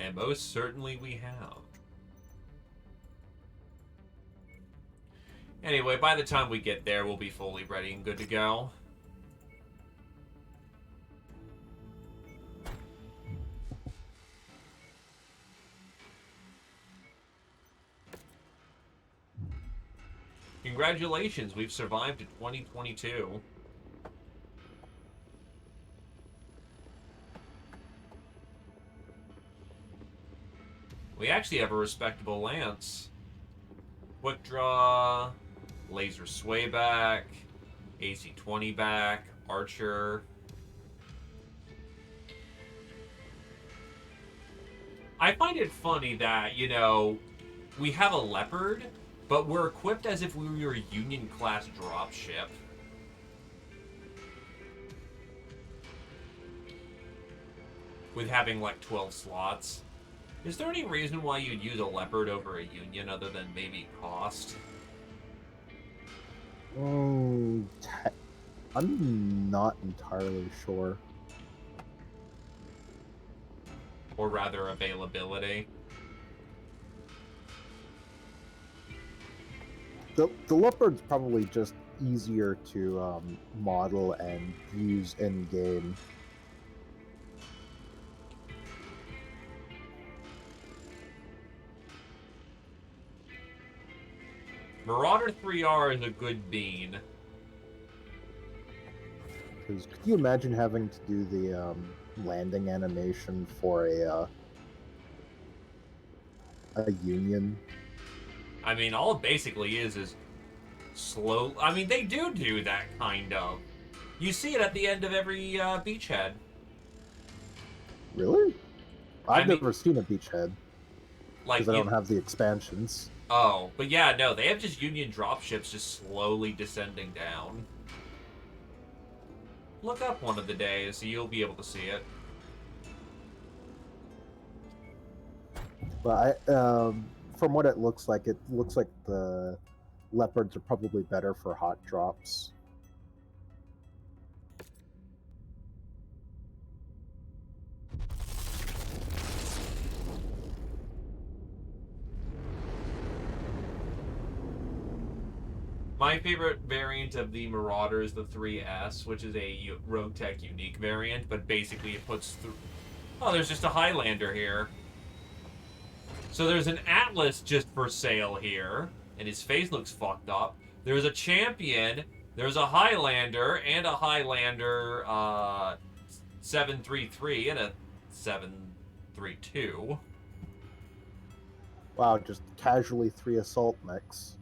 And most certainly we have. Anyway, by the time we get there, we'll be fully ready and good to go. Congratulations, we've survived to 2022. We actually have a respectable lance. Quick draw, laser sway back, AC-20 back, archer. I find it funny that, you know, we have a leopard, but we're equipped as if we were a Union-class dropship. With having, like, 12 slots. Is there any reason why you'd use a leopard over a Union other than maybe cost? I'm not entirely sure. Or rather, availability. The leopard's probably just easier to model and use in game. Marauder 3R is a good bean. Because could you imagine having to do the landing animation for a union? I mean, all it basically is slow. I mean, they do that kind of. You see it at the end of every beachhead. Really? I've never seen a beachhead. Like, because I don't have the expansions. Oh, but yeah, no, they have just Union dropships just slowly descending down. Look up one of the days, so you'll be able to see it. But from what it looks like the leopards are probably better for hot drops. My favorite variant of the Marauder is the 3S, which is a Rogue Tech unique variant, but basically it puts through... Oh, there's just a Highlander here. So there's an Atlas just for sale here, and his face looks fucked up. There's a Champion, there's a Highlander, and a Highlander 733, and a 732. Wow, just casually 3 assault mechs.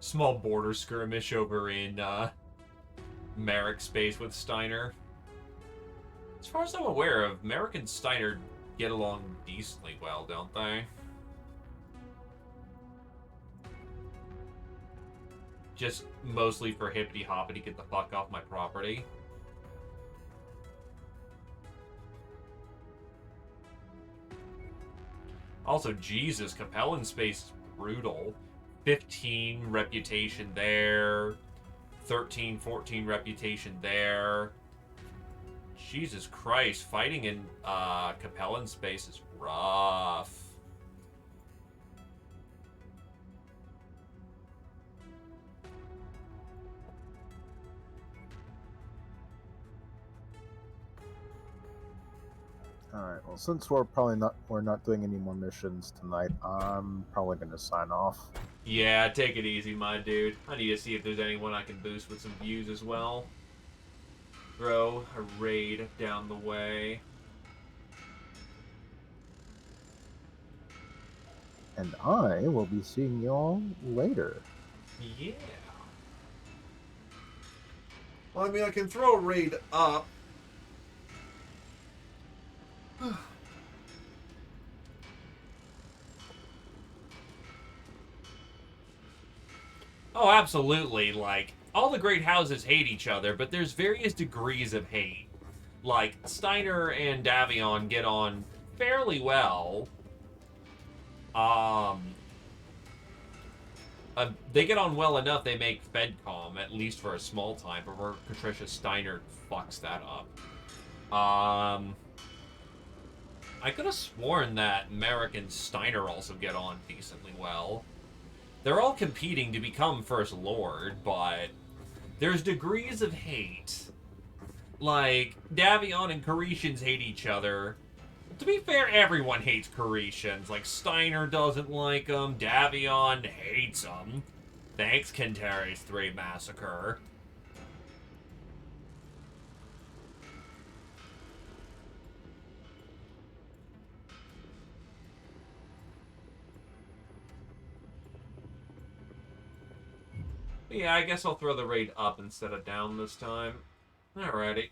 Small border skirmish over in Merrick space with Steiner. As far as I'm aware of, Merrick and Steiner get along decently well, don't they? Just mostly for hippity-hoppity, get the fuck off my property. Also, Jesus, Capellan space is brutal. 15 reputation there. 13, 14 reputation there. Jesus Christ, fighting in Capellan space is rough. Alright, well since we're not doing any more missions tonight, I'm probably gonna sign off. Yeah, take it easy, my dude. I need to see if there's anyone I can boost with some views as well. Throw a raid down the way. And I will be seeing you all later. Yeah. Well, I mean, I can throw a raid up. Oh, absolutely. Like, all the great houses hate each other, but there's various degrees of hate. Like, Steiner and Davion get on fairly well. They get on well enough they make FedCom, at least for a small time, before Patricia Steiner fucks that up. I could have sworn that Merrick and Steiner also get on decently well. They're all competing to become First Lord, but there's degrees of hate. Like, Davion and Carishians hate each other. To be fair, everyone hates Carishians. Like, Steiner doesn't like them. Davion hates them. Thanks, Kentari's 3 Massacre. Yeah, I guess I'll throw the raid up instead of down this time. Alrighty.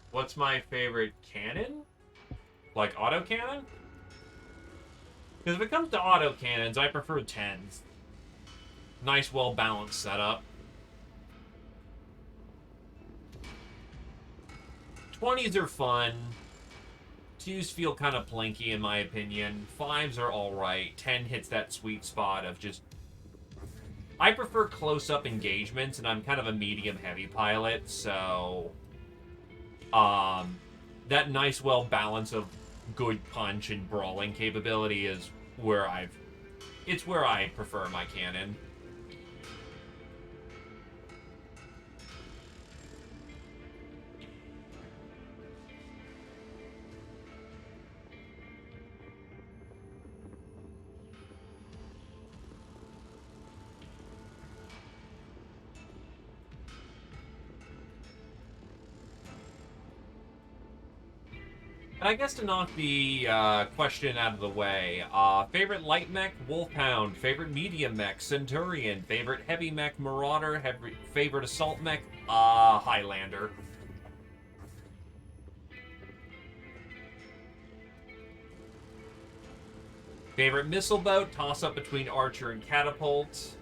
What's my favorite cannon? Like autocannon? Because if it comes to autocannons, I prefer 10s. Nice, well-balanced setup. 20s are fun. 2s feel kind of plinky, in my opinion. 5s are alright. 10 hits that sweet spot of just... I prefer close-up engagements, and I'm kind of a medium-heavy pilot, so... that nice, well-balance of good punch and brawling capability is where it's where I prefer my cannon. And I guess to knock the question out of the way, favorite light mech, Wolfhound. Favorite medium mech, Centurion. Favorite heavy mech, Marauder. Favorite assault mech, Highlander. Favorite missile boat, toss-up between Archer and Catapult.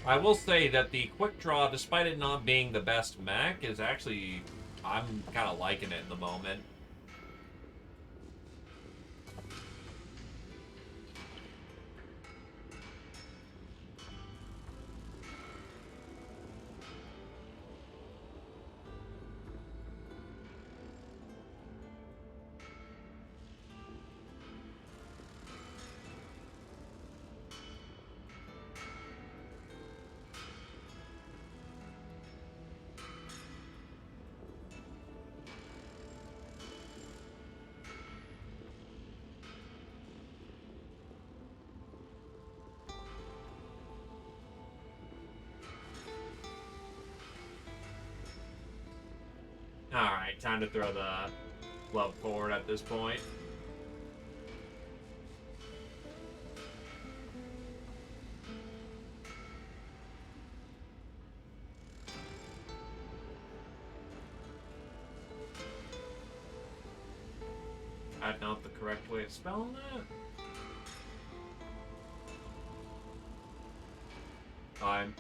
I will say that the Quick Draw, despite it not being the best mech, is actually... I'm kind of liking it in the moment. Alright, time to throw the glove forward at this point. That's not the correct way of spelling that. I'm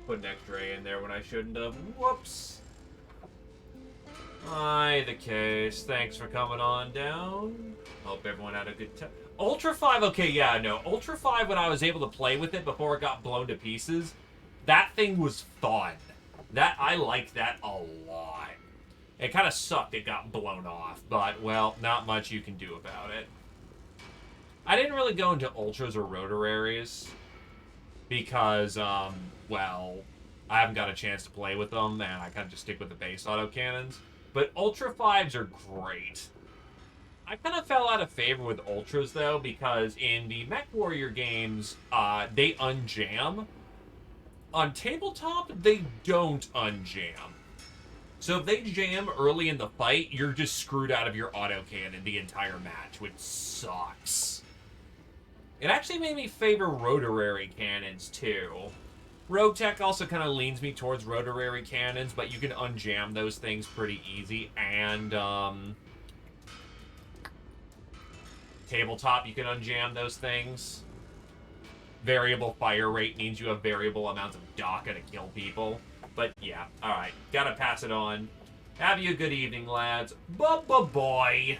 putting extra A in there when I shouldn't have. Whoops! Aye, the case. Thanks for coming on down. Hope everyone had a good time. Ultra 5, okay, yeah, no. Ultra 5, when I was able to play with it before it got blown to pieces, that thing was fun. I liked that a lot. It kind of sucked it got blown off, but, well, not much you can do about it. I didn't really go into Ultras or Rotararies because, well, I haven't got a chance to play with them, and I kind of just stick with the base autocannons. But Ultra 5s are great. I kind of fell out of favor with Ultras, though, because in the MechWarrior games, they unjam. On tabletop, they don't unjam. So if they jam early in the fight, you're just screwed out of your autocannon the entire match, which sucks. It actually made me favor Rotary cannons, too. Rotech also kind of leans me towards Rotary cannons, but you can unjam those things pretty easy. And, tabletop, you can unjam those things. Variable fire rate means you have variable amounts of DACA to kill people. But, yeah, alright. Gotta pass it on. Have you a good evening, lads. Bye-bye-bye.